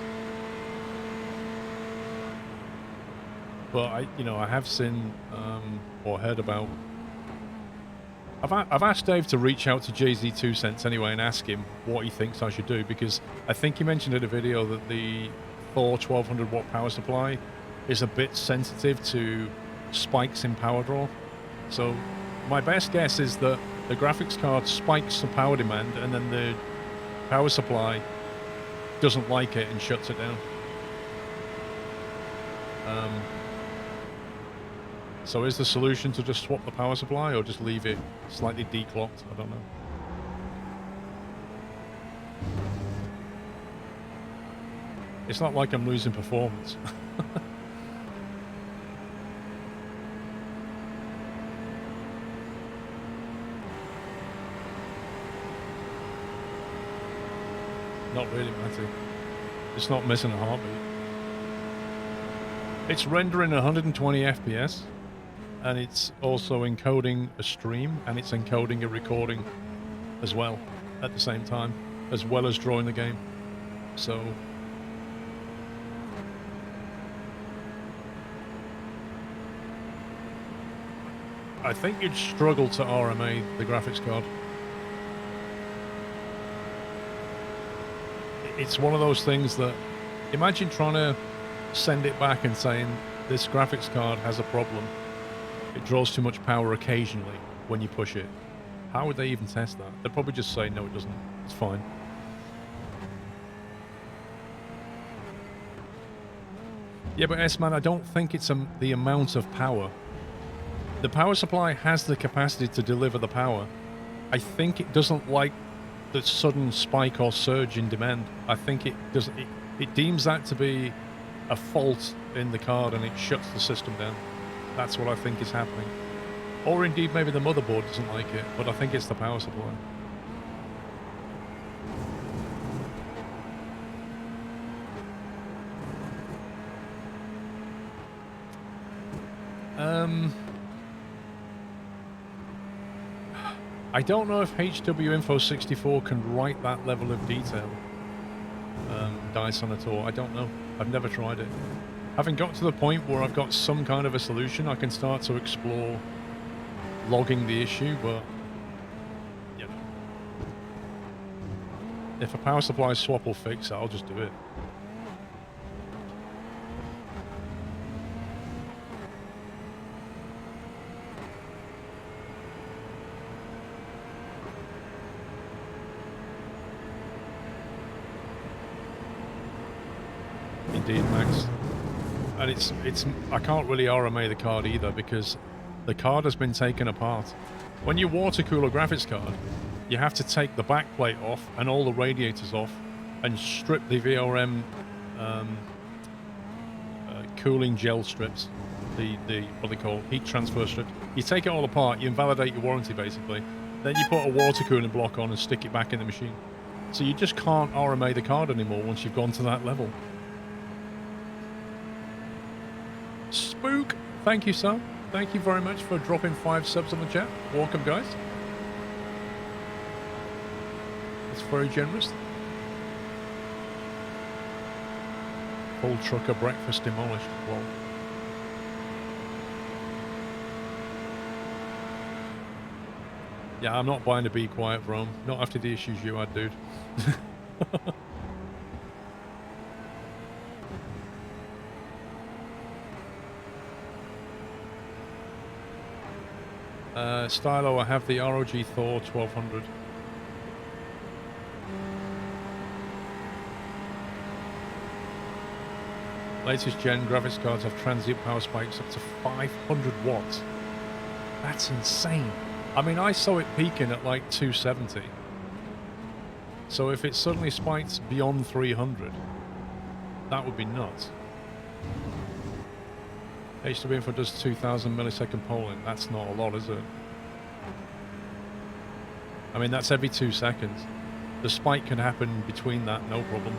But I have seen or heard about. I've asked Dave to reach out to JZ2 Cents anyway and ask him what he thinks I should do, because I think he mentioned in a video that the Thor 1200 watt power supply is a bit sensitive to spikes in power draw. So my best guess is that the graphics card spikes the power demand, and then the power supply doesn't like it and shuts it down. So is the solution to just swap the power supply, or just leave it slightly declocked? I don't know. It's not like I'm losing performance. Not really, Matty. It's not missing a heartbeat. It's rendering 120 FPS, and it's also encoding a stream, and it's encoding a recording as well at the same time, as well as drawing the game. So I think you'd struggle to RMA the graphics card. It's one of those things that, imagine trying to send it back and saying, this graphics card has a problem. It draws too much power occasionally when you push it. How would they even test that? They'd probably just say, no, it doesn't. It's fine. Yeah, but S-Man, I don't think it's the amount of power. The power supply has the capacity to deliver the power. I think it doesn't like the sudden spike or surge in demand. I think it doesn't. It deems that to be a fault in the card, and it shuts the system down. That's what I think is happening. Or indeed, maybe the motherboard doesn't like it, but I think it's the power supply. I don't know if HWInfo64 can write that level of detail. Dice on a tour, I don't know. I've never tried it. Having got to the point where I've got some kind of a solution, I can start to explore logging the issue, but you know, if a power supply swap will fix it, I'll just do it. Indeed, Max. And it's I can't really RMA the card either, because the card has been taken apart. When you water cool a graphics card, you have to take the back plate off and all the radiators off and strip the VRM cooling gel strips, the what they call heat transfer strips. You take it all apart, you invalidate your warranty basically. Then you put a water cooling block on and stick it back in the machine. So you just can't RMA the card anymore once you've gone to that level. Spook, thank you, sir. Thank you very much for dropping 5 subs on the chat. Welcome, guys. It's very generous. Full trucker breakfast demolished. Well, yeah, I'm not buying a Be Quiet, Rome. Not after the issues you had, dude. Stylo, I have the ROG Thor 1200. Latest gen graphics cards have transient power spikes up to 500 watts. That's insane. I mean, I saw it peaking at like 270. So if it suddenly spikes beyond 300, that would be nuts. HWInfo does 2000 millisecond polling. That's not a lot, is it? I mean, that's every 2 seconds. The spike can happen between that, no problem.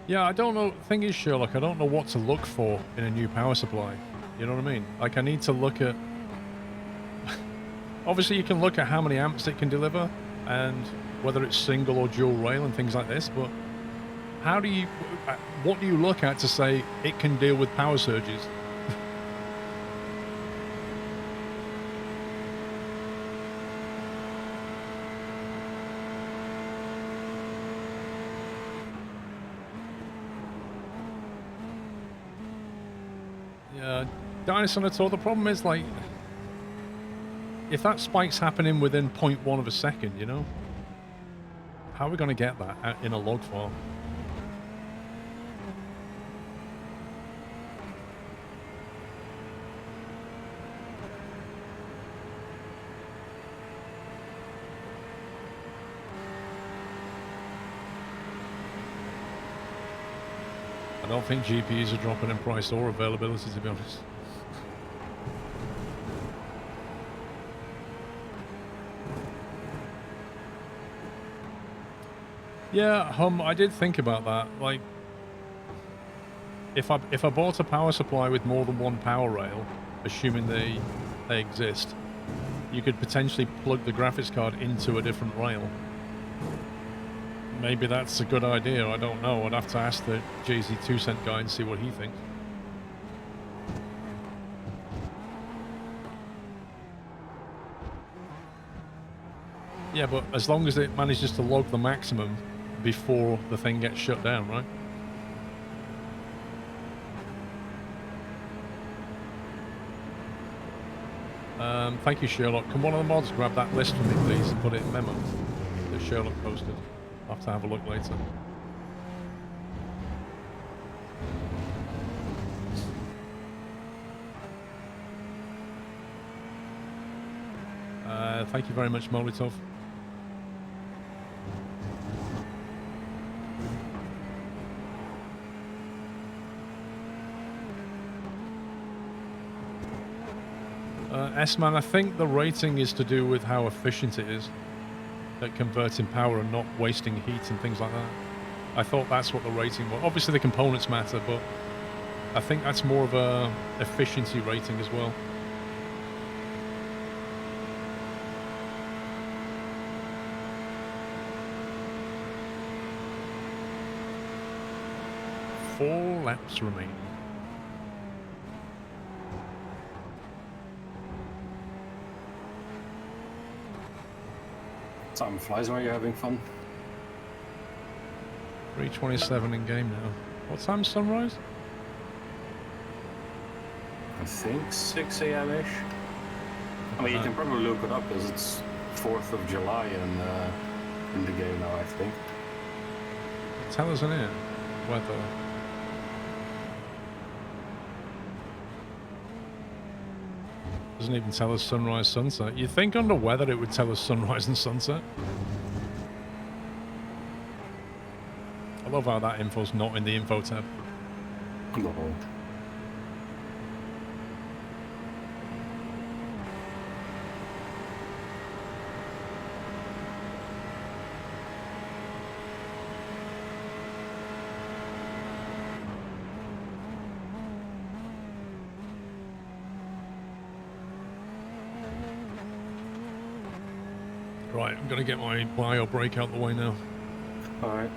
Yeah, I don't know. Thing is, Sherlock, I don't know what to look for in a new power supply. You know what I mean? Like, I need to look at... Obviously, you can look at how many amps it can deliver and whether it's single or dual rail and things like this, but how do you... What do you look at to say it can deal with power surges? Yeah, Dinosaur at all. The problem is, like, if that spike's happening within 0.1 of a second, you know, how are we going to get that in a log file? I don't think GPUs are dropping in price or availability, to be honest. Yeah, I did think about that. Like, if I bought a power supply with more than one power rail, assuming they exist, you could potentially plug the graphics card into a different rail. Maybe that's a good idea. I don't know. I'd have to ask the JZ 2 cent guy and see what he thinks. Yeah, but as long as it manages to log the maximum before the thing gets shut down, right? Thank you, Sherlock. Can one of the mods grab that list for me, please, and put it in memo that Sherlock posted? I'll have to have a look later. Thank you very much, Molotov. S-Man, I think the rating is to do with how efficient it is at converting power and not wasting heat and things like that. I thought that's what the rating was. Obviously the components matter, but I think that's more of a efficiency rating as well. Four laps remaining. Time flies when you're having fun. 3:27 in game now. What time's sunrise? I think 6 a.m.-ish. I mean, you can probably look it up because it's 4th of July in the game now, I think. Tell us in here. Weather. Doesn't even tell us sunrise, sunset. You'd think under weather it would tell us sunrise and sunset. I love how that info's not in the info tab. No. Right, I'm gonna get my bio break out the way now. Alright.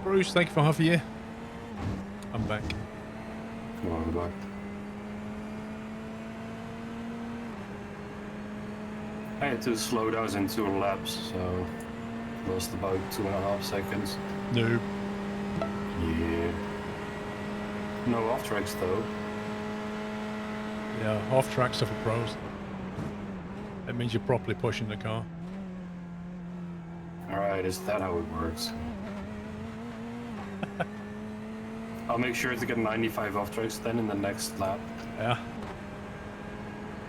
Bruce, thank you for half a year. I'm back. Come on, back. I had to slow those in 2 laps, so lost about 2.5 seconds. No. Yeah. No off tracks though. Yeah, off track stuff for pros. It means you're properly pushing the car. Alright, is that how it works? I'll make sure to get 95 off tracks then in the next lap. Yeah.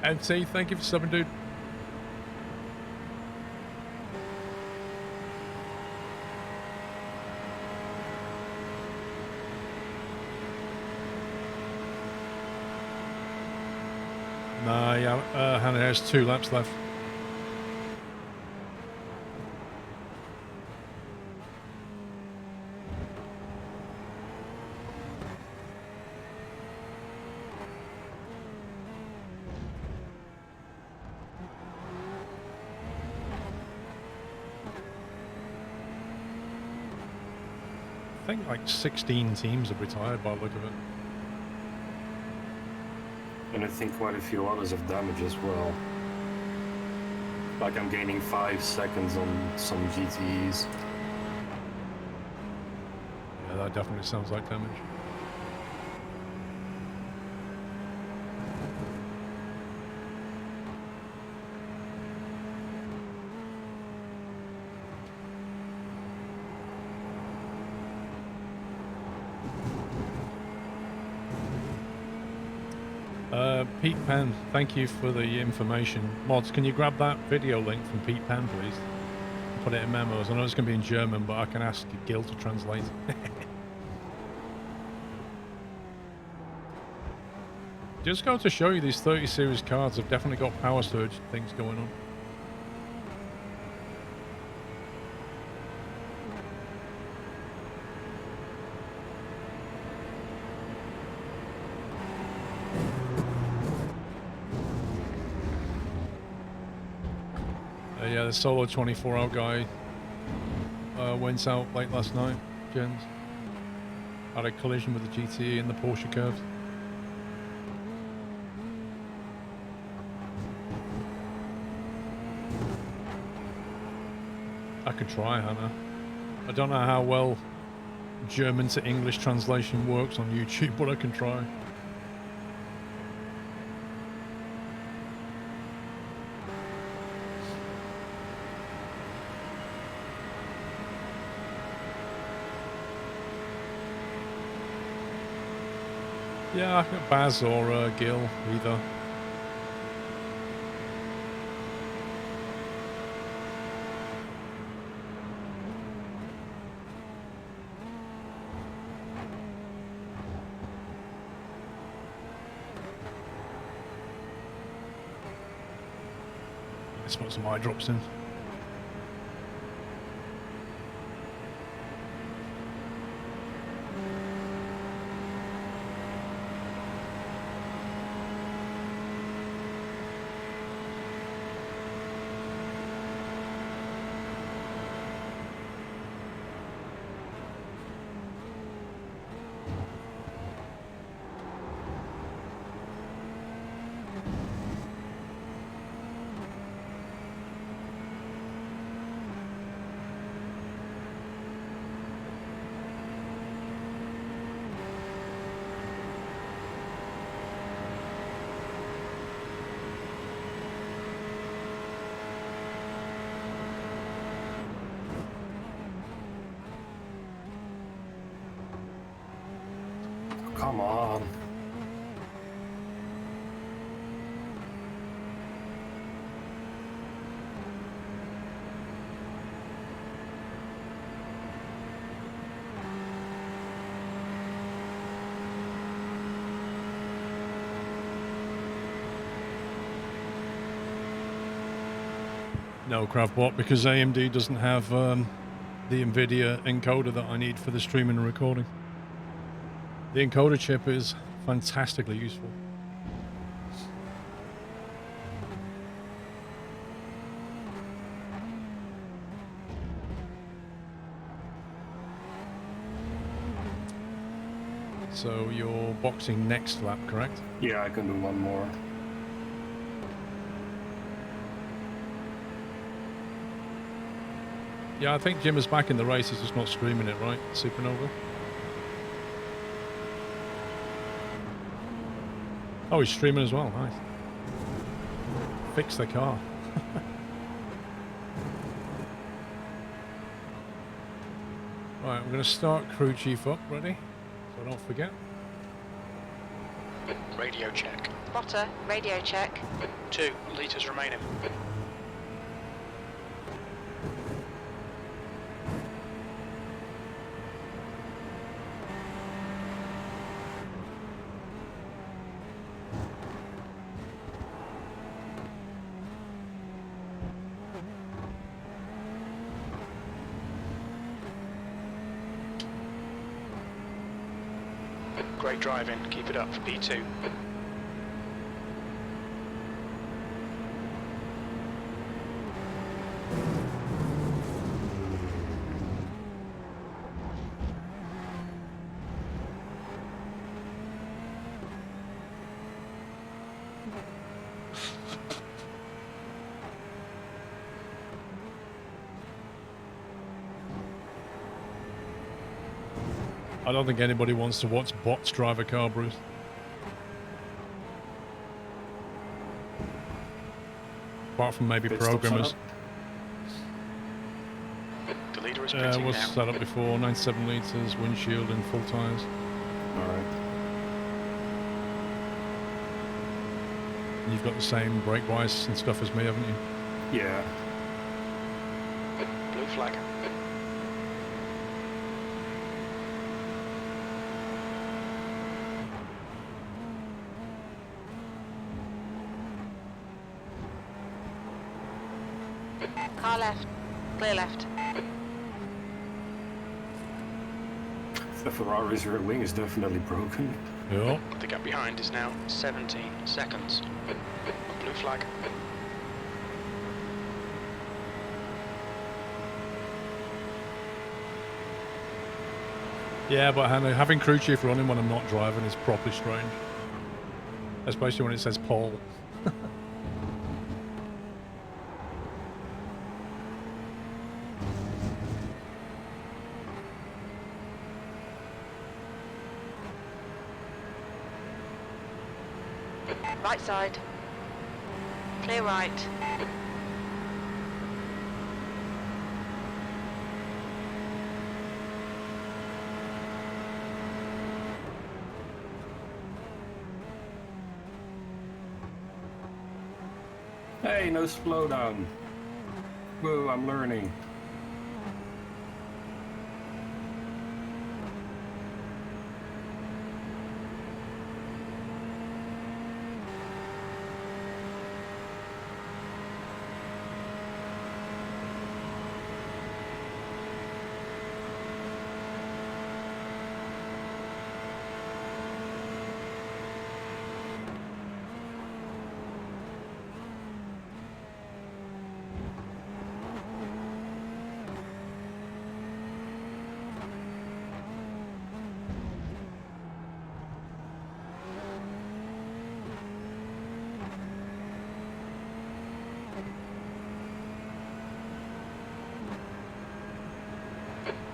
MC, thank you for subbing, dude. Nah, yeah, Hannah has 2 laps left. I think like 16 teams have retired by the look of it. And I think quite a few others have damage as well. Like I'm gaining 5 seconds on some GTEs. Yeah, that definitely sounds like damage. Pete Pan, thank you for the information. Mods, can you grab that video link from Pete Pan, please? And put it in memos. I know it's going to be in German, but I can ask Gil to translate. Just go to show you these 30 series cards have definitely got power surge things going on. Yeah, the solo 24-hour guy went out late last night, Jens. Had a collision with the GTE in the Porsche curves. I could try, Hannah. I don't know how well German to English translation works on YouTube, but I can try. Yeah, I got Baz or Gil, either. Let's put some eye drops in. Come on. No, Craftbot, because AMD doesn't have the NVIDIA encoder that I need for the streaming and recording. The encoder chip is fantastically useful. So you're boxing next lap, correct? Yeah, I can do one more. Yeah, I think Jim is back in the race. He's just not streaming it, right? Supernova. Oh, he's streaming as well. Nice. Fix the car. Right, I'm going to start crew chief up. Ready? So I don't forget. Radio check. Spotter, radio check. 2 litres remaining. Great driving, keep it up for P2. I don't think anybody wants to watch bots drive a car, Bruce. Apart from maybe Pit stop programmers. The leader is It pitting was now. set up before, 97 litres, windshield and full tyres. Alright. You've got the same brake wise and stuff as me, haven't you? Yeah. Blue flag. Car left. Clear left. The Ferrari's rear wing is definitely broken. Yeah. The gap behind is now 17 seconds. Blue flag. Yeah, but having crew chief running when I'm not driving is properly strange. Especially when it says pole. Right side. Clear right. Hey, no slowdown. Whoa, I'm learning.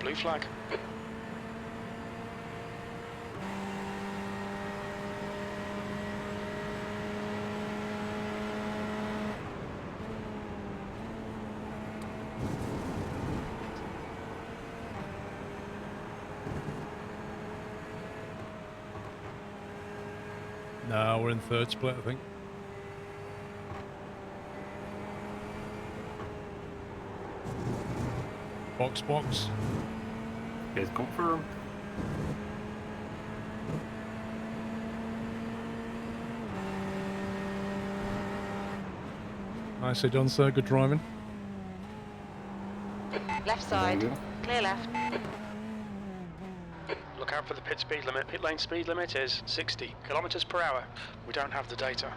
Blue flag. No, we're in third split, I think. Box, box. It's confirmed. Nicely done, sir. Good driving. Left side. There you go. Clear left. Look out for the pit speed limit. Pit lane speed limit is 60 kilometers per hour. We don't have the data.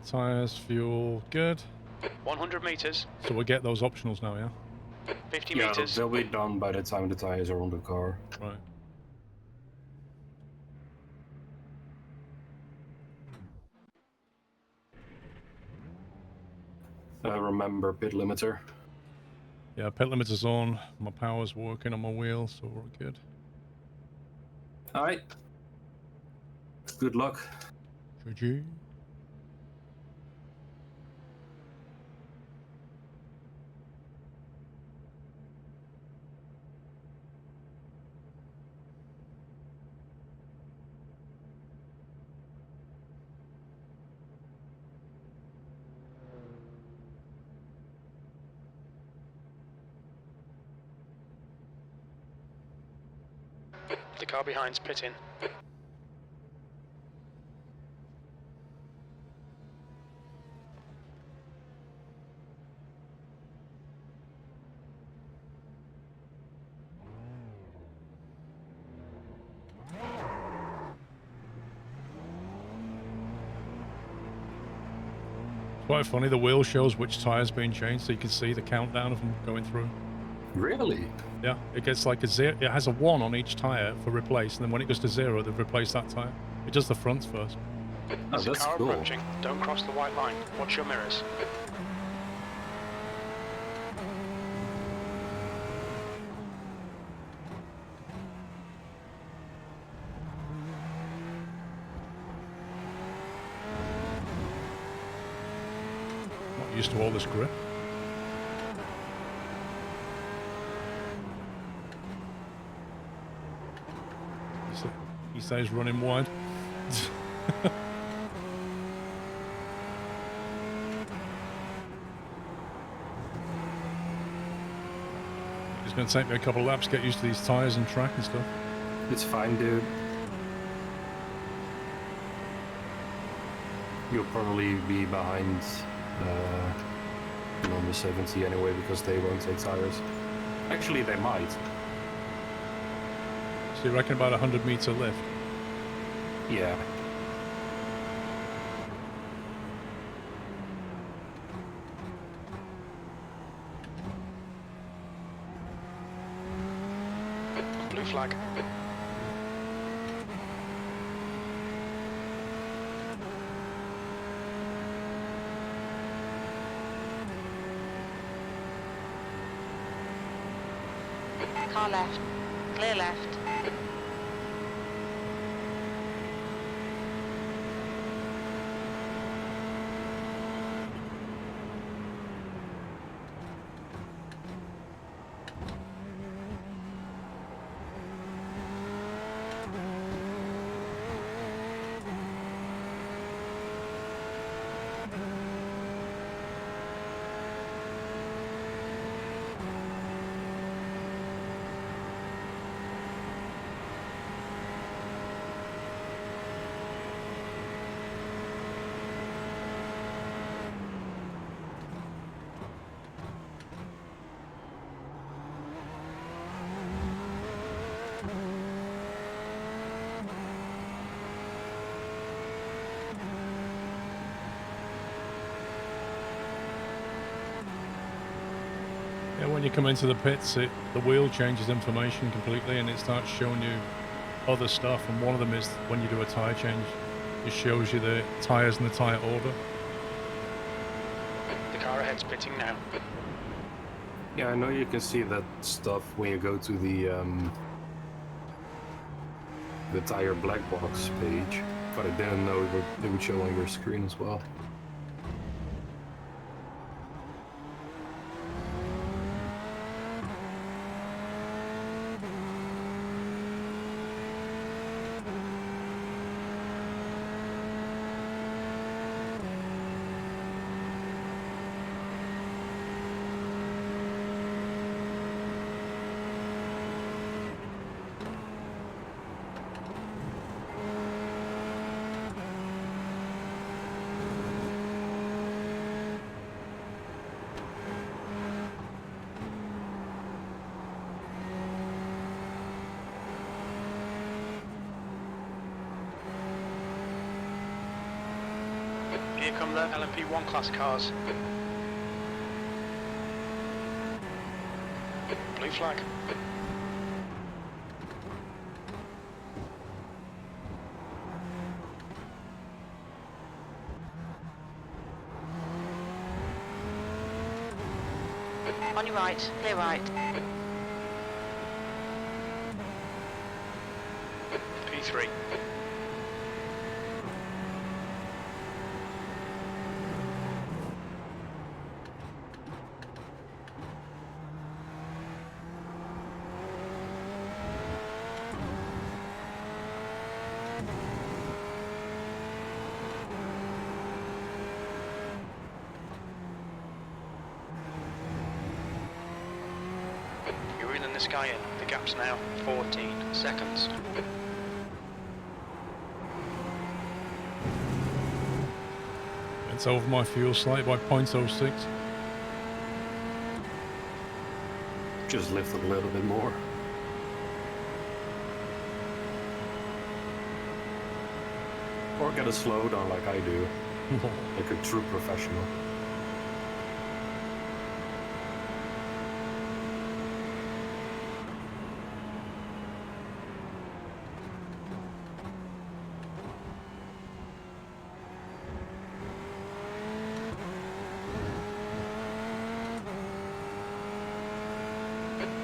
Tyres, fuel, good. 100 meters, So we'll get those optionals now, yeah? 50 Yeah, meters. they'll be done by the time the tires are on the car. Right. Remember pit limiter. Yeah, pit limiter's on. My power's working on my wheel, so we're all good. Alright. Good luck. GG. The car behind's pitting. Quite funny, the wheel shows which tire's being changed, so you can see the countdown of them going through. Really? Yeah, it gets like a 0. It has a 1 on each tire for replace, and then when it goes to 0, they've replaced that tire. It does the fronts first. Oh, There's a that's car cool. approaching. Don't cross the white line. Watch your mirrors. Not used to all this grip. He says running wide. It's going to take me a couple of laps to get used to these tires and track and stuff. It's fine, dude. You'll probably be behind number 70 anyway because they won't take tires. Actually, they might. So you reckon about 100-meter lift? Yeah. Blue flag. Car left. Clear left. Yeah, when you come into the pits, the wheel changes information completely and it starts showing you other stuff. And one of them is when you do a tyre change, it shows you the tyres and the tyre order. The car ahead's pitting now. Yeah, I know you can see that stuff when you go to the tire black box page, but I didn't know it would show on your screen as well. Here come the LMP1 class cars. Blue flag. On your right, clear right. P3. You're reeling this guy in. The gap's now 14 seconds. It's over my fuel slightly by 0.06. Just lift it a little bit more. Or get a slow down like I do. Like a true professional.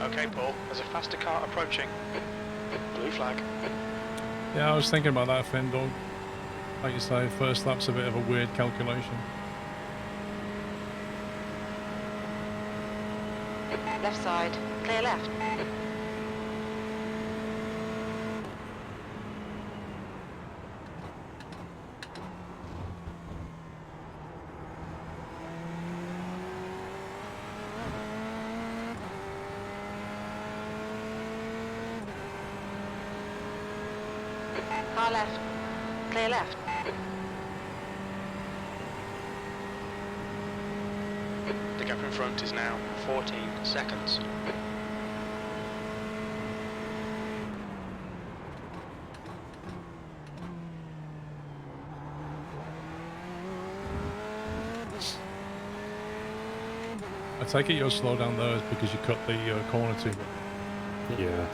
Okay, Paul, there's a faster car approaching. Blue flag. Yeah, I was thinking about that, Finn Dog. Like you say, first lap's a bit of a weird calculation. Left side, clear left. Car left, clear left. The gap in front is now 14 seconds. I take it your slowdown there is because you cut the corner too much. Yeah.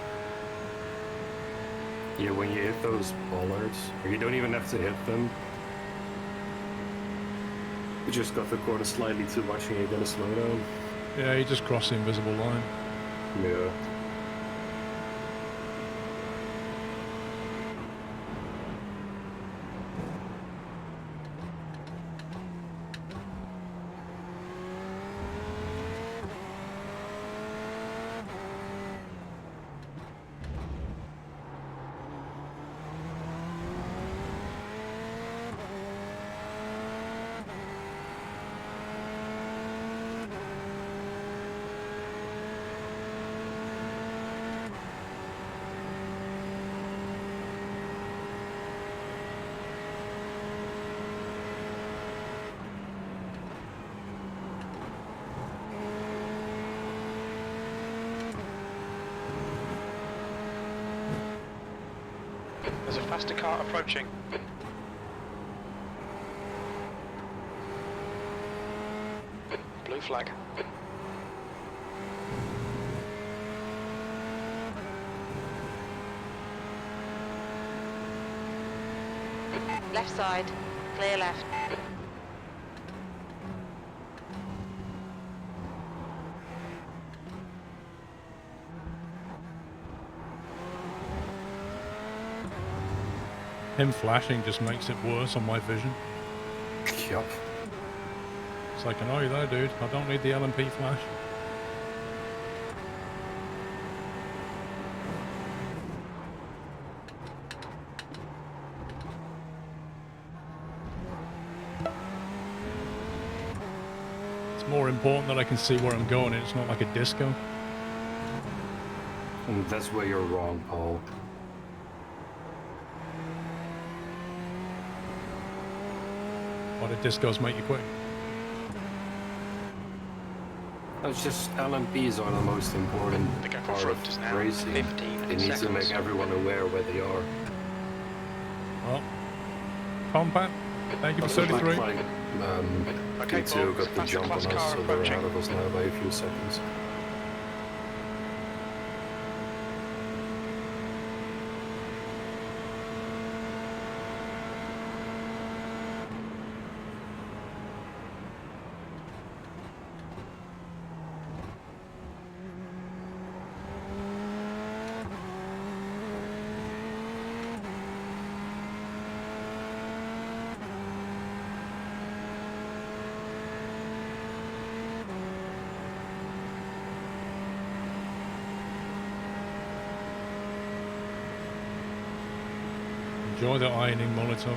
Yeah, when you hit those bollards, or you don't even have to hit them, you just got the corner slightly too much and you're gonna slow down. Yeah, you just cross the invisible line. Yeah. There's a faster car approaching. Blue flag. Left side, clear left. Him flashing just makes it worse on my vision. Yup. It's like, I know you're there, dude. I don't need the LMP flash. It's more important that I can see where I'm going. It's not like a disco. And that's where you're wrong, Paul. Why do discos make you quick? It's just LMPs are the most important The gap in part front is of now racing. 15 They need to seconds. make everyone aware where they are. Well, Compact, thank you for Also, 33. like, Okay, P2 Paul, got the faster jump on class us, car so they're approaching. ahead of us now by a few seconds. Enjoy the ironing Molotov.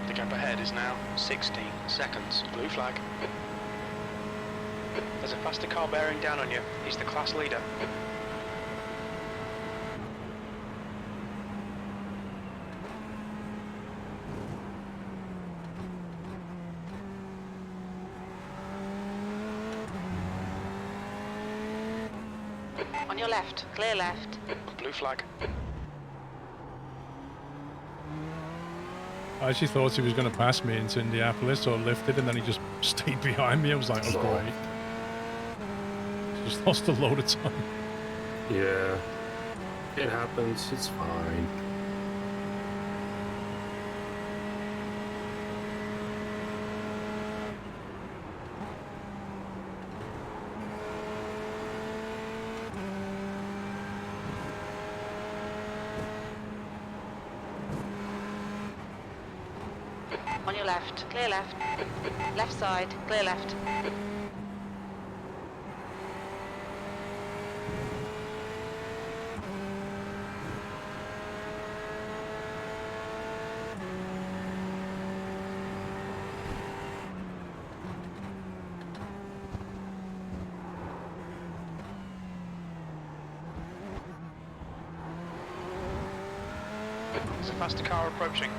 The gap ahead is now 16 seconds. Blue flag. There's a faster car bearing down on you. He's the class leader. On your left, clear left. Blue flag. I actually thought he was going to pass me into Indianapolis, so I lifted, and then he just stayed behind me. I was like, oh, great. Just lost a load of time. Yeah. It happens. It's fine. On your left, clear left. Left side, clear left. There's a faster car approaching.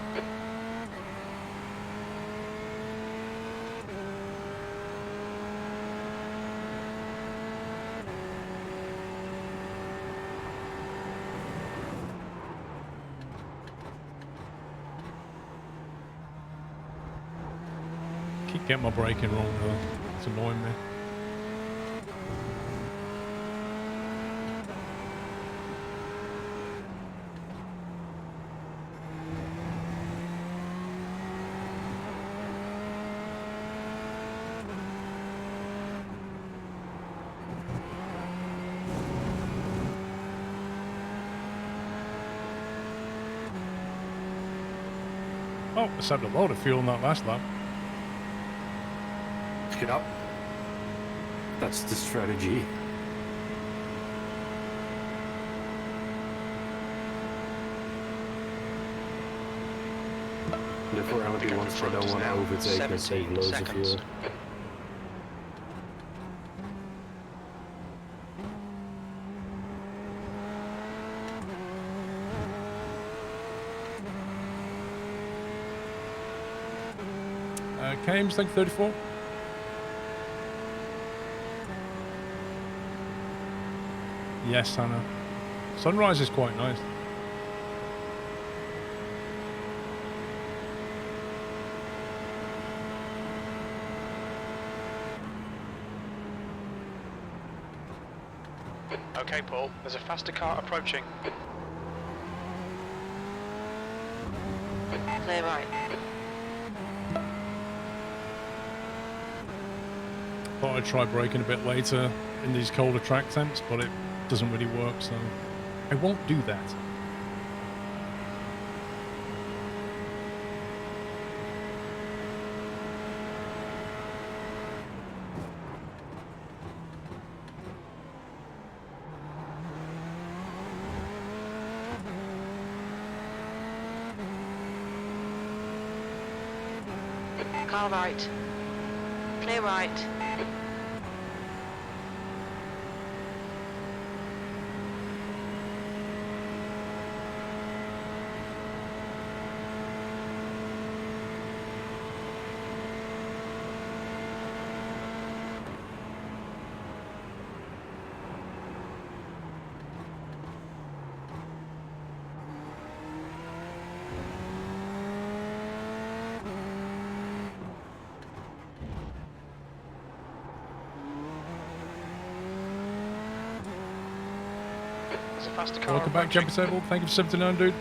Keep getting my braking wrong though. It's annoying me. Oh, I saved a load of fuel in that last lap. Yep. That's the strategy. If we're only ones that don't want to overtake and save loads of fuel. Kames, thank you, 34. Yes, Hannah. Sunrise is quite nice. Okay, Paul, there's a faster car approaching. Clear right. Thought I'd try braking a bit later in these colder track temps, but it doesn't really work, so I won't do that. Car right. Clear right. There's a faster car Welcome back, Jump approaching. Disabled. Thank you for 79, dude.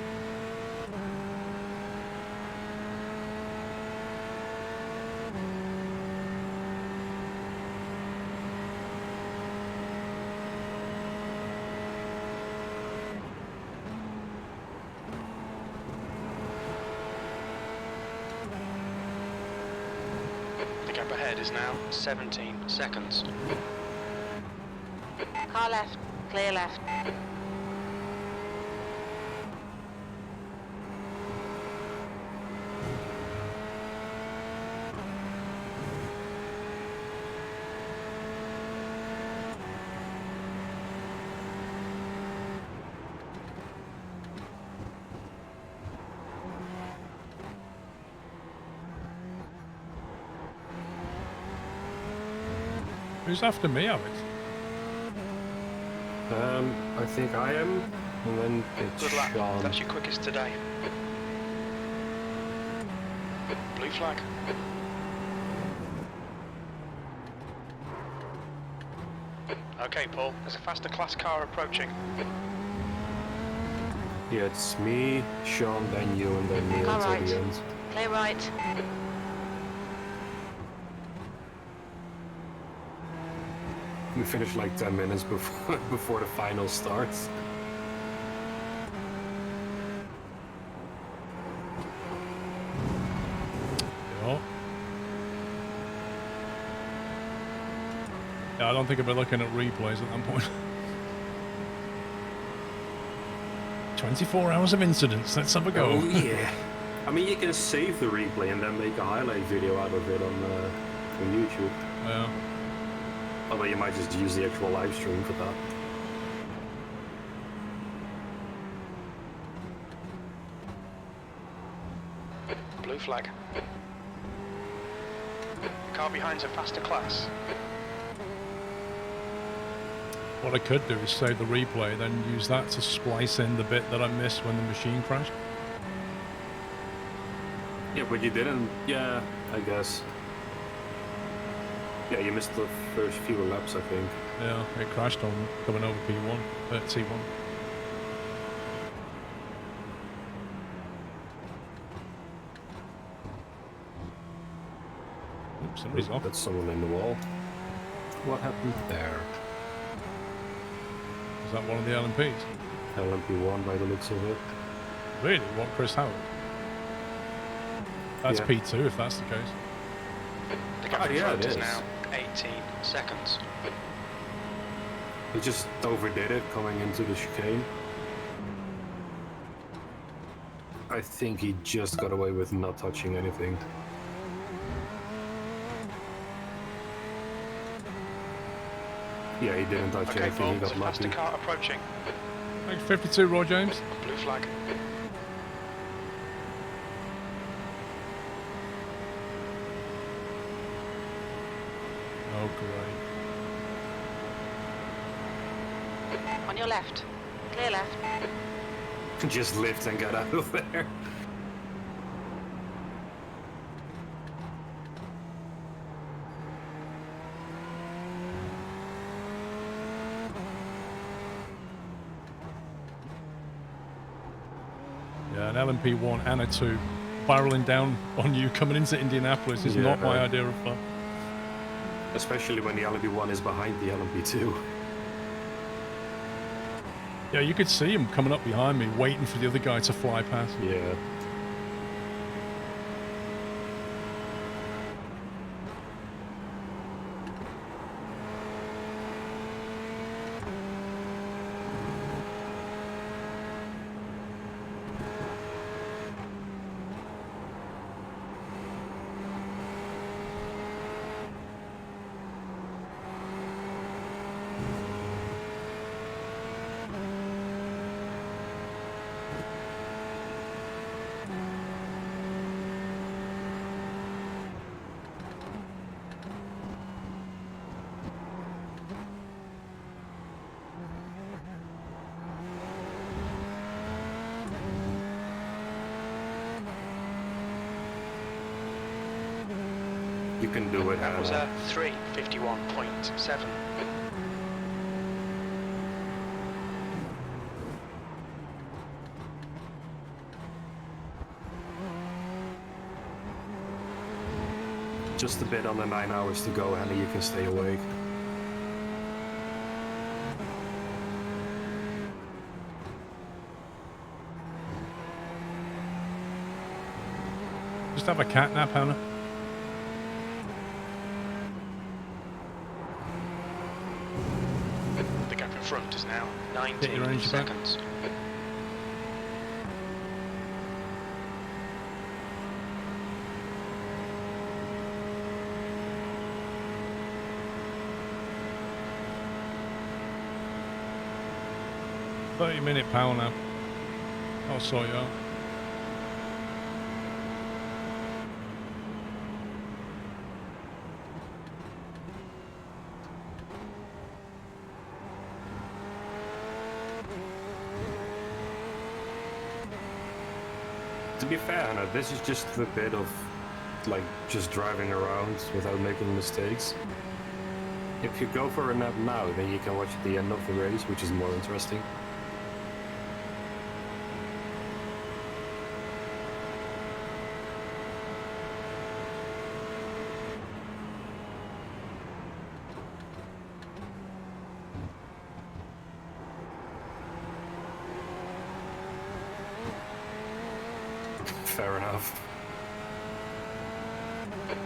The gap ahead is now 17 seconds. Car left, clear left. Who's after me, Alex? I think I am, and then it's Good lap. Sean. That's your quickest today. Blue flag. Okay, Paul. There's a faster class car approaching. Yeah, it's me, Sean, then you, and then me Car until right. the end. Clear right. We finished like 10 minutes before before the final starts. Yeah, I don't think I'll be looking at replays at that point. 24 hours of incidents. Let's have a go. Oh yeah. I mean, you can save the replay and then make a highlight video out of it on YouTube. Yeah. Although you might just use the actual live stream for that. Blue flag. Car behind's a faster class. What I could do is save the replay, then use that to splice in the bit that I missed when the machine crashed. Yeah, but you didn't. Yeah, I guess. Yeah, you missed the first few laps, I think. Yeah, it crashed on coming over P1, T1. Oops, somebody's off. That's someone in the wall. What happened there? Is that one of the LMPs? LMP1 by the looks of it. Really? What, Chris Howard? That's Yeah. P2 if that's the case. The gap in yeah, front it is is. now 18 seconds. He just overdid it coming into the chicane. I think he just got away with not touching anything. Yeah, he didn't touch Okay, anything, Paul. he There's got a faster lucky. car approaching. Thanks, 52, Roy James. Blue flag. Oh, great. On your left. Clear left. Just lift and get out of there. Yeah, an LMP1 and a 2 barreling down on you coming into Indianapolis is not my Yeah. idea of fun. Especially when the LMP1 is behind the LMP2. Yeah, you could see him coming up behind me, waiting for the other guy to fly past. Yeah. You can do it, That was Hannah. a 3:51.7. Just a bit under 9 hours to go, Hannah, you can stay awake. Just have a cat nap, Hannah. The gap in front is now Get your 19 energy back. seconds. Minute power nap. I'll sort you out. To be fair, Hannah, this is just a bit of, like, just driving around without making mistakes. If you go for a nap now, then you can watch the end of the race, which is more interesting. Fair enough.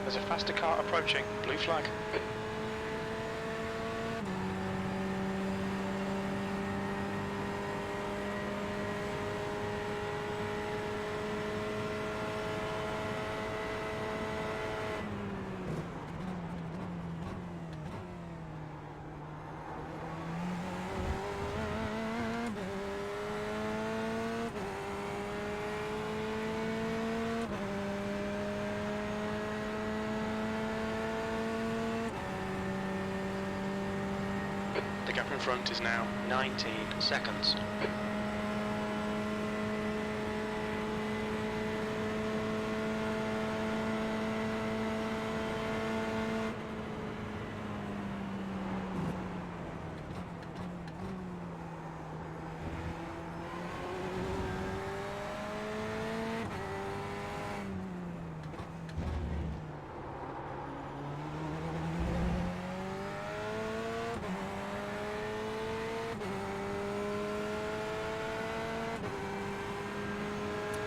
There's a faster car approaching. Blue flag. The gap in front is now 19 seconds.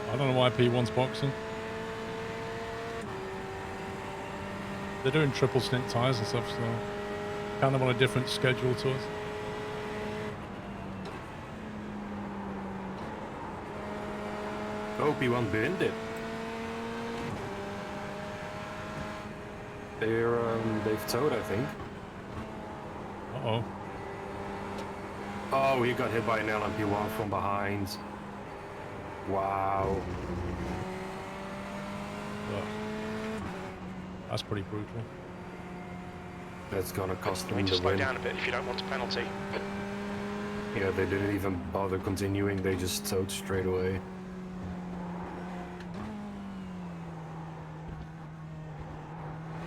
I don't know why P1's boxing. They're doing triple stint tyres and stuff, so kind of on a different schedule to us. Oh, P1 binned it. They've towed, I think. Uh-oh. Oh, he got hit by an LMP1 from behind. Wow. Ugh. That's pretty brutal. That's gonna cost You them need to the slow win. down a bit if you don't want a penalty. Yeah, they didn't even bother continuing, they just towed straight away.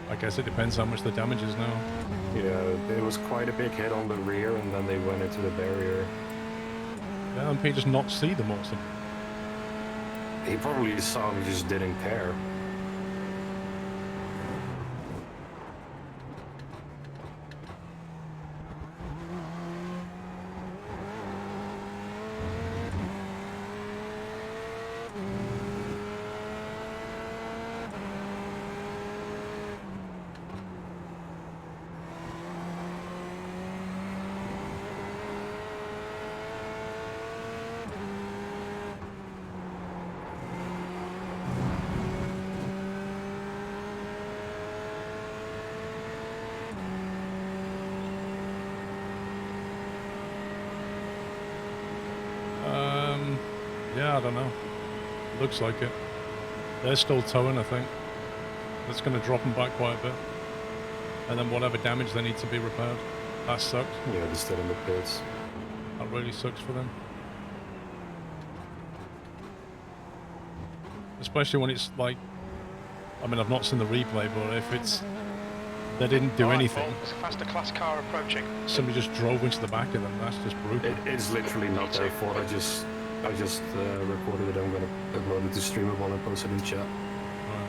I guess it depends how much the damage is now. Yeah, there was quite a big hit on the rear and then they went into the barrier. The LMP just not see them or something. He probably saw him, he just didn't care. Yeah, I don't know. Looks like it. They're still towing, I think. That's going to drop them back quite a bit. And then whatever damage they need to be repaired. That sucks. Yeah, they're still in the pits. That really sucks for them. Especially when it's like, I mean, I've not seen the replay, but if it's, they didn't do Alright, anything, Paul, there's a faster class car approaching. somebody just drove into the back of them, that's just brutal. It is literally not their fault, I just recorded it, I'm gonna upload it to Streamable and post it in chat. Right.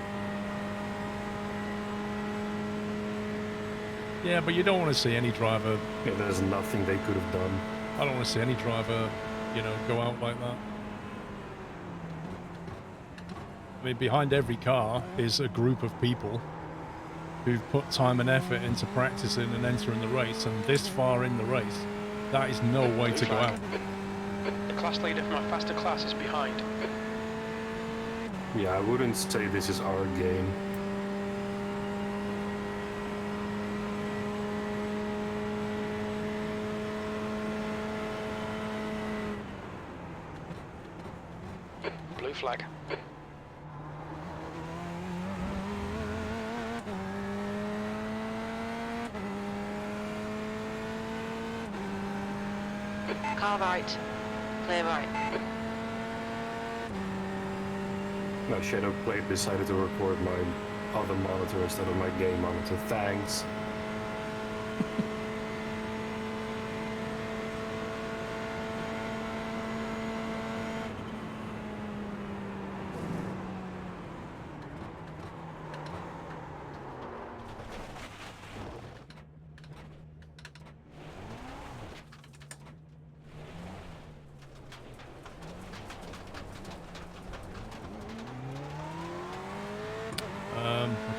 Yeah, but you don't want to see any driver. Yeah, there's nothing they could have done. I don't want to see any driver, you know, go out like that. I mean, behind every car is a group of people who've put time and effort into practicing and entering the race, and this far in the race, that is no way to go out. The class leader from our faster class is behind. Yeah, I wouldn't say this is our game. Blue flag. Car right. Clear right. My shadow plate decided to record my other monitor instead of my game monitor. Thanks.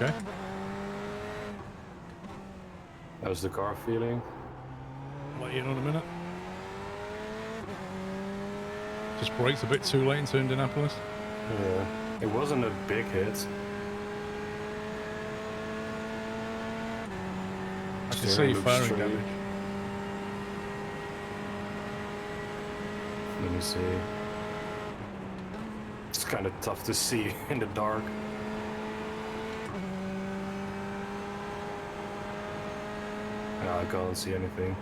Okay. How's the car feeling? I'll let you know in a minute. Just braked a bit too late into Indianapolis. Yeah, it wasn't a big hit. I can Steering see looks firing straight. damage. Let me see. It's kind of tough to see in the dark. No, I can't see anything.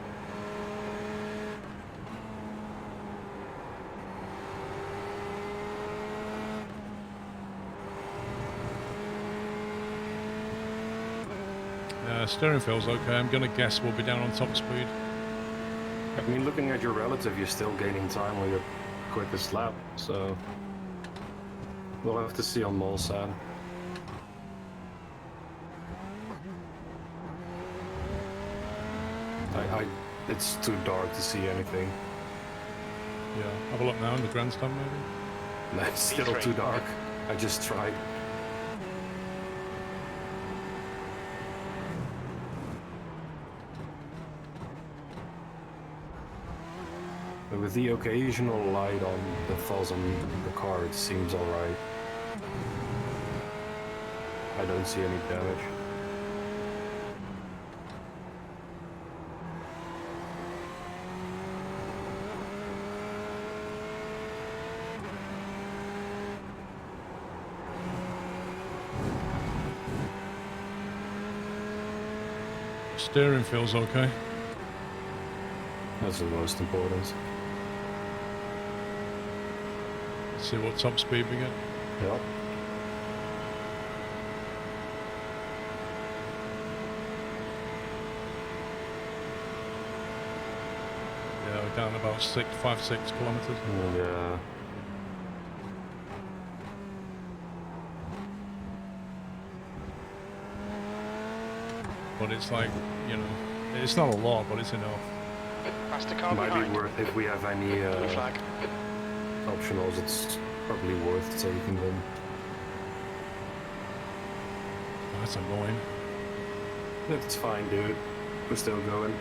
Steering feels okay. I'm gonna guess we'll be down on top speed. I mean, looking at your relative, you're still gaining time on your quickest lap, so we'll have to see on Molsad. It's too dark to see anything. Yeah, have a look now in the grandstand maybe. It's still too dark. I just tried. But with the occasional light on that falls on the car, it seems alright. I don't see any damage. Steering feels okay. That's the most important. See what top speed we get. Yep. Yeah, we're down about 5-6 kilometers. Yeah. But it's like, you know, it's not a lot, but it's enough. Faster car Might be behind. worth, if we have any Blue flag. optionals, it's probably worth taking them. Oh, that's annoying. It's fine, dude. We're still going.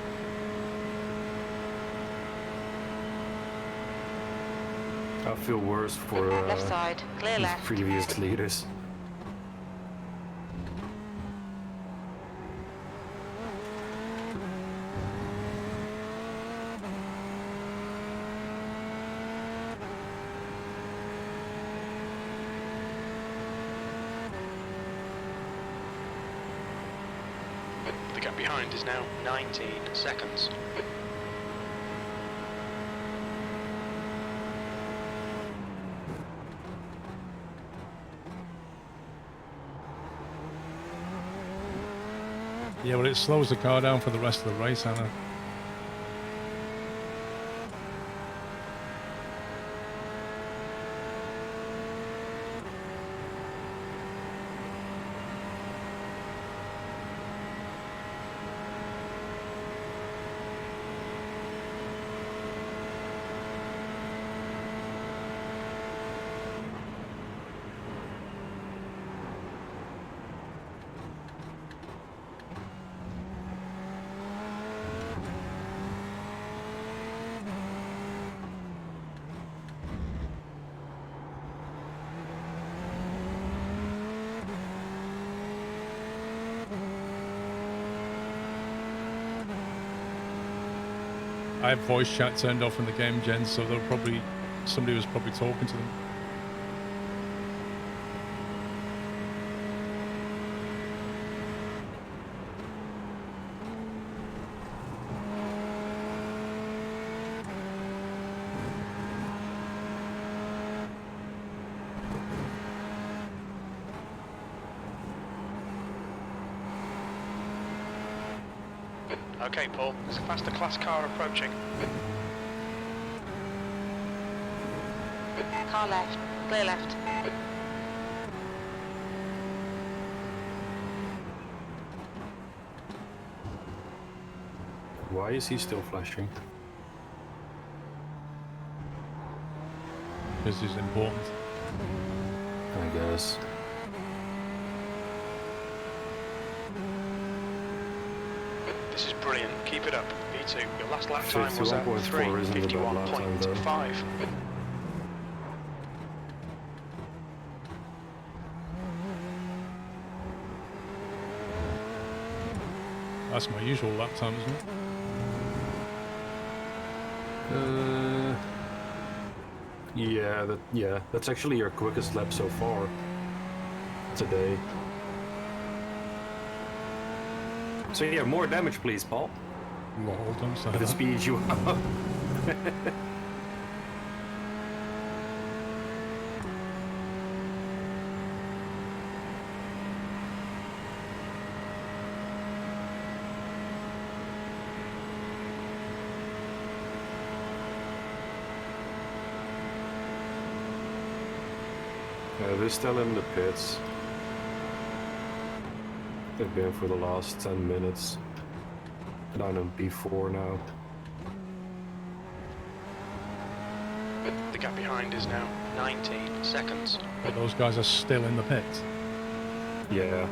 I feel worse for Left side. Clear these left. previous leaders. The gap behind is now 19 seconds. Yeah, but it slows the car down for the rest of the race, Hannah. I have voice chat turned off in the game, Jen, so they'll probably somebody was probably talking to them. Okay, Paul, there's a faster class car approaching. Car left. Clear left. Why is he still flashing? This is important. I guess. This is brilliant. Keep it up. V2, your last lap time was at 51.4 isn't a bad lap time, though. 3:51.5. That's my usual lap time, isn't it? Yeah, that's actually your quickest lap so far today. So yeah, more damage, please, Paul. Lol, don't say The that. speed you up. They're still in the pits. They've been for the last 10 minutes. Down in P4 now. The gap behind is now 19 seconds. But those guys are still in the pit. Yeah.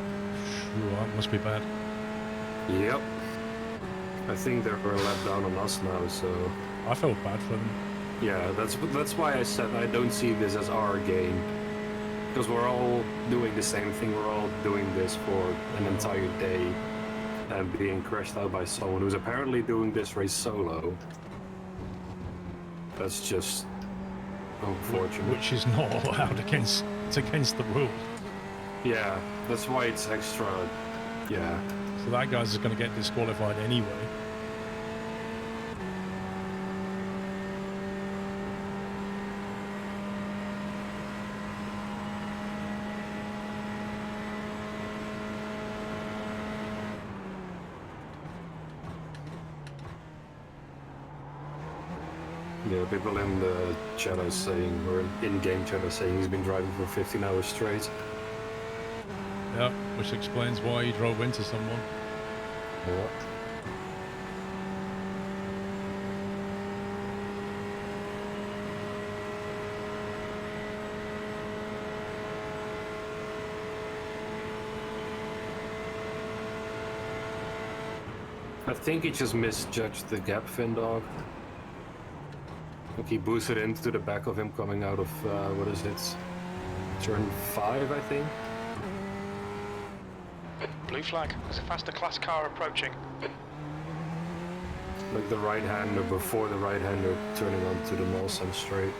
Phew, that must be bad. Yep. I think they're a lap down on us now, so... I felt bad for them. Yeah, that's why I said I don't see this as our game. Because we're all doing the same thing, we're all doing this for an entire day and being crashed out by someone who's apparently doing this race solo. That's just unfortunate. Which is not allowed against, it's against the rules. Yeah, that's why it's extra, yeah. So that guy's just going to get disqualified anyway. Yeah, people in the chat are saying, or in-game chat are saying he's been driving for 15 hours straight. Yeah, which explains why he drove into someone. Yeah. I think he just misjudged the gap, Findog. I think he boosted into the back of him coming out of, what is it? Turn 5, I think? Blue flag, there's a faster class car approaching. Like the right-hander before the right-hander turning onto the Molson straight.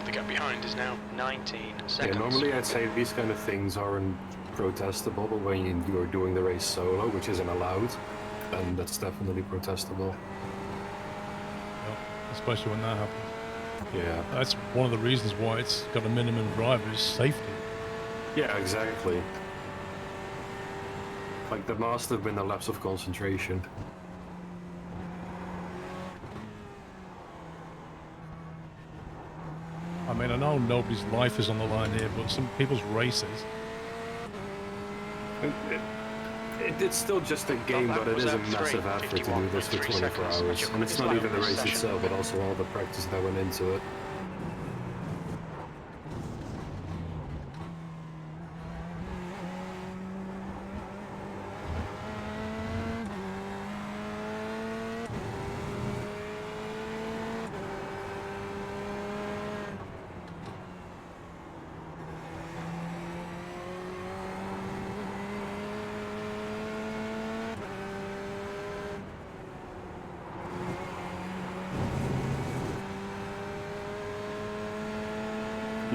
The gap behind is now 19 seconds. Yeah, normally I'd say these kind of things aren't protestable, but when you're doing the race solo, which isn't allowed, then that's definitely protestable. Yeah, especially when that happens. Yeah. That's one of the reasons why it's got a minimum driver is safety. Yeah, exactly. Like, there must have been a lapse of concentration. I mean, I know nobody's life is on the line here, but some people's races. It's still just a game, but it is a massive effort to do this for 24 hours. And it's not even the race itself, but also all the practice that went into it.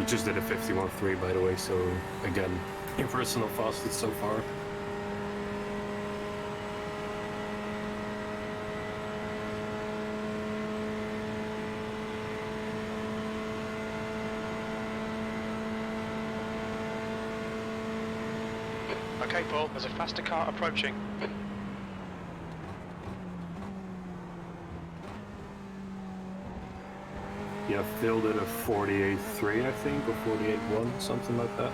You just did a 51.3 by the way, so again, your personal fastest so far. Okay, Paul, there's a faster car approaching. Yeah, Phil did a 48.3 I think, or 48.1, something like that.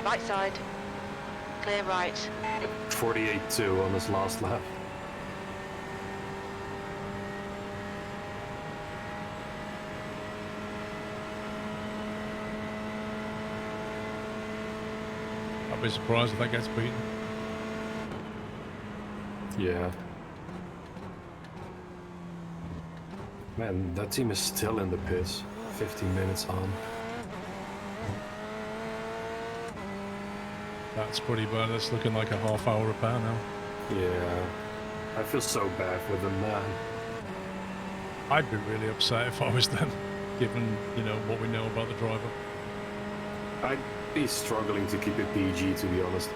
Right side. Clear right. 48.2 on his last lap. I'd be surprised if that gets beaten. Yeah. Man, that team is still in the pits. 15 minutes on. That's pretty bad. That's looking like a half-hour repair now. Yeah. I feel so bad for them, man. I'd be really upset if I was them, given, you know, what we know about the driver. I'd be struggling to keep it PG, to be honest.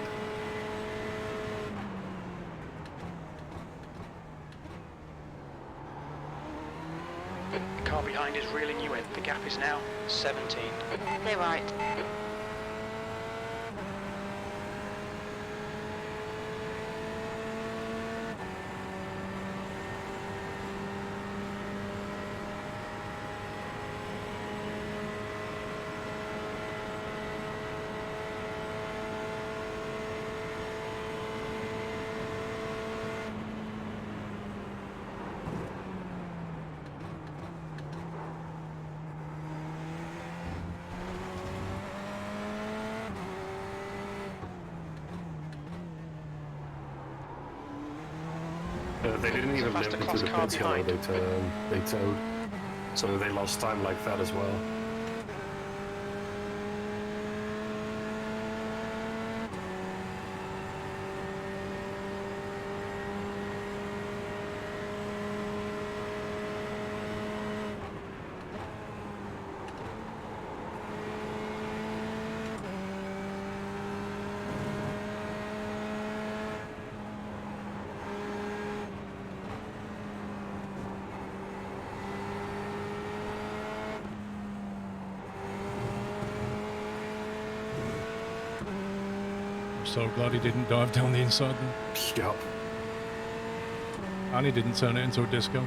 The car behind is reeling you in. The gap is now 17. Clear right. They didn't even faster limit class to the car pits, yellow, behind. they towed. So they lost time like that as well. So glad he didn't dive down the inside then. Yup. And he didn't turn it into a disco.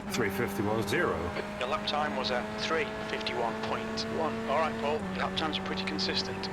.351.0. Your lap time was at 3:51.1. All right, Paul. Your lap times are pretty consistent.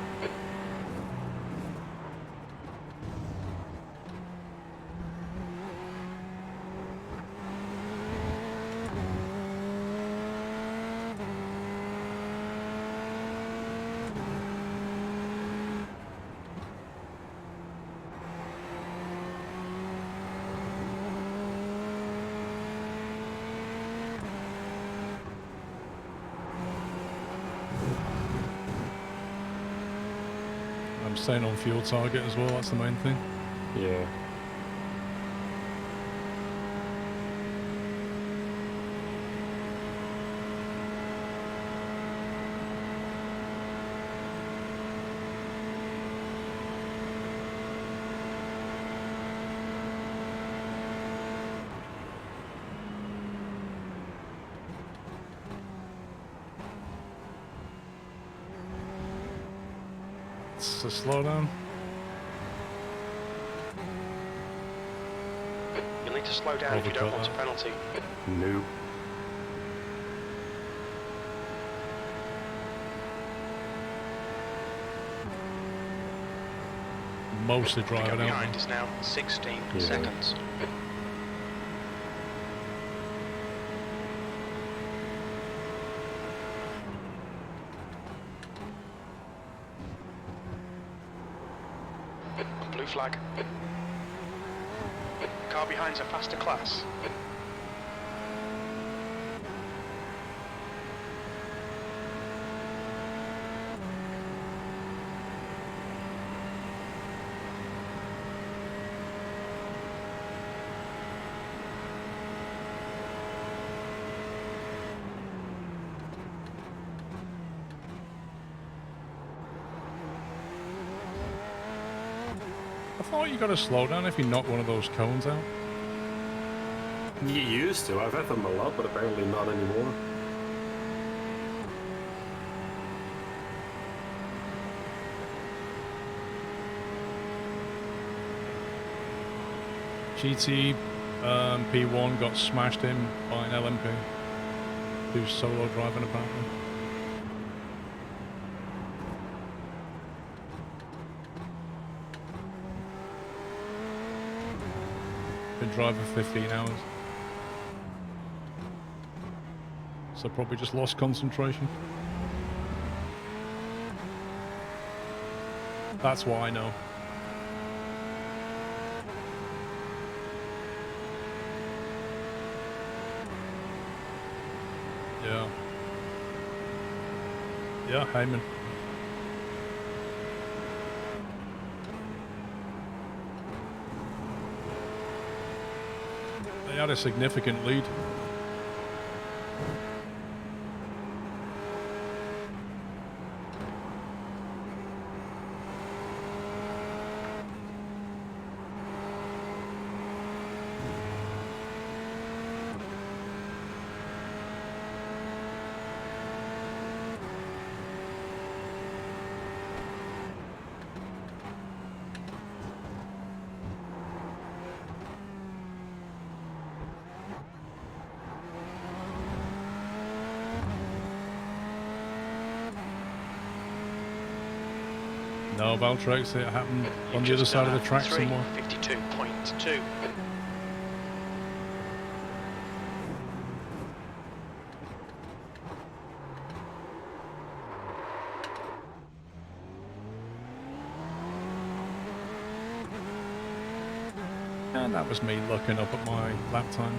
I'm staying on fuel target as well, that's the main thing. Yeah. It's a slowdown. You'll need to slow down if you don't Overcut want a that. penalty. Nope. Mostly The gap driving out. behind is now 16 Yeah. seconds. Blue flag. Car behind's a faster class. thought you got to slow down if you knock one of those cones out. You used to. I've had them a lot, but apparently not anymore. GT P1 got smashed in by an LMP who's solo driving apparently. Been driving 15 hours. So probably just lost concentration. That's what I know. Yeah. Yeah, Heyman. They had a significant lead. No, Valtrex, it happened on the other side of the track somewhere. 52.2. And that was me looking up at my lap time.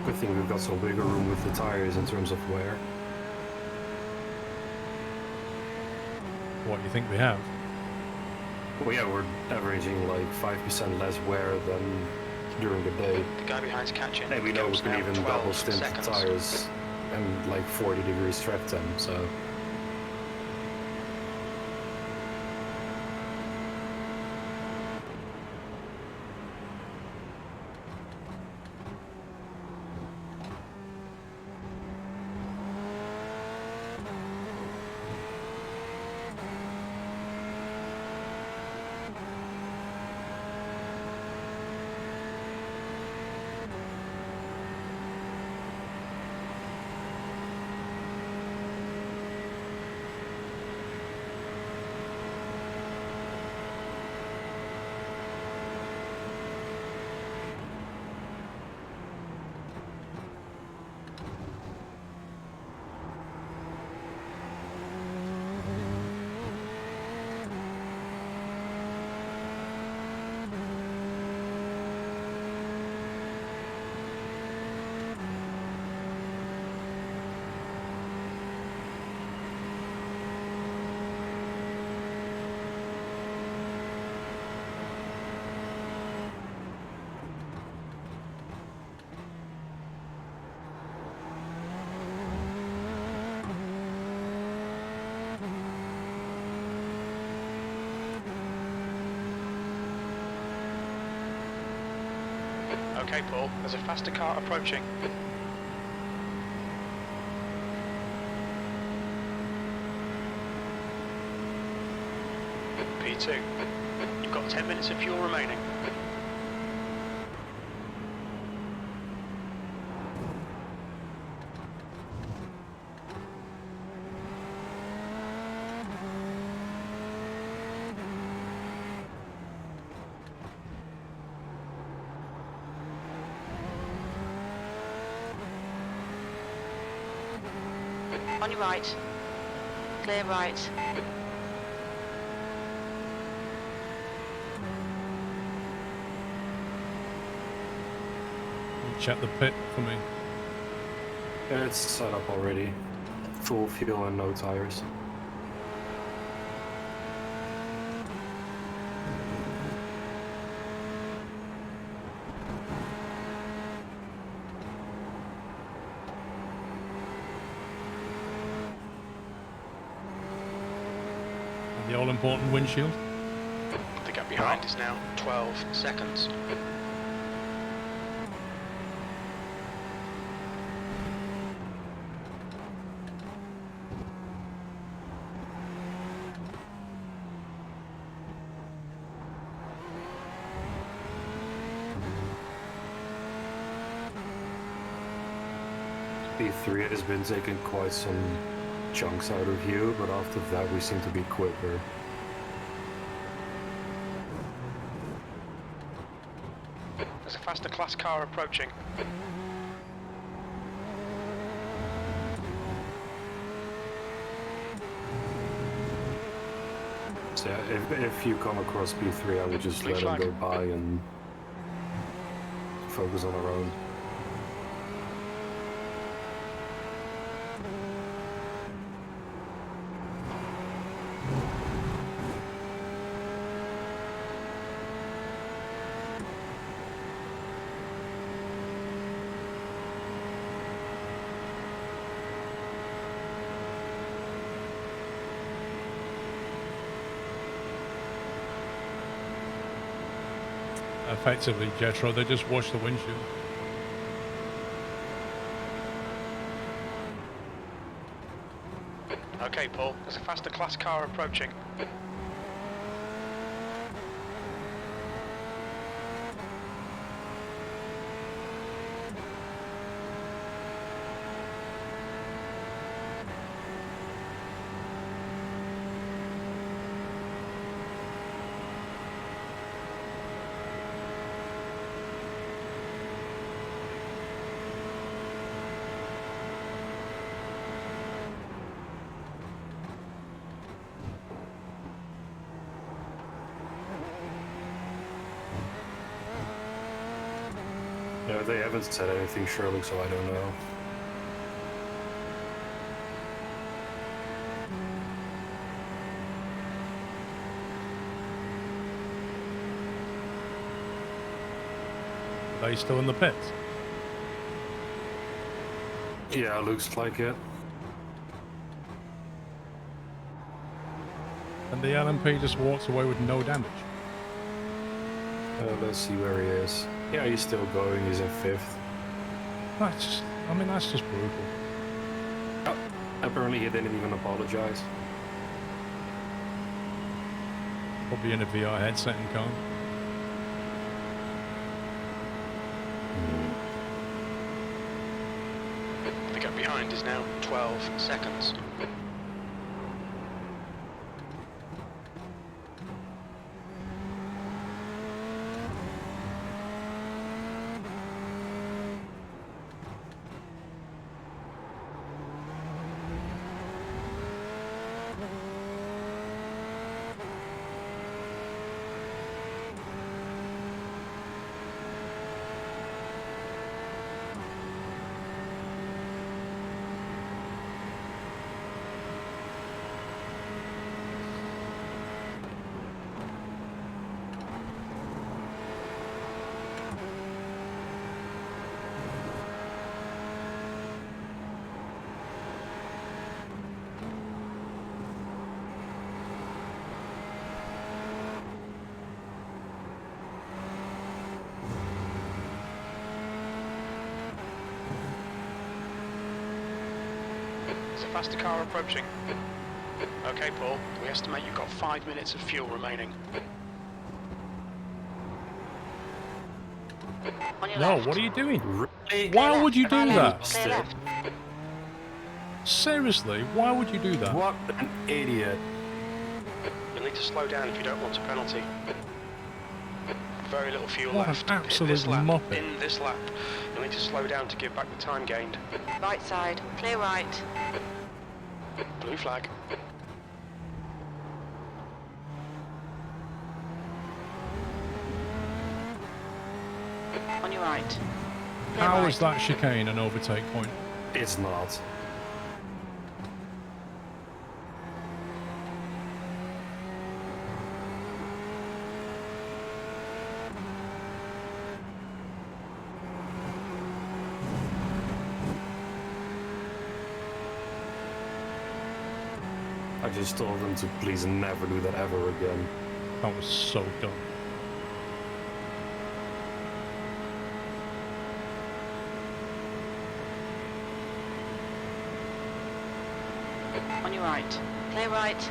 Good thing we've got some bigger room with the tires in terms of wear. What do you think we have? Well, yeah, we're averaging like 5% less wear than during the day. The guy behind's catching. Hey, we know we Goes can now even 12 double stint seconds. tires and like 40 degrees track time, so... Okay, Paul, there's a faster car approaching. P2, you've got 10 minutes of fuel remaining. On your right. Clear right. Check the pit for me. Yeah, it's set up already. Full fuel and no tires. all-important windshield. The gap behind is now 12 seconds. P3 has been taking quite some chunks out of view, but after that we seem to be quicker. There's a faster class car approaching. So yeah, if you come across P3, I would just Blue let flag. them go by and focus on our own. Effectively, Jetro, they just washed the windshield. Okay, Paul, there's a faster class car approaching. Yeah, they haven't said anything, Sherlock, so I don't know. Are they still in the pits? Yeah, looks like it. And the LMP just walks away with no damage. Let's see where he is. Yeah, he's still going. He's in 5th. That's just, I mean, that's just brutal. Oh, apparently he didn't even apologize. Probably in a VR headset and can't. The gap behind is now 12 seconds. There's a faster car approaching. Okay, Paul, we estimate you've got 5 minutes of fuel remaining. On your No, left. what are you doing? Really? Why Clear would you left, do clear that? left, clear left. Seriously, why would you do that? What an idiot. You'll need to slow down if you don't want a penalty. Very little fuel What an left. absolute in this lap, muppet. In this lap, you'll need to slow down to give back the time gained. Right side, clear right. Blue flag. On your right. Clear How right. is that chicane an overtake point? It's not. I just told them to please never do that ever again. That was so dumb. On your right. Clear right.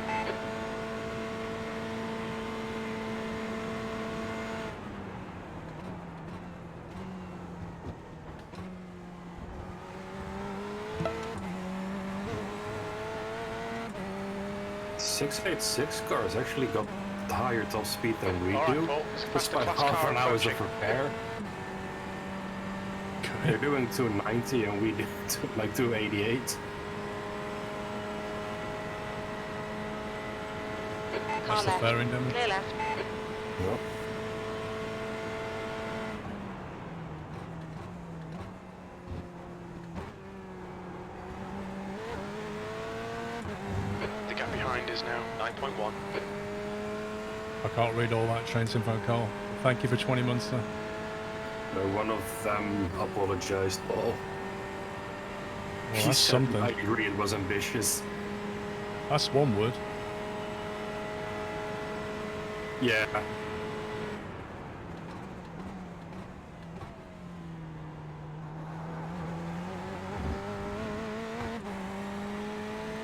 .686 cars actually got higher top speed than we All right, do, Paul, it's a faster despite class half car an hour's of approaching. repair. They're doing 290 and we did like 288. Car That's the left. fairing damage. Clear left. Yep. The gap behind is now 9.1. I can't read all that trains info, Carl. Thank you for 20 months there. One of them apologized, Paul. Well, He that's said, something. I agree it was ambitious. That's one word. Yeah.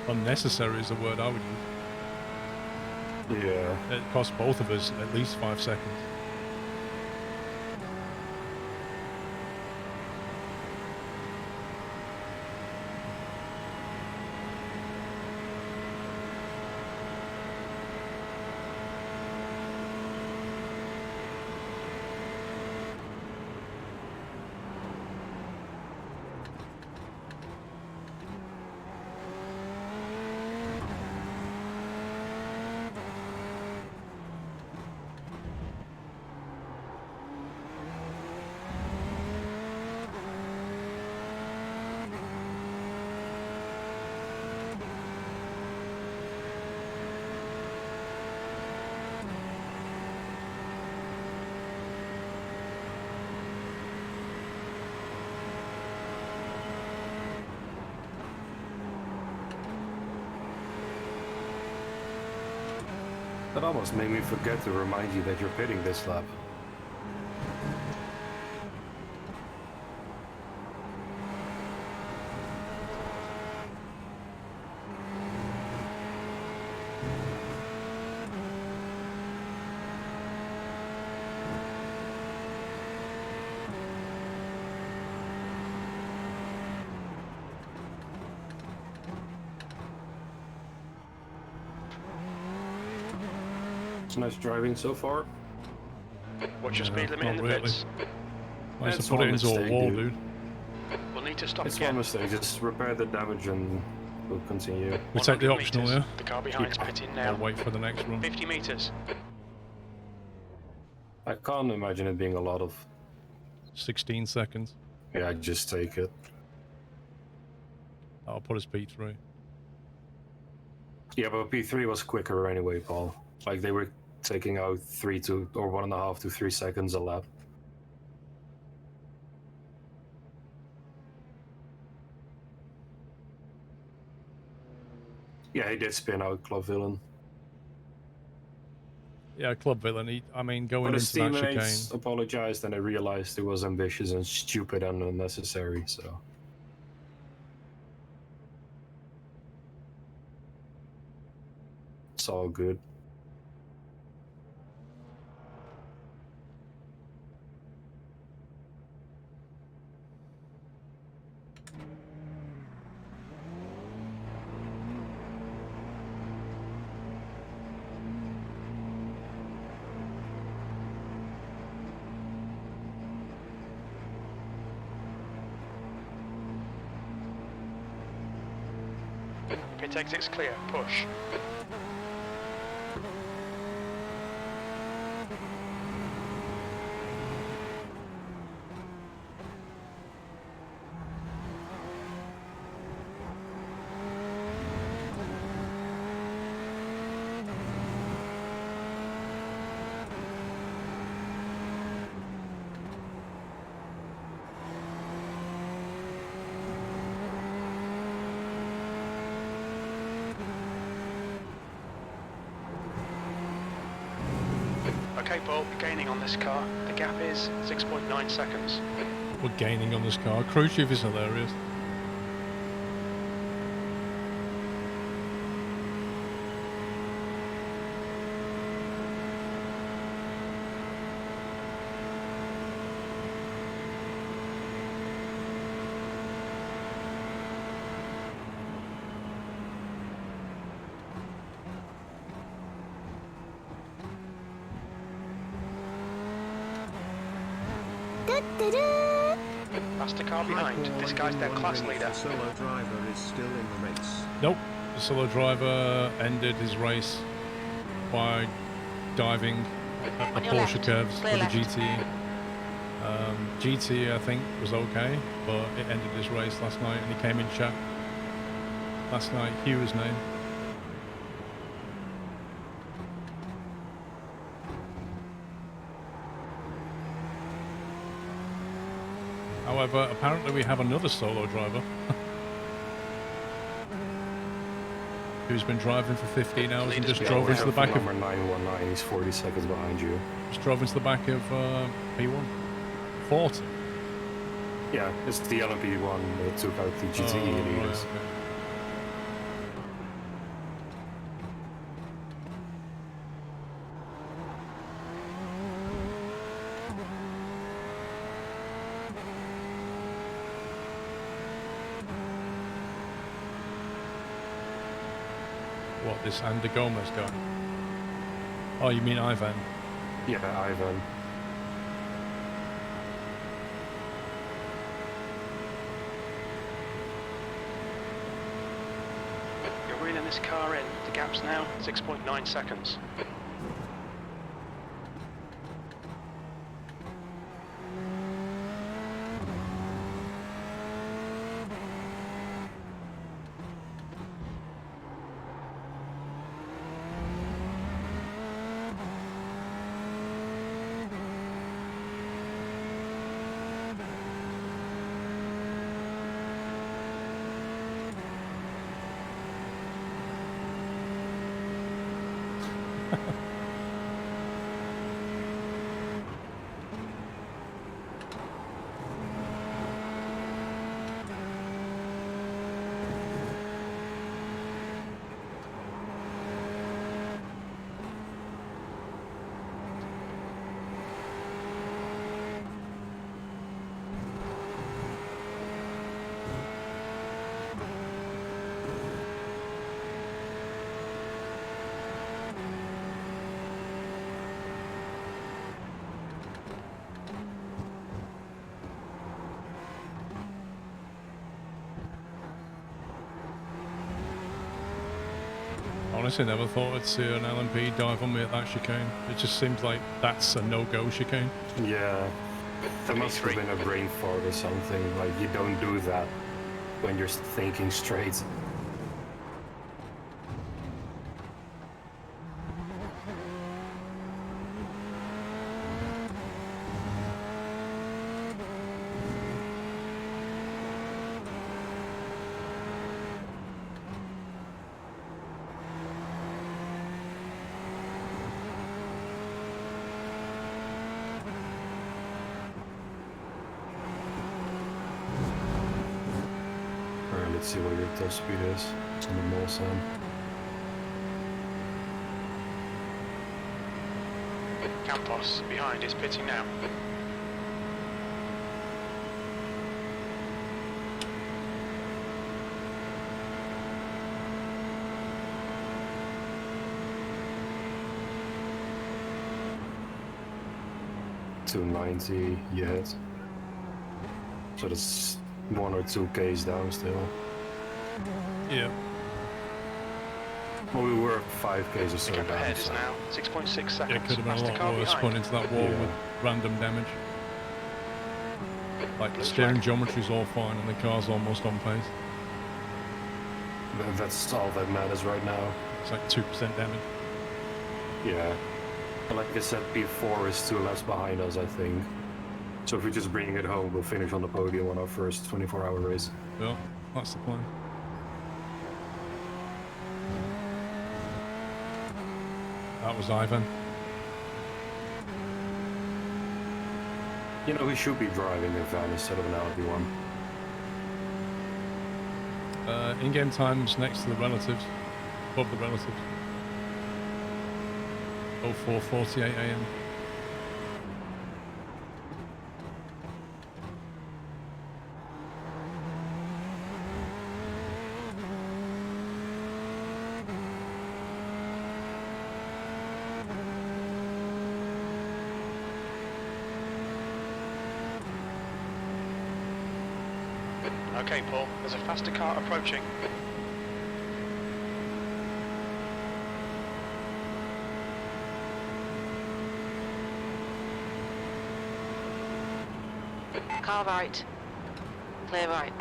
Unnecessary is the word I would use. Yeah. It cost both of us at least 5 seconds. That almost made me forget to remind you that you're pitting this lap. It's nice driving so far. What's your Yeah, speed limit in not the really. pits? I used That's to put it one into a mistake, wall, dude. dude. We'll need to stop It's again. one mistake, just repair the damage and we'll continue. We take the 100 optional, meters. yeah? The car behind's Yeah. pitting I'll now. wait for the next run. 50 meters. I can't imagine it being a lot of... 16 seconds. Yeah, just take it. That'll put us P3. Yeah, but P3 was quicker anyway, Paul. Like, they were taking out 3 to, or 1.5 to 3 seconds a lap. Yeah, he did spin out Club Villain. Yeah, Club Villain. I mean, going But his into that teammates chicane. apologized and they realized it was ambitious and stupid and unnecessary, so... It's all good. Pit exit's clear. Push. Okay, Paul, you're gaining on this car. The gap is 6.9 seconds. We're gaining on this car. Crew chief is hilarious. Faster car behind. This guy's their class leader. The solo driver is still in the race. Nope. The solo driver ended his race by diving at the On your Porsche left. curves Clear with the left. GT. GT, I think, was okay, but it ended his race last night, and he came in chat last night. Hugh, his name. However, apparently we have another solo driver who's been driving for 15 hours and just Yeah, drove we into the have back of number 919. He's 40 seconds behind you. just drove into the back of P1. 40. Yeah, it's the LMP one that took out the GT Oh, leaders. right, okay. What, this Andy Gomez guy? Oh, you mean Ivan? Yeah, Ivan. You're reeling this car in. The gap's now 6.9 seconds. Honestly, never thought I'd see an LMP dive on me at that chicane. It just seems like that's a no-go chicane. Yeah. There must have been a brain fart or something. Like, you don't do that when you're thinking straight. Alright, let's see what your top speed is on the Mulsanne. Campos behind is pitting now. .290 yet. So that's 1 or 2 Ks down still. Yeah. Well, we were 5 Ks or The so gap down. ahead is So. now 6.6 seconds. It could have been Faster a car lot worse behind. put into that wall Yeah. with random damage. Like the Blue steering flag. geometry's all fine and the car's almost on pace. That's all that matters right now. It's like 2% damage. Yeah. And like I said, P4 is 2 laps behind us, I think. So if we just bring it home, we'll finish on the podium on our first 24-hour race. Yeah, that's the plan. That was Ivan. You know, he should be driving a van instead of an LB1. In-game times next to the relatives, above the relatives. 04:48 AM. Okay, Paul, there's a faster car approaching. Car right. Clear right.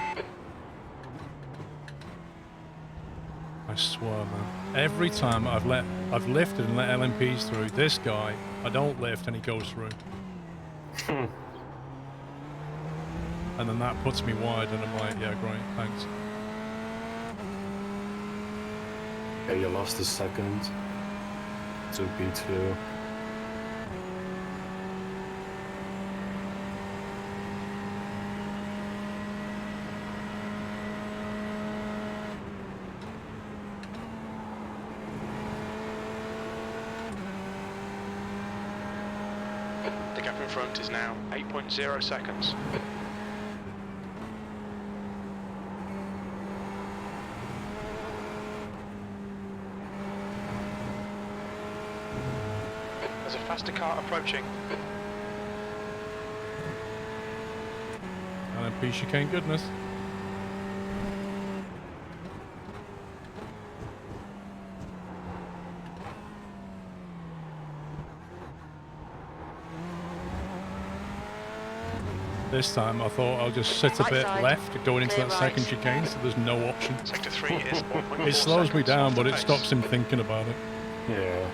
I swear, man. Every time I've lifted and let LMPs through, this guy, I don't lift and he goes through. And then that puts me wide and I'm like, yeah, great, thanks. Yeah, you lost a second to P2. The gap in front is now 8.0 seconds. There's a faster car approaching. LMP chicane goodness. This time I thought I'll just sit a Right bit side. left going into Clear that right. second chicane, so there's no option. Sector 3 is 1.4 It slows me seconds down, off but the it pace. stops him thinking about it. Yeah.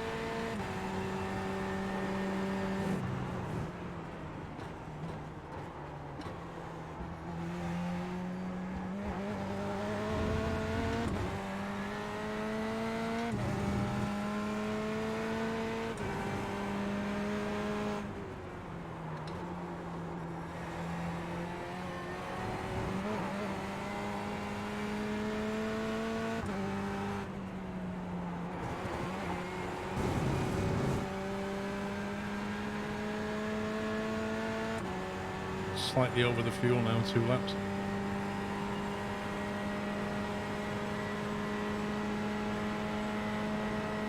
Slightly over the fuel now, 2 laps.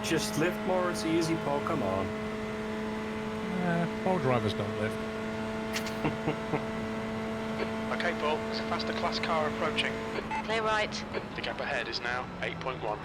Just lift more, it's easy, Paul, come on. All drivers don't lift. Okay, Paul, there's a faster class car approaching. Clear right. The gap ahead is now 8.1.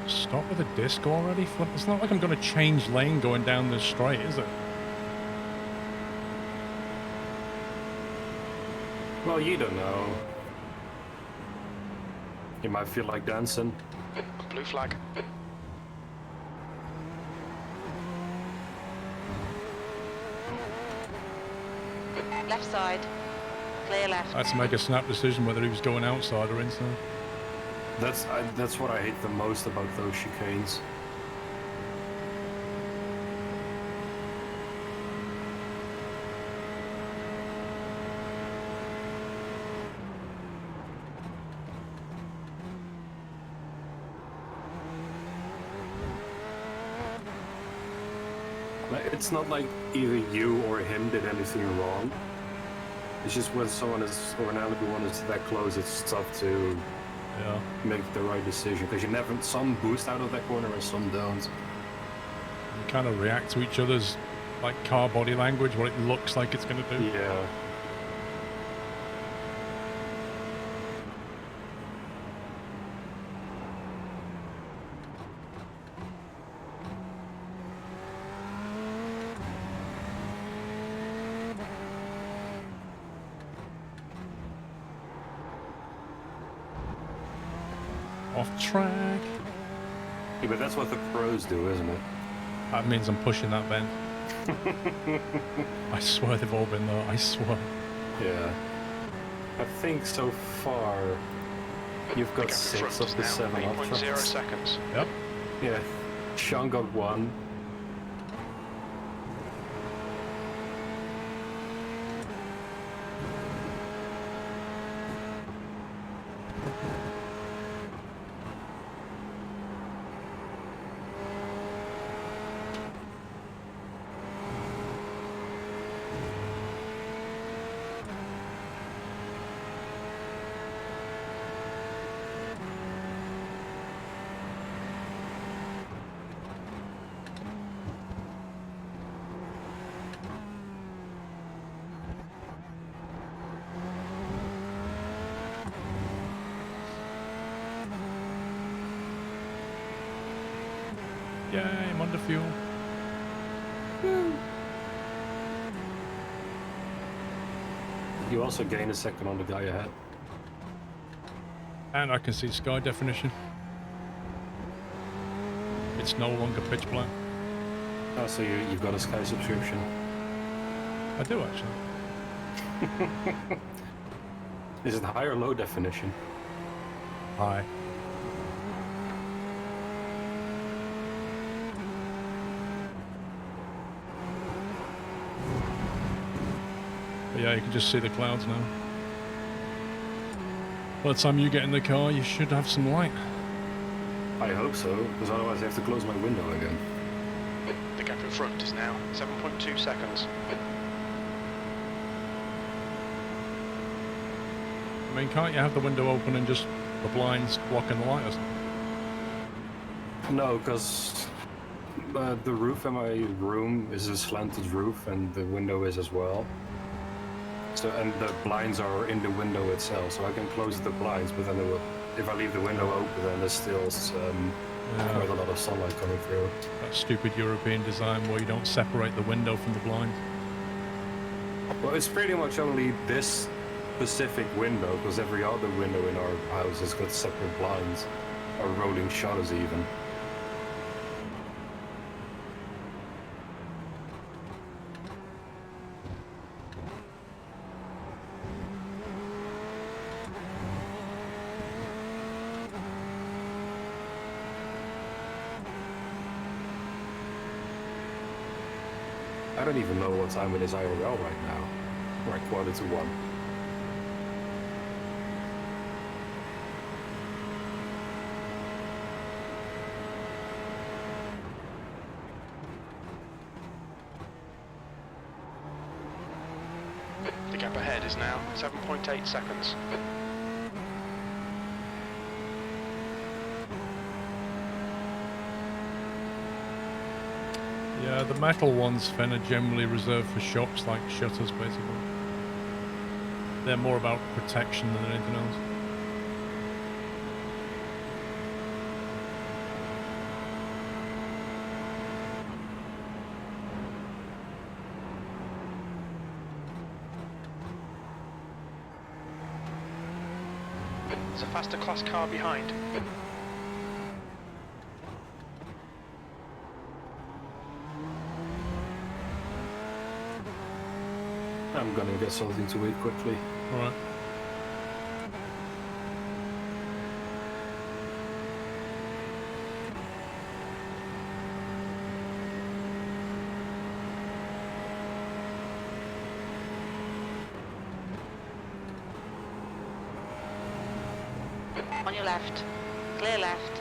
Stop with the disc already? It's not like I'm going to change lane going down this straight, is it? Well, you don't know. You might feel like dancing. Blue flag. Left side. Clear left. I had to make a snap decision whether he was going outside or inside. That's what I hate the most about those chicanes. It's not like either you or him did anything wrong. It's just when someone is, or an LB1 is that close, it's tough to Yeah. make the right decision, because you never, some boost out of that corner and some don't. You kind of react to each other's like car body language, what it looks like it's going to do. Yeah. Off track. Yeah, but that's what the pros do, isn't it? That means I'm pushing that bend. I swear they've all been there. I swear. Yeah. I think so far you've got The gap in 6 front of is the now 7 off 8.0 tracks. seconds. Yep. Yeah. Sean got 1. Yay, I'm under fuel. You also gain a second on the guy ahead. And I can see sky definition. It's no longer pitch black. Oh, so you've got a Sky subscription. I do actually. Is it high or low definition? Hi. But yeah, you can just see the clouds now. By the time you get in the car, you should have some light. I hope so, because otherwise I have to close my window again. The gap in front is now 7.2 seconds. I mean, can't you have the window open and just the blinds blocking the light or something? No, because the roof in my room is a slanted roof and the window is as well. So, and the blinds are in the window itself, so I can close the blinds, but then if I leave the window open, then there's still quite a lot of sunlight coming through. That stupid European design where you don't separate the window from the blind. Well, it's pretty much only this specific window, because every other window in our house has got separate blinds, or rolling shutters even. I don't even know what time it is IRL right now. Like 1:45. The gap ahead is now 7.8 seconds. Yeah, the metal ones, Finn, are generally reserved for shops, like shutters, basically. They're more about protection than anything else. There's a faster class car behind. I'm gonna get something to eat quickly. Alright. On your left. Clear left.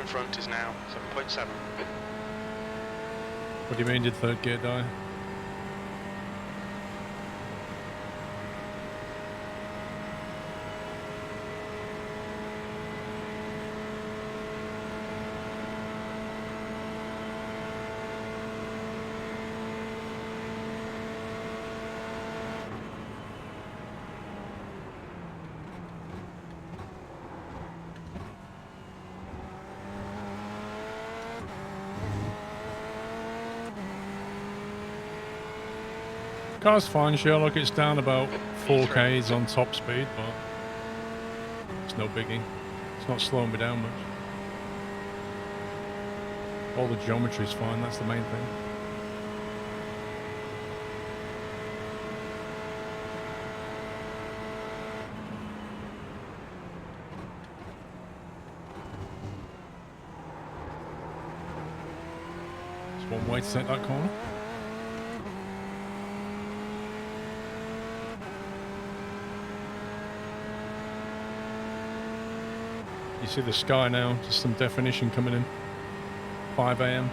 in front is now 7.7. What do you mean, did third gear die? Car's fine, Sherlock. It's down about 4Ks on top speed, but it's no biggie. It's not slowing me down much. All the geometry's fine, that's the main thing. There's one way to take that corner. You see the sky now, just some definition coming in. 5 AM.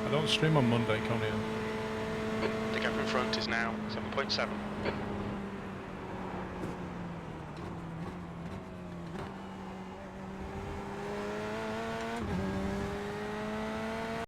I don't stream on Monday, Connie. The gap in front is now 7.7.